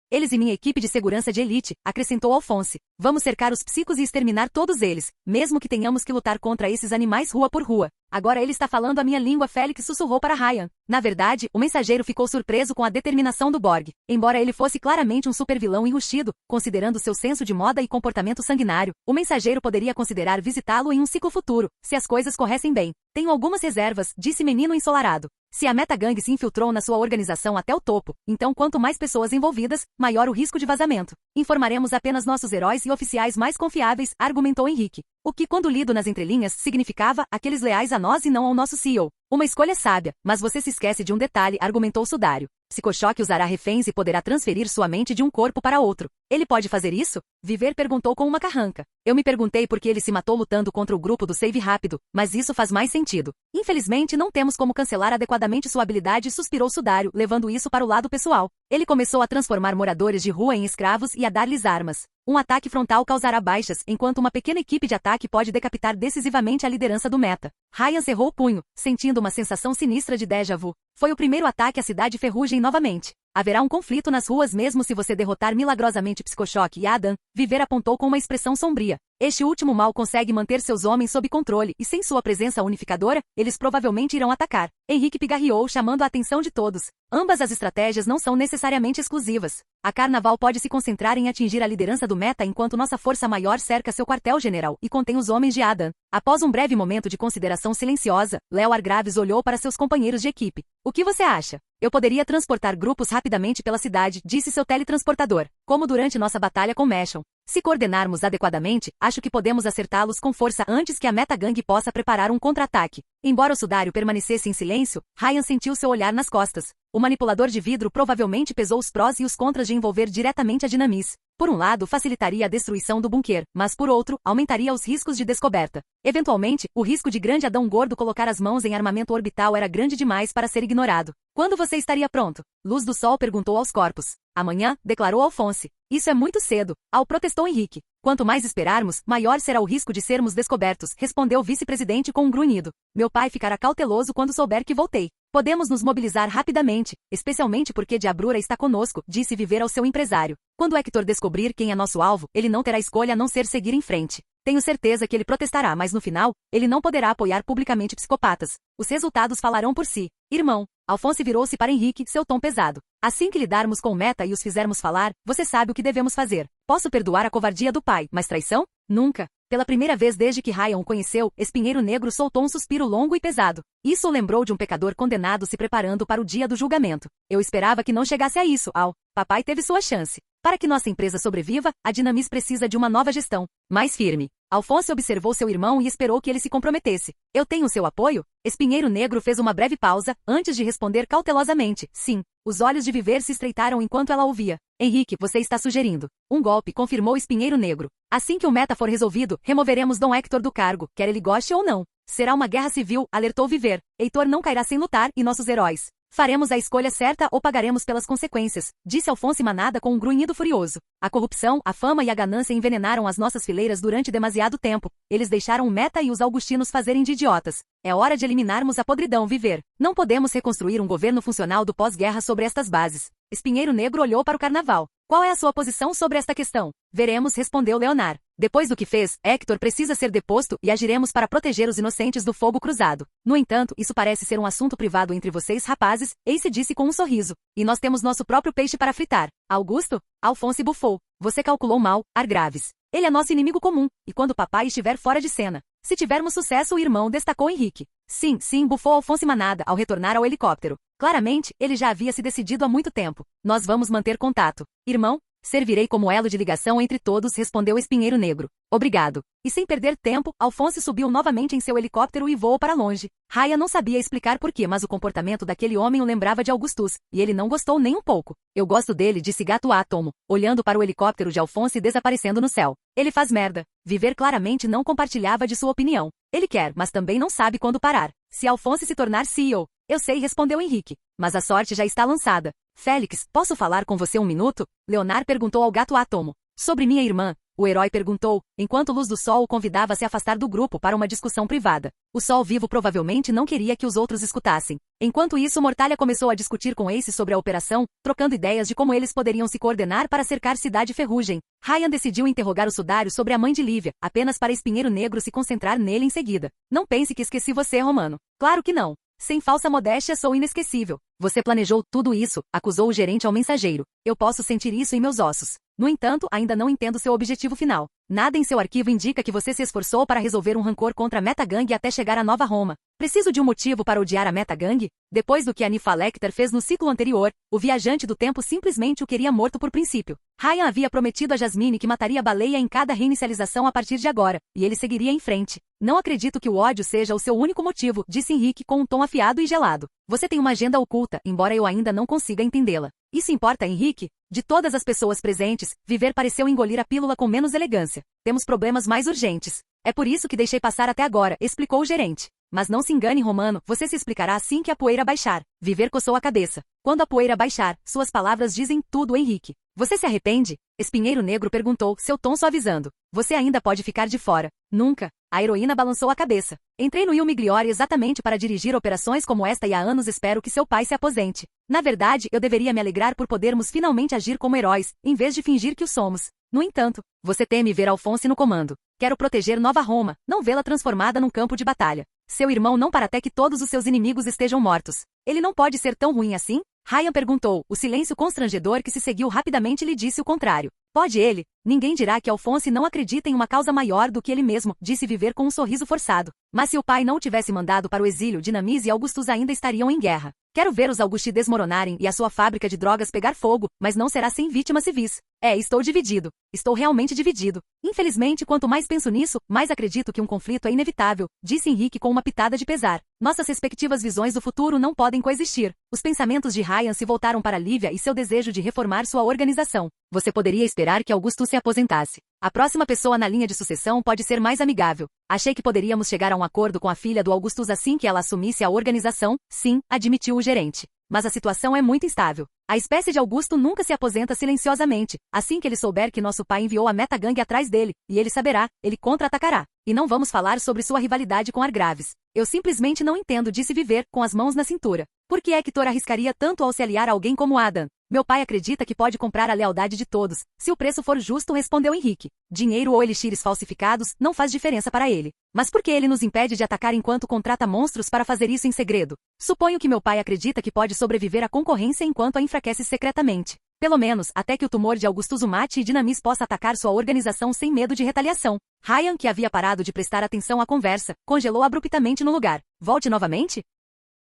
Eles e minha equipe de segurança de elite, acrescentou Alphonse. Vamos cercar os psicos e exterminar todos eles, mesmo que tenhamos que lutar contra esses animais rua por rua. Agora ele está falando a minha língua, Félix sussurrou para Ryan. Na verdade, o mensageiro ficou surpreso com a determinação do Borg. Embora ele fosse claramente um supervilão enrustido, considerando seu senso de moda e comportamento sanguinário, o mensageiro poderia considerar visitá-lo em um ciclo futuro, se as coisas corressem bem. Tenho algumas reservas, disse Menino Ensolarado. Se a Metagang se infiltrou na sua organização até o topo, então quanto mais pessoas envolvidas, maior o risco de vazamento. Informaremos apenas nossos heróis e oficiais mais confiáveis, argumentou Henrique. O que, quando lido nas entrelinhas, significava aqueles leais a nós e não ao nosso CEO. Uma escolha sábia, mas você se esquece de um detalhe, argumentou Sudário. Psicochoque usará reféns e poderá transferir sua mente de um corpo para outro. Ele pode fazer isso? Viver perguntou com uma carranca. Eu me perguntei por que ele se matou lutando contra o grupo do Save Rápido, mas isso faz mais sentido. Infelizmente não temos como cancelar adequadamente sua habilidade, suspirou Sudário, levando isso para o lado pessoal. Ele começou a transformar moradores de rua em escravos e a dar-lhes armas. Um ataque frontal causará baixas, enquanto uma pequena equipe de ataque pode decapitar decisivamente a liderança do meta. Ryan cerrou o punho, sentindo uma sensação sinistra de déjà vu. Foi o primeiro ataque à cidade ferrugem novamente. Haverá um conflito nas ruas mesmo se você derrotar milagrosamente Psicochoque e Adam, Viver apontou com uma expressão sombria. Este último mal consegue manter seus homens sob controle e sem sua presença unificadora, eles provavelmente irão atacar. Henrique pigarreou, chamando a atenção de todos. Ambas as estratégias não são necessariamente exclusivas. A Carnaval pode se concentrar em atingir a liderança do meta enquanto nossa força maior cerca seu quartel-general e contém os homens de Adam. Após um breve momento de consideração silenciosa, Léo Argraves olhou para seus companheiros de equipe. O que você acha? Eu poderia transportar grupos rapidamente pela cidade, disse seu teletransportador, como durante nossa batalha com Meshon. Se coordenarmos adequadamente, acho que podemos acertá-los com força antes que a Metagang possa preparar um contra-ataque. Embora o Sudário permanecesse em silêncio, Ryan sentiu seu olhar nas costas. O manipulador de vidro provavelmente pesou os prós e os contras de envolver diretamente a Dinamis. Por um lado, facilitaria a destruição do bunker, mas por outro, aumentaria os riscos de descoberta. Eventualmente, o risco de Grande Adão Gordo colocar as mãos em armamento orbital era grande demais para ser ignorado. Quando você estaria pronto? Luz do Sol perguntou aos corpos. Amanhã, declarou Alphonse. Isso é muito cedo, protestou Henrique. Quanto mais esperarmos, maior será o risco de sermos descobertos, respondeu o vice-presidente com um grunhido. Meu pai ficará cauteloso quando souber que voltei. Podemos nos mobilizar rapidamente, especialmente porque Diabrura está conosco, disse Viver ao seu empresário. Quando Hector descobrir quem é nosso alvo, ele não terá escolha a não ser seguir em frente. Tenho certeza que ele protestará, mas no final, ele não poderá apoiar publicamente psicopatas. Os resultados falarão por si. Irmão, Alphonse virou-se para Henrique, seu tom pesado. Assim que lidarmos com o meta e os fizermos falar, você sabe o que devemos fazer. Posso perdoar a covardia do pai, mas traição? Nunca. Pela primeira vez desde que Ryan o conheceu, Espinheiro Negro soltou um suspiro longo e pesado. Isso o lembrou de um pecador condenado se preparando para o dia do julgamento. Eu esperava que não chegasse a isso, Al. Papai teve sua chance. Para que nossa empresa sobreviva, a Dinamis precisa de uma nova gestão, mais firme. Alphonse observou seu irmão e esperou que ele se comprometesse. Eu tenho seu apoio? Espinheiro Negro fez uma breve pausa, antes de responder cautelosamente, sim. Os olhos de Viver se estreitaram enquanto ela ouvia. Henrique, você está sugerindo. Um golpe, confirmou Espinheiro Negro. Assim que o meta for resolvido, removeremos Dom Hector do cargo, quer ele goste ou não. Será uma guerra civil, alertou Viver. Heitor não cairá sem lutar, e nossos heróis Faremos a escolha certa ou pagaremos pelas consequências, disse Alphonse Manada com um grunhido furioso. A corrupção, a fama e a ganância envenenaram as nossas fileiras durante demasiado tempo. Eles deixaram o Meta e os augustinos fazerem de idiotas. É hora de eliminarmos a podridão viver. Não podemos reconstruir um governo funcional do pós-guerra sobre estas bases. Espinheiro Negro olhou para o carnaval. Qual é a sua posição sobre esta questão? Veremos, respondeu Leonard. Depois do que fez, Hector precisa ser deposto e agiremos para proteger os inocentes do fogo cruzado. No entanto, isso parece ser um assunto privado entre vocês, rapazes, Ace disse com um sorriso. E nós temos nosso próprio peixe para fritar. Augusto? Alphonse bufou. Você calculou mal, Argraves. Ele é nosso inimigo comum, e quando papai estiver fora de cena. Se tivermos sucesso, o irmão destacou Henrique. Sim, bufou Alphonse Manada ao retornar ao helicóptero. Claramente, ele já havia se decidido há muito tempo. Nós vamos manter contato. Irmão? Servirei como elo de ligação entre todos, respondeu Espinheiro Negro. Obrigado. E sem perder tempo, Alphonse subiu novamente em seu helicóptero e voou para longe. Ryan não sabia explicar porquê, mas o comportamento daquele homem o lembrava de Augustus, e ele não gostou nem um pouco. Eu gosto dele, disse Gato Átomo, olhando para o helicóptero de Alphonse desaparecendo no céu. Ele faz merda. Viver claramente não compartilhava de sua opinião. Ele quer, mas também não sabe quando parar. Se Alphonse se tornar CEO. Eu sei, respondeu Henrique. Mas a sorte já está lançada. Félix, posso falar com você um minuto? Leonard perguntou ao Gato Átomo. Sobre minha irmã, o herói perguntou, enquanto Luz do Sol o convidava a se afastar do grupo para uma discussão privada. O Sol Vivo provavelmente não queria que os outros escutassem. Enquanto isso, Mortalha começou a discutir com Ace sobre a operação, trocando ideias de como eles poderiam se coordenar para cercar Cidade Ferrugem. Ryan decidiu interrogar o Sudário sobre a mãe de Lívia, apenas para Espinheiro Negro se concentrar nele em seguida. Não pense que esqueci você, Romano. Claro que não. Sem falsa modéstia, sou inesquecível. Você planejou tudo isso, acusou o gerente ao mensageiro. Eu posso sentir isso em meus ossos. No entanto, ainda não entendo seu objetivo final. Nada em seu arquivo indica que você se esforçou para resolver um rancor contra a Metagang até chegar a Nova Roma. Preciso de um motivo para odiar a Metagang? Depois do que Anifa Lecter fez no ciclo anterior, o viajante do tempo simplesmente o queria morto por princípio. Ryan havia prometido a Jasmine que mataria a baleia em cada reinicialização a partir de agora, e ele seguiria em frente. Não acredito que o ódio seja o seu único motivo, disse Henrique com um tom afiado e gelado. Você tem uma agenda oculta, embora eu ainda não consiga entendê-la. Isso importa, Henrique? De todas as pessoas presentes, Viver pareceu engolir a pílula com menos elegância. Temos problemas mais urgentes. É por isso que deixei passar até agora, explicou o gerente. Mas não se engane, Romano, você se explicará assim que a poeira baixar. Viver coçou a cabeça. Quando a poeira baixar, suas palavras dizem tudo, Henrique. Você se arrepende? Espinheiro Negro perguntou, seu tom suavizando. Você ainda pode ficar de fora. Nunca. A heroína balançou a cabeça. Entrei no Il Migliore exatamente para dirigir operações como esta e há anos espero que seu pai se aposente. Na verdade, eu deveria me alegrar por podermos finalmente agir como heróis, em vez de fingir que o somos. No entanto, você teme ver Alphonse no comando. Quero proteger Nova Roma, não vê-la transformada num campo de batalha. Seu irmão não para até que todos os seus inimigos estejam mortos. Ele não pode ser tão ruim assim? Ryan perguntou, o silêncio constrangedor que se seguiu rapidamente lhe disse o contrário. Pode ele? Ninguém dirá que Alphonse não acredita em uma causa maior do que ele mesmo, disse Viver com um sorriso forçado. Mas se o pai não o tivesse mandado para o exílio, Dinamise e Augustus ainda estariam em guerra. Quero ver os Augusti desmoronarem e a sua fábrica de drogas pegar fogo, mas não será sem vítimas civis. Estou dividido. Estou realmente dividido. Infelizmente, quanto mais penso nisso, mais acredito que um conflito é inevitável, disse Henrique com uma pitada de pesar. Nossas respectivas visões do futuro não podem coexistir. Os pensamentos de Ryan se voltaram para Lívia e seu desejo de reformar sua organização. Você poderia esperar que Augusto se aposentasse. A próxima pessoa na linha de sucessão pode ser mais amigável. Achei que poderíamos chegar a um acordo com a filha do Augustus assim que ela assumisse a organização, sim, admitiu o gerente. Mas a situação é muito instável. A espécie de Augusto nunca se aposenta silenciosamente. Assim que ele souber que nosso pai enviou a Metagang atrás dele, e ele saberá, ele contra-atacará. E não vamos falar sobre sua rivalidade com Argraves. Eu simplesmente não entendo, disse Viver, com as mãos na cintura. Por que Hector arriscaria tanto ao se aliar a alguém como Adam? Meu pai acredita que pode comprar a lealdade de todos. Se o preço for justo, respondeu Henrique. Dinheiro ou elixires falsificados não faz diferença para ele. Mas por que ele nos impede de atacar enquanto contrata monstros para fazer isso em segredo? Suponho que meu pai acredita que pode sobreviver à concorrência enquanto a enfraquece secretamente. Pelo menos, até que o tumor de Augustus o mate e Dinamis possa atacar sua organização sem medo de retaliação. Ryan, que havia parado de prestar atenção à conversa, congelou abruptamente no lugar. Volte novamente?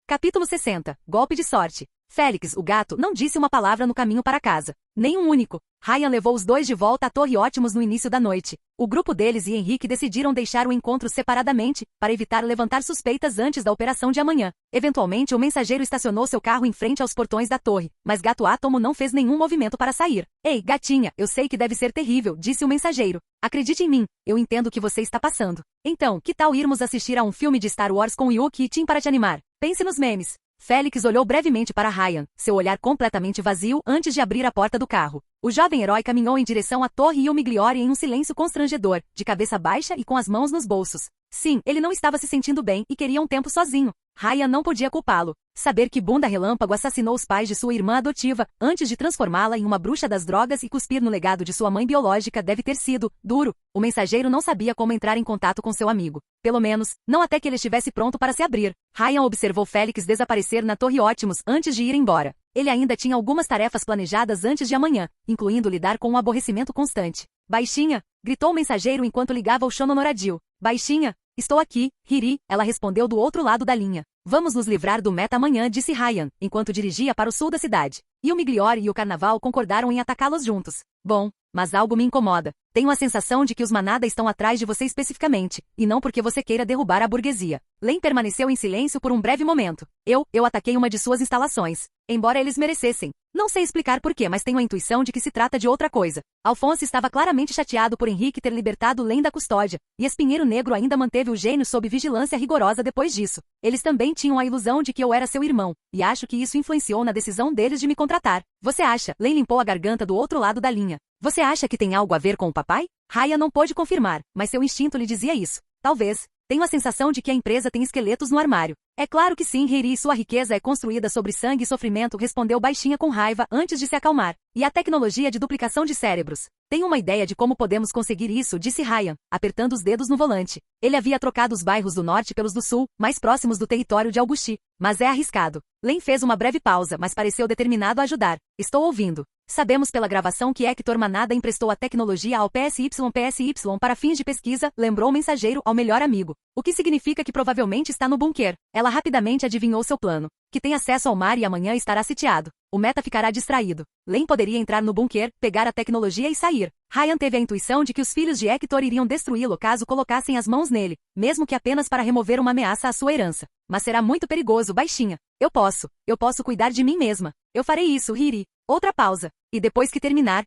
Capítulo 60. Golpe de sorte. Félix, o gato, não disse uma palavra no caminho para casa. Nem um único. Ryan levou os dois de volta à Torre Ótimos no início da noite. O grupo deles e Henrique decidiram deixar o encontro separadamente, para evitar levantar suspeitas antes da operação de amanhã. Eventualmente, o mensageiro estacionou seu carro em frente aos portões da torre, mas Gato Átomo não fez nenhum movimento para sair. Ei, gatinha, eu sei que deve ser terrível, disse o mensageiro. Acredite em mim, eu entendo o que você está passando. Então, que tal irmos assistir a um filme de Star Wars com Yuki e Tim para te animar? Pense nos memes. Félix olhou brevemente para Ryan, seu olhar completamente vazio antes de abrir a porta do carro. O jovem herói caminhou em direção à torre e o Migliore em um silêncio constrangedor, de cabeça baixa e com as mãos nos bolsos. Sim, ele não estava se sentindo bem e queria um tempo sozinho. Ryan não podia culpá-lo. Saber que Bunda Relâmpago assassinou os pais de sua irmã adotiva, antes de transformá-la em uma bruxa das drogas e cuspir no legado de sua mãe biológica deve ter sido duro. O mensageiro não sabia como entrar em contato com seu amigo. Pelo menos, não até que ele estivesse pronto para se abrir. Ryan observou Félix desaparecer na Torre Ótimos antes de ir embora. Ele ainda tinha algumas tarefas planejadas antes de amanhã, incluindo lidar com um aborrecimento constante. Baixinha, gritou o mensageiro enquanto ligava ao Shononoradil. Baixinha, estou aqui, Hiri, ela respondeu do outro lado da linha. Vamos nos livrar do meta amanhã, disse Ryan, enquanto dirigia para o sul da cidade. E o Migliore e o Carnaval concordaram em atacá-los juntos. Bom, mas algo me incomoda. Tenho a sensação de que os Manada estão atrás de você especificamente, e não porque você queira derrubar a burguesia. Len permaneceu em silêncio por um breve momento. Eu ataquei uma de suas instalações. Embora eles merecessem. Não sei explicar porquê, mas tenho a intuição de que se trata de outra coisa. Alphonse estava claramente chateado por Henrique ter libertado Len da custódia, e Espinheiro Negro ainda manteve o gênio sob vigilância rigorosa depois disso. Eles também tinham a ilusão de que eu era seu irmão, e acho que isso influenciou na decisão deles de me contratar. Você acha? Len limpou a garganta do outro lado da linha. Você acha que tem algo a ver com o papai? Raya não pôde confirmar, mas seu instinto lhe dizia isso. Talvez. Tenho a sensação de que a empresa tem esqueletos no armário. É claro que sim, Hiri, sua riqueza é construída sobre sangue e sofrimento, respondeu Baixinha com raiva antes de se acalmar. E a tecnologia de duplicação de cérebros. Tenho uma ideia de como podemos conseguir isso, disse Ryan, apertando os dedos no volante. Ele havia trocado os bairros do norte pelos do sul, mais próximos do território de Augusti. Mas é arriscado. Len fez uma breve pausa, mas pareceu determinado a ajudar. Estou ouvindo. Sabemos pela gravação que Hector Manada emprestou a tecnologia ao PSY para fins de pesquisa, lembrou o mensageiro ao melhor amigo. O que significa que provavelmente está no bunker. Ela rapidamente adivinhou seu plano. Que tem acesso ao mar e amanhã estará sitiado. O meta ficará distraído. Len poderia entrar no bunker, pegar a tecnologia e sair. Ryan teve a intuição de que os filhos de Hector iriam destruí-lo caso colocassem as mãos nele, mesmo que apenas para remover uma ameaça à sua herança. Mas será muito perigoso, Baixinha. Eu posso cuidar de mim mesma. Eu farei isso, Hiri. Outra pausa. E depois que terminar,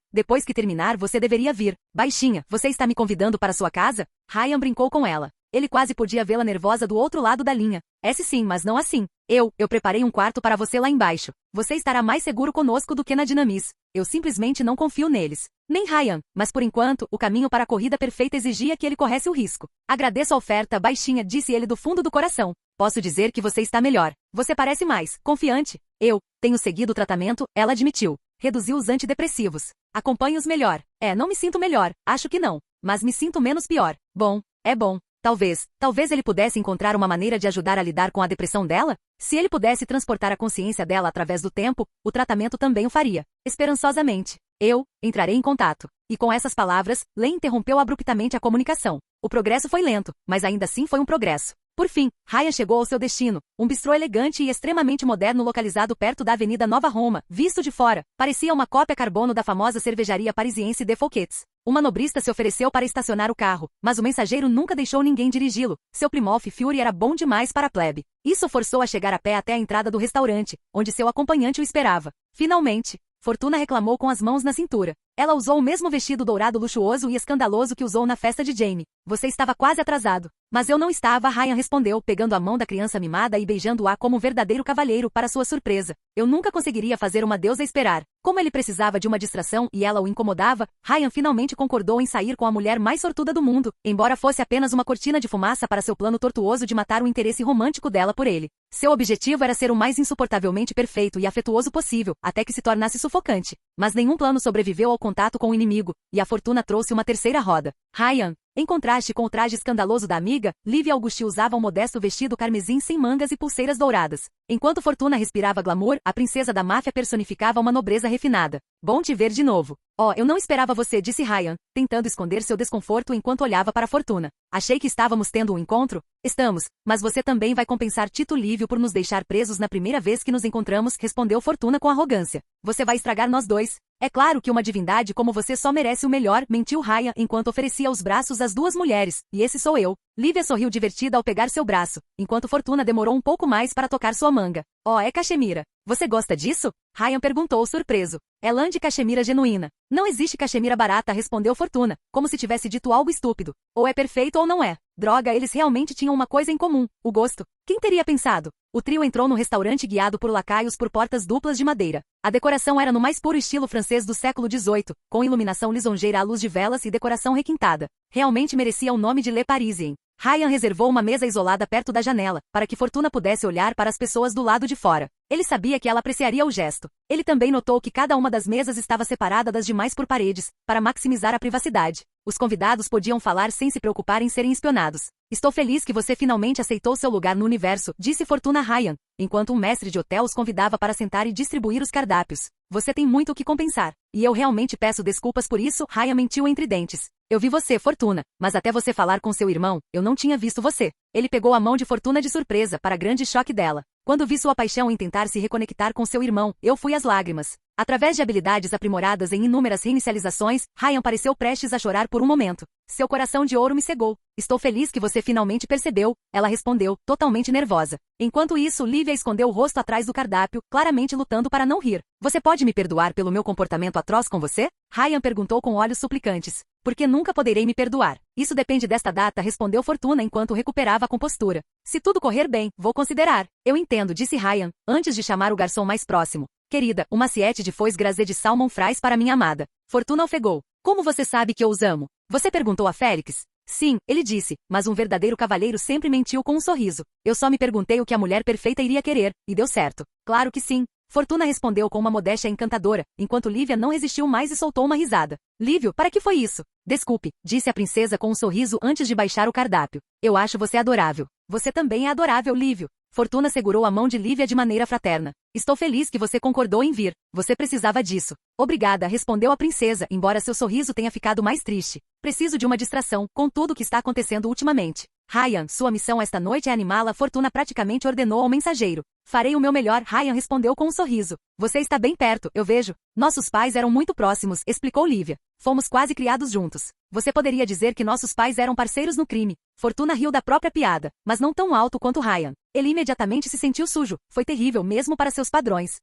você deveria vir. Baixinha, você está me convidando para sua casa? Ryan brincou com ela. Ele quase podia vê-la nervosa do outro lado da linha. Sim, mas não assim. Eu preparei um quarto para você lá embaixo. Você estará mais seguro conosco do que na Dinamis. Eu simplesmente não confio neles. Nem Ryan, mas por enquanto, o caminho para a corrida perfeita exigia que ele corresse o risco. Agradeço a oferta, Baixinha, disse ele do fundo do coração. Posso dizer que você está melhor. Você parece mais confiante. Eu tenho seguido o tratamento, ela admitiu. Reduziu os antidepressivos. Acompanho-os melhor. Não me sinto melhor, acho que não. Mas me sinto menos pior. Bom, é bom. Talvez ele pudesse encontrar uma maneira de ajudar a lidar com a depressão dela? Se ele pudesse transportar a consciência dela através do tempo, o tratamento também o faria. Esperançosamente. Eu entrarei em contato. E com essas palavras, Len interrompeu abruptamente a comunicação. O progresso foi lento, mas ainda assim foi um progresso. Por fim, Ryan chegou ao seu destino, um bistrô elegante e extremamente moderno localizado perto da Avenida Nova Roma, visto de fora, parecia uma cópia carbono da famosa cervejaria parisiense de Fouquet's. Um manobrista se ofereceu para estacionar o carro, mas o mensageiro nunca deixou ninguém dirigi-lo. Seu Plymouth Fury era bom demais para a plebe. Isso forçou a chegar a pé até a entrada do restaurante, onde seu acompanhante o esperava. Finalmente, Fortuna reclamou com as mãos na cintura. Ela usou o mesmo vestido dourado luxuoso e escandaloso que usou na festa de Jamie. Você estava quase atrasado. Mas eu não estava, Ryan respondeu, pegando a mão da criança mimada e beijando-a como um verdadeiro cavalheiro para sua surpresa. Eu nunca conseguiria fazer uma deusa esperar. Como ele precisava de uma distração e ela o incomodava, Ryan finalmente concordou em sair com a mulher mais sortuda do mundo, embora fosse apenas uma cortina de fumaça para seu plano tortuoso de matar o interesse romântico dela por ele. Seu objetivo era ser o mais insuportavelmente perfeito e afetuoso possível, até que se tornasse sufocante. Mas nenhum plano sobreviveu ao contato com o inimigo, e a fortuna trouxe uma terceira roda. Ryan, em contraste com o traje escandaloso da amiga, Livia Augusti usava um modesto vestido carmesim sem mangas e pulseiras douradas. Enquanto Fortuna respirava glamour, a princesa da máfia personificava uma nobreza refinada. Bom te ver de novo. Eu não esperava você, disse Ryan, tentando esconder seu desconforto enquanto olhava para Fortuna. Achei que estávamos tendo um encontro? Estamos, mas você também vai compensar Tito Livio por nos deixar presos na primeira vez que nos encontramos, respondeu Fortuna com arrogância. Você vai estragar nós dois. É claro que uma divindade como você só merece o melhor, mentiu Ryan enquanto oferecia os braços às duas mulheres, e esse sou eu. Livia sorriu divertida ao pegar seu braço, enquanto Fortuna demorou um pouco mais para tocar sua manga. É cachemira. Você gosta disso? Ryan perguntou surpreso. É lã de cachemira genuína. Não existe cachemira barata, respondeu Fortuna, como se tivesse dito algo estúpido. Ou é perfeito ou não é. Droga, eles realmente tinham uma coisa em comum, o gosto. Quem teria pensado? O trio entrou no restaurante guiado por lacaios por portas duplas de madeira. A decoração era no mais puro estilo francês do século XVIII, com iluminação lisonjeira à luz de velas e decoração requintada. Realmente merecia o nome de Le Parisien. Ryan reservou uma mesa isolada perto da janela, para que Fortuna pudesse olhar para as pessoas do lado de fora. Ele sabia que ela apreciaria o gesto. Ele também notou que cada uma das mesas estava separada das demais por paredes, para maximizar a privacidade. Os convidados podiam falar sem se preocupar em serem espionados. Estou feliz que você finalmente aceitou seu lugar no universo, disse Fortuna a Ryan, enquanto um mestre de hotel os convidava para sentar e distribuir os cardápios. Você tem muito o que compensar. E eu realmente peço desculpas por isso, Ryan mentiu entre dentes. Eu vi você, Fortuna, mas até você falar com seu irmão, eu não tinha visto você. Ele pegou a mão de Fortuna de surpresa, para grande choque dela. Quando vi sua paixão em tentar se reconectar com seu irmão, eu fui às lágrimas. Através de habilidades aprimoradas em inúmeras reinicializações, Ryan pareceu prestes a chorar por um momento. Seu coração de ouro me cegou. Estou feliz que você finalmente percebeu, ela respondeu, totalmente nervosa. Enquanto isso, Lívia escondeu o rosto atrás do cardápio, claramente lutando para não rir. Você pode me perdoar pelo meu comportamento atroz com você? Ryan perguntou com olhos suplicantes. Porque nunca poderei me perdoar. Isso depende desta data, respondeu Fortuna enquanto recuperava a compostura. Se tudo correr bem, vou considerar. Eu entendo, disse Ryan, antes de chamar o garçom mais próximo. Querida, uma assiette de foies grazé de salmon fries para minha amada. Fortuna ofegou. Como você sabe que eu os amo? Você perguntou a Félix? Sim, ele disse, mas um verdadeiro cavalheiro sempre mentiu com um sorriso. Eu só me perguntei o que a mulher perfeita iria querer, e deu certo. Claro que sim. Fortuna respondeu com uma modéstia encantadora, enquanto Lívia não resistiu mais e soltou uma risada. Lívio, para que foi isso? Desculpe, disse a princesa com um sorriso antes de baixar o cardápio. Eu acho você adorável. Você também é adorável, Lívio. Fortuna segurou a mão de Lívia de maneira fraterna. Estou feliz que você concordou em vir. Você precisava disso. Obrigada, respondeu a princesa, embora seu sorriso tenha ficado mais triste. Preciso de uma distração, com tudo o que está acontecendo ultimamente. Ryan, sua missão esta noite é animá-la. Fortuna praticamente ordenou ao mensageiro. Farei o meu melhor, Ryan respondeu com um sorriso. Você está bem perto, eu vejo. Nossos pais eram muito próximos, explicou Lívia. Fomos quase criados juntos. Você poderia dizer que nossos pais eram parceiros no crime. Fortuna riu da própria piada, mas não tão alto quanto Ryan. Ele imediatamente se sentiu sujo. Foi terrível mesmo para seus padrões.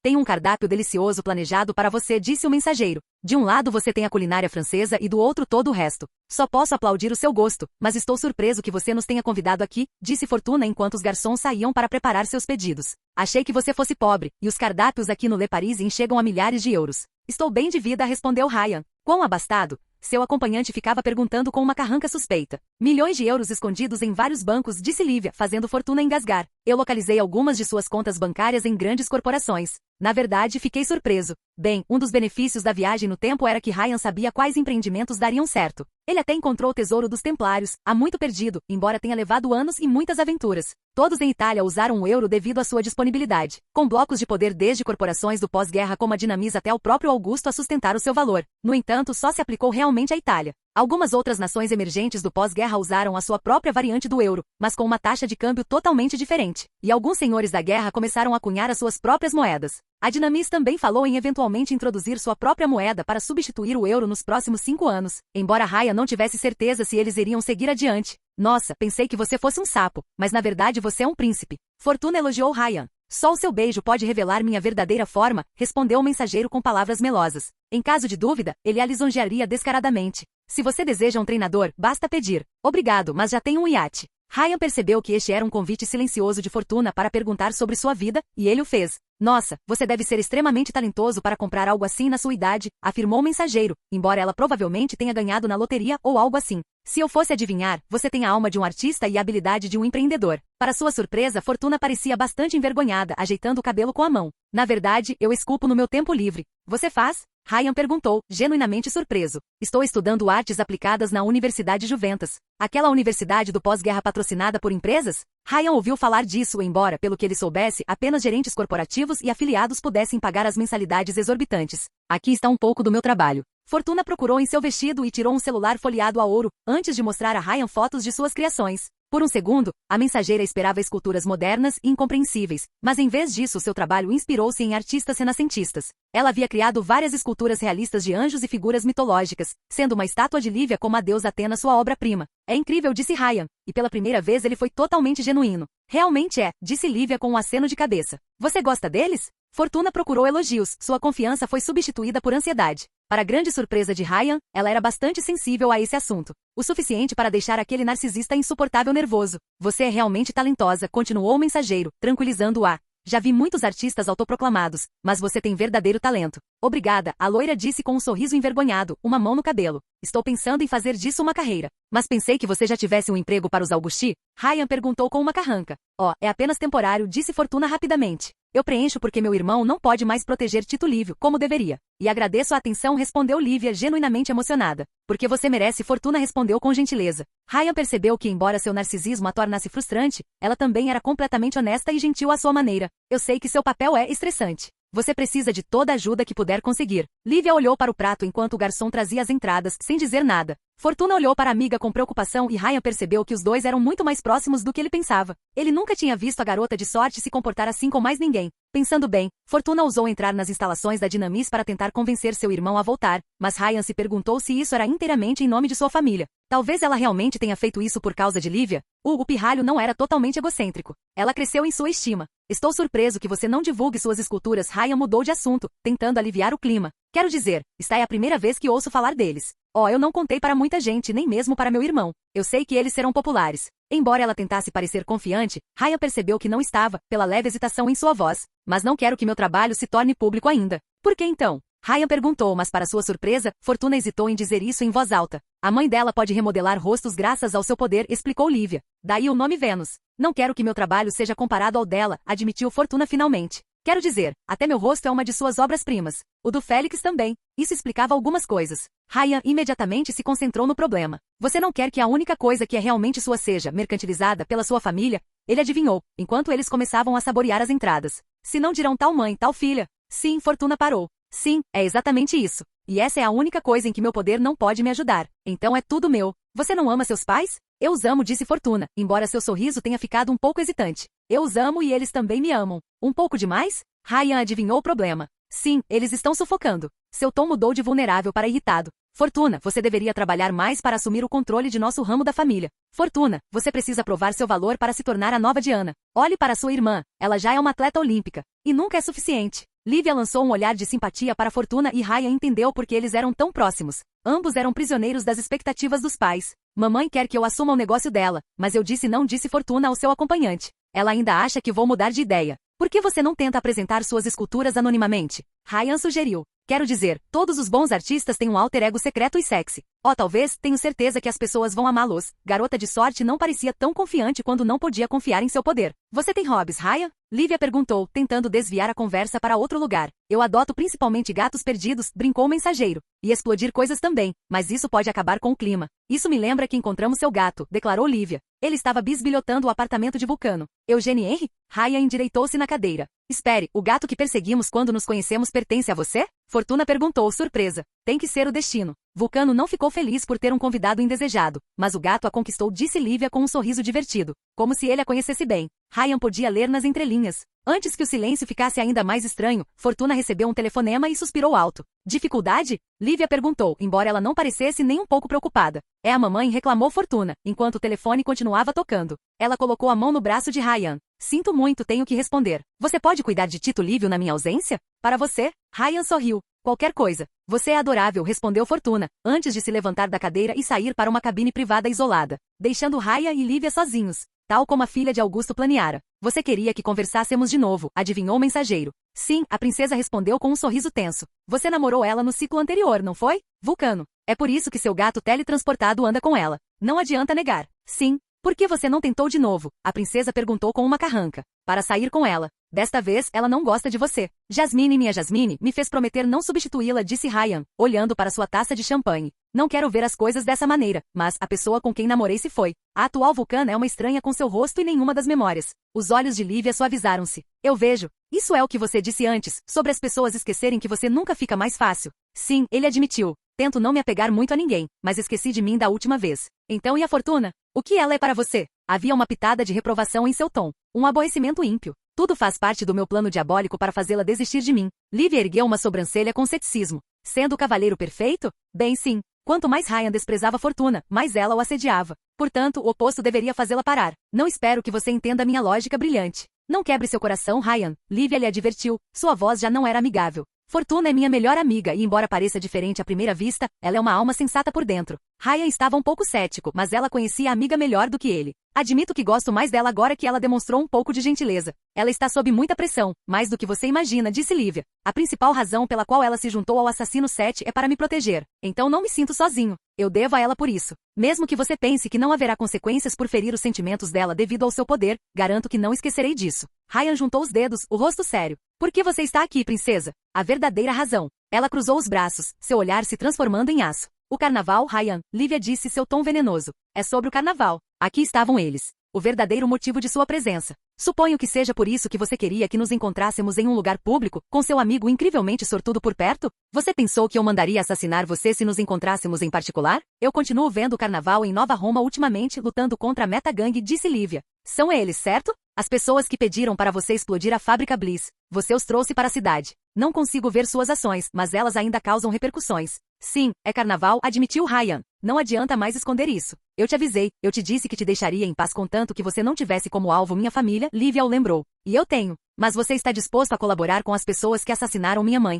Tem um cardápio delicioso planejado para você, disse o mensageiro. De um lado você tem a culinária francesa e do outro todo o resto. Só posso aplaudir o seu gosto, mas estou surpreso que você nos tenha convidado aqui, disse Fortuna enquanto os garçons saíam para preparar seus pedidos. Achei que você fosse pobre, e os cardápios aqui no Le Parisien chegam a milhares de euros. Estou bem de vida, respondeu Ryan. Quão abastado? Seu acompanhante ficava perguntando com uma carranca suspeita. Milhões de euros escondidos em vários bancos, disse Lívia, fazendo Fortuna engasgar. Eu localizei algumas de suas contas bancárias em grandes corporações. Na verdade, fiquei surpreso. Bem, um dos benefícios da viagem no tempo era que Ryan sabia quais empreendimentos dariam certo. Ele até encontrou o tesouro dos Templários, há muito perdido, embora tenha levado anos e muitas aventuras. Todos em Itália usaram o euro devido à sua disponibilidade, com blocos de poder desde corporações do pós-guerra como a Dinamisa até o próprio Augusto a sustentar o seu valor. No entanto, só se aplicou realmente à Itália. Algumas outras nações emergentes do pós-guerra usaram a sua própria variante do euro, mas com uma taxa de câmbio totalmente diferente. E alguns senhores da guerra começaram a cunhar as suas próprias moedas. A Dinamis também falou em eventualmente introduzir sua própria moeda para substituir o euro nos próximos 5 anos, embora Ryan não tivesse certeza se eles iriam seguir adiante. Nossa, pensei que você fosse um sapo, mas na verdade você é um príncipe. Fortuna elogiou Ryan. Só o seu beijo pode revelar minha verdadeira forma, respondeu o mensageiro com palavras melosas. Em caso de dúvida, ele a lisonjearia descaradamente. Se você deseja um treinador, basta pedir. Obrigado, mas já tenho um iate. Ryan percebeu que este era um convite silencioso de Fortuna para perguntar sobre sua vida, e ele o fez. Nossa, você deve ser extremamente talentoso para comprar algo assim na sua idade, afirmou o mensageiro, embora ela provavelmente tenha ganhado na loteria ou algo assim. Se eu fosse adivinhar, você tem a alma de um artista e a habilidade de um empreendedor. Para sua surpresa, Fortuna parecia bastante envergonhada, ajeitando o cabelo com a mão. Na verdade, eu esculpo no meu tempo livre. Você faz? Ryan perguntou, genuinamente surpreso. Estou estudando artes aplicadas na Universidade Juventus. Aquela universidade do pós-guerra patrocinada por empresas? Ryan ouviu falar disso, embora, pelo que ele soubesse, apenas gerentes corporativos e afiliados pudessem pagar as mensalidades exorbitantes. Aqui está um pouco do meu trabalho. Fortuna procurou em seu vestido e tirou um celular folheado a ouro, antes de mostrar a Ryan fotos de suas criações. Por um segundo, a mensageira esperava esculturas modernas e incompreensíveis, mas em vez disso seu trabalho inspirou-se em artistas renascentistas. Ela havia criado várias esculturas realistas de anjos e figuras mitológicas, sendo uma estátua de Lívia como a deusa Atena sua obra-prima. É incrível, disse Ryan, e pela primeira vez ele foi totalmente genuíno. Realmente é, disse Lívia com um aceno de cabeça. Você gosta deles? Fortuna procurou elogios, sua confiança foi substituída por ansiedade. Para grande surpresa de Ryan, ela era bastante sensível a esse assunto. O suficiente para deixar aquele narcisista insuportável nervoso. Você é realmente talentosa, continuou o mensageiro, tranquilizando-a. Já vi muitos artistas autoproclamados, mas você tem verdadeiro talento. Obrigada, a loira disse com um sorriso envergonhado, uma mão no cabelo. Estou pensando em fazer disso uma carreira. Mas pensei que você já tivesse um emprego para os Augusti? Ryan perguntou com uma carranca. Oh, é apenas temporário, disse Fortuna rapidamente. Eu preencho porque meu irmão não pode mais proteger Tito Lívio, como deveria. E agradeço a atenção, respondeu Lívia genuinamente emocionada. Porque você merece, Fortuna respondeu com gentileza. Ryan percebeu que, embora seu narcisismo a tornasse frustrante, ela também era completamente honesta e gentil à sua maneira. Eu sei que seu papel é estressante. Você precisa de toda a ajuda que puder conseguir. Lívia olhou para o prato enquanto o garçom trazia as entradas, sem dizer nada. Fortuna olhou para a amiga com preocupação e Ryan percebeu que os dois eram muito mais próximos do que ele pensava. Ele nunca tinha visto a garota de sorte se comportar assim com mais ninguém. Pensando bem, Fortuna ousou entrar nas instalações da Dinamis para tentar convencer seu irmão a voltar, mas Ryan se perguntou se isso era inteiramente em nome de sua família. Talvez ela realmente tenha feito isso por causa de Lívia. O pirralho não era totalmente egocêntrico. Ela cresceu em sua estima. Estou surpreso que você não divulgue suas esculturas. Ryan mudou de assunto, tentando aliviar o clima. Quero dizer, esta é a primeira vez que ouço falar deles. Oh, eu não contei para muita gente, nem mesmo para meu irmão. Eu sei que eles serão populares. Embora ela tentasse parecer confiante, Ryan percebeu que não estava, pela leve hesitação em sua voz. Mas não quero que meu trabalho se torne público ainda. Por que então? Ryan perguntou, mas para sua surpresa, Fortuna hesitou em dizer isso em voz alta. A mãe dela pode remodelar rostos graças ao seu poder, explicou Lívia. Daí o nome Vênus. Não quero que meu trabalho seja comparado ao dela, admitiu Fortuna finalmente. Quero dizer, até meu rosto é uma de suas obras-primas. O do Félix também. Isso explicava algumas coisas. Ryan imediatamente se concentrou no problema. Você não quer que a única coisa que é realmente sua seja mercantilizada pela sua família? Ele adivinhou, enquanto eles começavam a saborear as entradas. Se não dirão tal mãe, tal filha. Sim, Fortuna parou. Sim, é exatamente isso. E essa é a única coisa em que meu poder não pode me ajudar. Então é tudo meu. Você não ama seus pais? Eu os amo, disse Fortuna, embora seu sorriso tenha ficado um pouco hesitante. Eu os amo e eles também me amam. Um pouco demais? Ryan adivinhou o problema. Sim, eles estão sufocando. Seu tom mudou de vulnerável para irritado. Fortuna, você deveria trabalhar mais para assumir o controle de nosso ramo da família. Fortuna, você precisa provar seu valor para se tornar a nova Diana. Olhe para sua irmã, ela já é uma atleta olímpica. E nunca é suficiente. Lívia lançou um olhar de simpatia para Fortuna e Ryan entendeu por que eles eram tão próximos. Ambos eram prisioneiros das expectativas dos pais. Mamãe quer que eu assuma o negócio dela, mas eu disse não, disse Fortuna ao seu acompanhante. Ela ainda acha que vou mudar de ideia. Por que você não tenta apresentar suas esculturas anonimamente? Ryan sugeriu. Quero dizer, todos os bons artistas têm um alter ego secreto e sexy. Oh, talvez, tenho certeza que as pessoas vão amá-los. Garota de sorte não parecia tão confiante quando não podia confiar em seu poder. Você tem hobbies, Ryan? Lívia perguntou, tentando desviar a conversa para outro lugar. Eu adoto principalmente gatos perdidos, brincou o mensageiro. E explodir coisas também, mas isso pode acabar com o clima. Isso me lembra que encontramos seu gato, declarou Lívia. Ele estava bisbilhotando o apartamento de Vulcano. Eugene Henry? Ryan endireitou-se na cadeira. Espere, o gato que perseguimos quando nos conhecemos pertence a você? Fortuna perguntou, surpresa. Tem que ser o destino. Vulcano não ficou feliz por ter um convidado indesejado, mas o gato a conquistou, disse Lívia com um sorriso divertido, como se ele a conhecesse bem. Ryan podia ler nas entrelinhas. Antes que o silêncio ficasse ainda mais estranho, Fortuna recebeu um telefonema e suspirou alto. Dificuldade? Lívia perguntou, embora ela não parecesse nem um pouco preocupada. É a mamãe, reclamou Fortuna, enquanto o telefone continuava tocando. Ela colocou a mão no braço de Ryan. Sinto muito, tenho que responder. Você pode cuidar de Tito Lívio na minha ausência? Para você? Ryan sorriu. Qualquer coisa. Você é adorável, respondeu Fortuna, antes de se levantar da cadeira e sair para uma cabine privada isolada, deixando Ryan e Lívia sozinhos, tal como a filha de Augusto planeara. Você queria que conversássemos de novo, adivinhou o mensageiro. Sim, a princesa respondeu com um sorriso tenso. Você namorou ela no ciclo anterior, não foi? Vulcano. É por isso que seu gato teletransportado anda com ela. Não adianta negar. Sim. Por que você não tentou de novo? A princesa perguntou com uma carranca. Para sair com ela. Desta vez, ela não gosta de você. Jasmine, minha Jasmine, me fez prometer não substituí-la, disse Ryan, olhando para sua taça de champanhe. Não quero ver as coisas dessa maneira, mas a pessoa com quem namorei se foi. A atual Vulcana é uma estranha com seu rosto e nenhuma das memórias. Os olhos de Lívia suavizaram-se. Eu vejo. Isso é o que você disse antes, sobre as pessoas esquecerem que você nunca fica mais fácil. Sim, ele admitiu. Tento não me apegar muito a ninguém, mas esqueci de mim da última vez. Então e a Fortuna? O que ela é para você? Havia uma pitada de reprovação em seu tom. Um aborrecimento ímpio. Tudo faz parte do meu plano diabólico para fazê-la desistir de mim. Lívia ergueu uma sobrancelha com ceticismo. Sendo o cavaleiro perfeito? Bem, sim. Quanto mais Ryan desprezava Fortuna, mais ela o assediava. Portanto, o oposto deveria fazê-la parar. Não espero que você entenda minha lógica brilhante. Não quebre seu coração, Ryan. Lívia lhe advertiu. Sua voz já não era amigável. Fortuna é minha melhor amiga e embora pareça diferente à primeira vista, ela é uma alma sensata por dentro. Ryan estava um pouco cético, mas ela conhecia a amiga melhor do que ele. Admito que gosto mais dela agora que ela demonstrou um pouco de gentileza. Ela está sob muita pressão, mais do que você imagina, disse Lívia. A principal razão pela qual ela se juntou ao assassino 7 é para me proteger. Então não me sinto sozinho. Eu devo a ela por isso. Mesmo que você pense que não haverá consequências por ferir os sentimentos dela devido ao seu poder, garanto que não esquecerei disso. Ryan juntou os dedos, o rosto sério. Por que você está aqui, princesa? A verdadeira razão. Ela cruzou os braços, seu olhar se transformando em aço. O carnaval, Ryan, Lívia disse seu tom venenoso. É sobre o carnaval. Aqui estavam eles. O verdadeiro motivo de sua presença. Suponho que seja por isso que você queria que nos encontrássemos em um lugar público, com seu amigo incrivelmente sortudo por perto? Você pensou que eu mandaria assassinar você se nos encontrássemos em particular? Eu continuo vendo o carnaval em Nova Roma ultimamente lutando contra a meta-gangue, disse Lívia. São eles, certo? As pessoas que pediram para você explodir a fábrica Bliss. Você os trouxe para a cidade. Não consigo ver suas ações, mas elas ainda causam repercussões. Sim, é carnaval, admitiu Ryan. Não adianta mais esconder isso. Eu te avisei, eu te disse que te deixaria em paz contanto que você não tivesse como alvo minha família, Lívia o lembrou. E eu tenho. Mas você está disposto a colaborar com as pessoas que assassinaram minha mãe.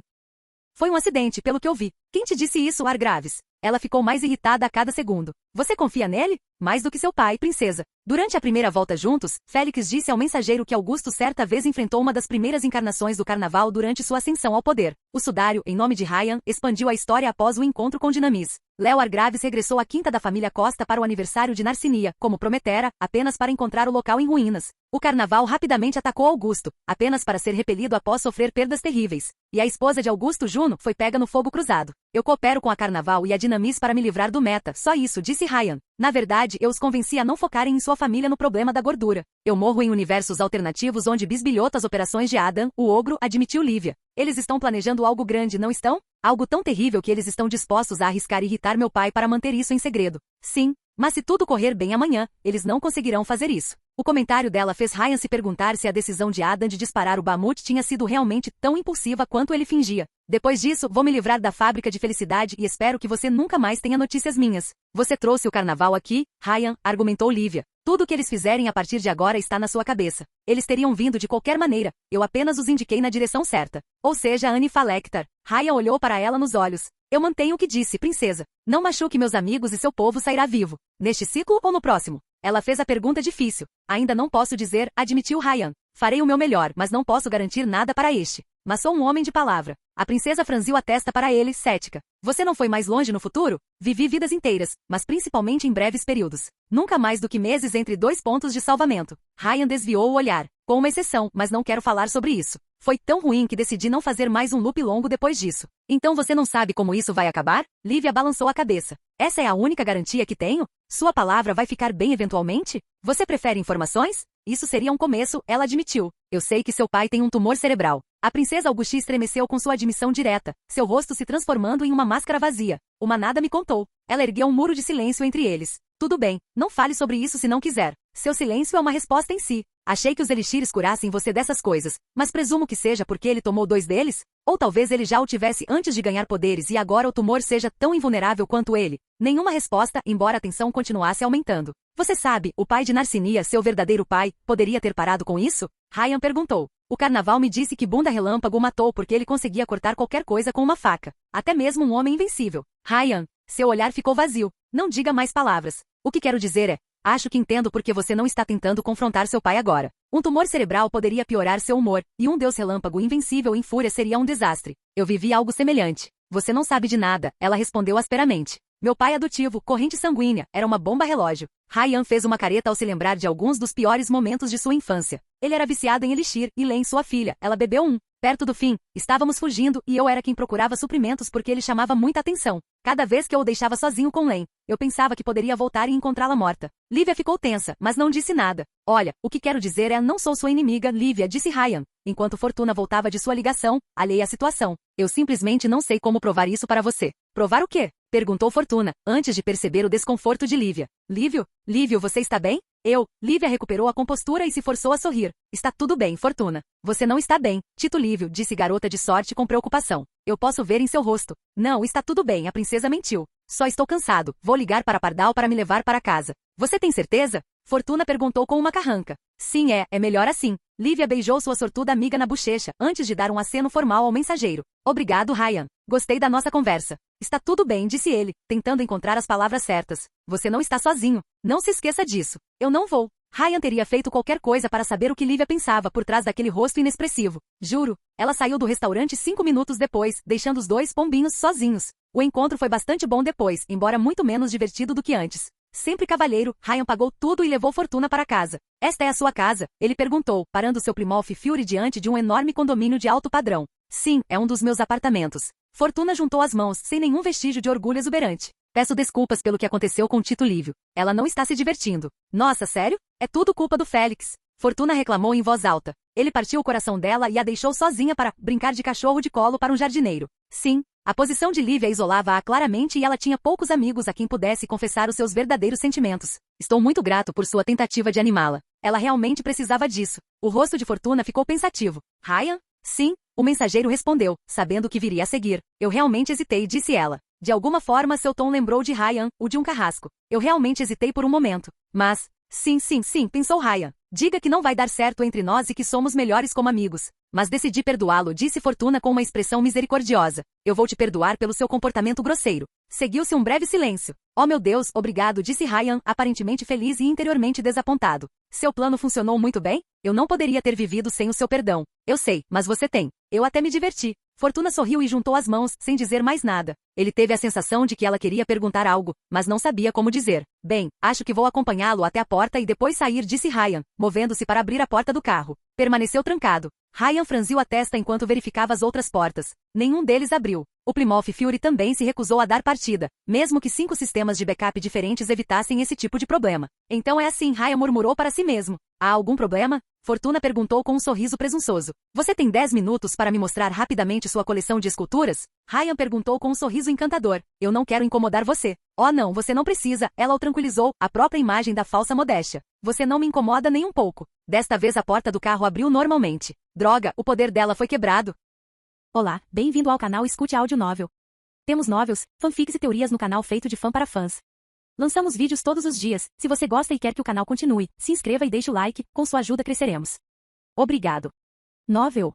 Foi um acidente, pelo que eu vi. Quem te disse isso, Argraves? Ela ficou mais irritada a cada segundo. Você confia nele? Mais do que seu pai, princesa. Durante a primeira volta juntos, Félix disse ao mensageiro que Augusto certa vez enfrentou uma das primeiras encarnações do carnaval durante sua ascensão ao poder. O sudário, em nome de Ryan, expandiu a história após o encontro com Dinamis. Léo Argraves regressou à quinta da família Costa para o aniversário de Narcinia, como prometera, apenas para encontrar o local em ruínas. O carnaval rapidamente atacou Augusto, apenas para ser repelido após sofrer perdas terríveis. E a esposa de Augusto, Juno, foi pega no fogo cruzado. Eu coopero com a Carnaval e a Dinamis para me livrar do meta, só isso, disse Ryan. Na verdade, eu os convenci a não focarem em sua família no problema da gordura. Eu morro em universos alternativos onde bisbilhota as operações de Adam, o ogro, admitiu Lívia. Eles estão planejando algo grande, não estão? Algo tão terrível que eles estão dispostos a arriscar e irritar meu pai para manter isso em segredo. Sim, mas se tudo correr bem amanhã, eles não conseguirão fazer isso. O comentário dela fez Ryan se perguntar se a decisão de Adam de disparar o Bamut tinha sido realmente tão impulsiva quanto ele fingia. Depois disso, vou me livrar da fábrica de felicidade e espero que você nunca mais tenha notícias minhas. Você trouxe o carnaval aqui, Ryan, argumentou Lívia. Tudo o que eles fizerem a partir de agora está na sua cabeça. Eles teriam vindo de qualquer maneira, eu apenas os indiquei na direção certa. Ou seja, Anne Falektar. Ryan olhou para ela nos olhos. Eu mantenho o que disse, princesa. Não machuque meus amigos e seu povo sairá vivo. Neste ciclo ou no próximo? Ela fez a pergunta difícil. Ainda não posso dizer, admitiu Ryan. Farei o meu melhor, mas não posso garantir nada para este. Mas sou um homem de palavra. A princesa franziu a testa para ele, cética. Você não foi mais longe no futuro? Vivi vidas inteiras, mas principalmente em breves períodos. Nunca mais do que meses entre 2 pontos de salvamento. Ryan desviou o olhar. Com uma exceção, mas não quero falar sobre isso. Foi tão ruim que decidi não fazer mais um loop longo depois disso. Então você não sabe como isso vai acabar? Lívia balançou a cabeça. Essa é a única garantia que tenho? Sua palavra vai ficar bem eventualmente? Você prefere informações? Isso seria um começo, ela admitiu. Eu sei que seu pai tem um tumor cerebral. A princesa Augusti estremeceu com sua admissão direta, seu rosto se transformando em uma máscara vazia. O manada me contou. Ela ergueu um muro de silêncio entre eles. Tudo bem, não fale sobre isso se não quiser. Seu silêncio é uma resposta em si. Achei que os elixires curassem você dessas coisas, mas presumo que seja porque ele tomou 2 deles? Ou talvez ele já o tivesse antes de ganhar poderes e agora o tumor seja tão invulnerável quanto ele. Nenhuma resposta, embora a tensão continuasse aumentando. Você sabe, o pai de Narcinia, seu verdadeiro pai, poderia ter parado com isso? Ryan perguntou. O carnaval me disse que Bunda Relâmpago o matou porque ele conseguia cortar qualquer coisa com uma faca. Até mesmo um homem invencível. Ryan, seu olhar ficou vazio. Não diga mais palavras. O que quero dizer é, acho que entendo porque você não está tentando confrontar seu pai agora. Um tumor cerebral poderia piorar seu humor, e um deus relâmpago invencível em fúria seria um desastre. Eu vivi algo semelhante. Você não sabe de nada, ela respondeu asperamente. Meu pai adotivo, corrente sanguínea, era uma bomba relógio. Ryan fez uma careta ao se lembrar de alguns dos piores momentos de sua infância. Ele era viciado em elixir, e Len, sua filha, ela bebeu um. Perto do fim, estávamos fugindo e eu era quem procurava suprimentos porque ele chamava muita atenção. Cada vez que eu o deixava sozinho com Len, eu pensava que poderia voltar e encontrá-la morta. Lívia ficou tensa, mas não disse nada. Olha, o que quero dizer é não sou sua inimiga, Lívia, disse Ryan. Enquanto Fortuna voltava de sua ligação, alheia à situação. Eu simplesmente não sei como provar isso para você. Provar o quê? Perguntou Fortuna, antes de perceber o desconforto de Lívia. Lívio, você está bem? Lívia recuperou a compostura e se forçou a sorrir. Está tudo bem, Fortuna. Você não está bem, Tito Lívio, disse garota de sorte com preocupação. Eu posso ver em seu rosto. Não, está tudo bem, a princesa mentiu. Só estou cansado, vou ligar para Pardal para me levar para casa. Você tem certeza? Fortuna perguntou com uma carranca. Sim, é melhor assim. Lívia beijou sua sortuda amiga na bochecha, antes de dar um aceno formal ao mensageiro. Obrigado, Ryan. Gostei da nossa conversa. Está tudo bem, disse ele, tentando encontrar as palavras certas. Você não está sozinho. Não se esqueça disso. Eu não vou. Ryan teria feito qualquer coisa para saber o que Lívia pensava por trás daquele rosto inexpressivo. Juro. Ela saiu do restaurante 5 minutos depois, deixando os dois pombinhos sozinhos. O encontro foi bastante bom depois, embora muito menos divertido do que antes. Sempre cavalheiro, Ryan pagou tudo e levou Fortuna para casa. Esta é a sua casa? Ele perguntou, parando seu Plymouth Fury diante de um enorme condomínio de alto padrão. Sim, é um dos meus apartamentos. Fortuna juntou as mãos, sem nenhum vestígio de orgulho exuberante. Peço desculpas pelo que aconteceu com Tito Lívio. Ela não está se divertindo. Nossa, sério? É tudo culpa do Félix. Fortuna reclamou em voz alta. Ele partiu o coração dela e a deixou sozinha para brincar de cachorro de colo para um jardineiro. Sim, a posição de Lívia isolava-a claramente e ela tinha poucos amigos a quem pudesse confessar os seus verdadeiros sentimentos. Estou muito grato por sua tentativa de animá-la. Ela realmente precisava disso. O rosto de Fortuna ficou pensativo. Ryan? Sim, o mensageiro respondeu, sabendo que viria a seguir. Eu realmente hesitei, disse ela. De alguma forma seu tom lembrou de Ryan, o de um carrasco. Eu realmente hesitei por um momento. Mas, sim, pensou Ryan. Diga que não vai dar certo entre nós e que somos melhores como amigos. Mas decidi perdoá-lo, disse Fortuna com uma expressão misericordiosa. Eu vou te perdoar pelo seu comportamento grosseiro. Seguiu-se um breve silêncio. Oh meu Deus, obrigado, disse Ryan, aparentemente feliz e interiormente desapontado. Seu plano funcionou muito bem? Eu não poderia ter vivido sem o seu perdão. Eu sei, mas você tem. Eu até me diverti. Fortuna sorriu e juntou as mãos, sem dizer mais nada. Ele teve a sensação de que ela queria perguntar algo, mas não sabia como dizer. Bem, acho que vou acompanhá-lo até a porta e depois sair, disse Ryan, movendo-se para abrir a porta do carro. Permaneceu trancado. Ryan franziu a testa enquanto verificava as outras portas. Nenhum deles abriu. O Plymouth Fury também se recusou a dar partida, mesmo que 5 sistemas de backup diferentes evitassem esse tipo de problema. Então é assim, Ryan murmurou para si mesmo. Há algum problema? Fortuna perguntou com um sorriso presunçoso. Você tem 10 minutos para me mostrar rapidamente sua coleção de esculturas? Ryan perguntou com um sorriso encantador. Eu não quero incomodar você. Oh não, você não precisa, ela o tranquilizou, a própria imagem da falsa modéstia. Você não me incomoda nem um pouco. Desta vez a porta do carro abriu normalmente. Droga, o poder dela foi quebrado. Olá, bem-vindo ao canal Escute Áudio Novel. Temos novels, fanfics e teorias no canal feito de fã para fãs. Lançamos vídeos todos os dias. Se você gosta e quer que o canal continue, se inscreva e deixe o like, com sua ajuda cresceremos. Obrigado. Novel.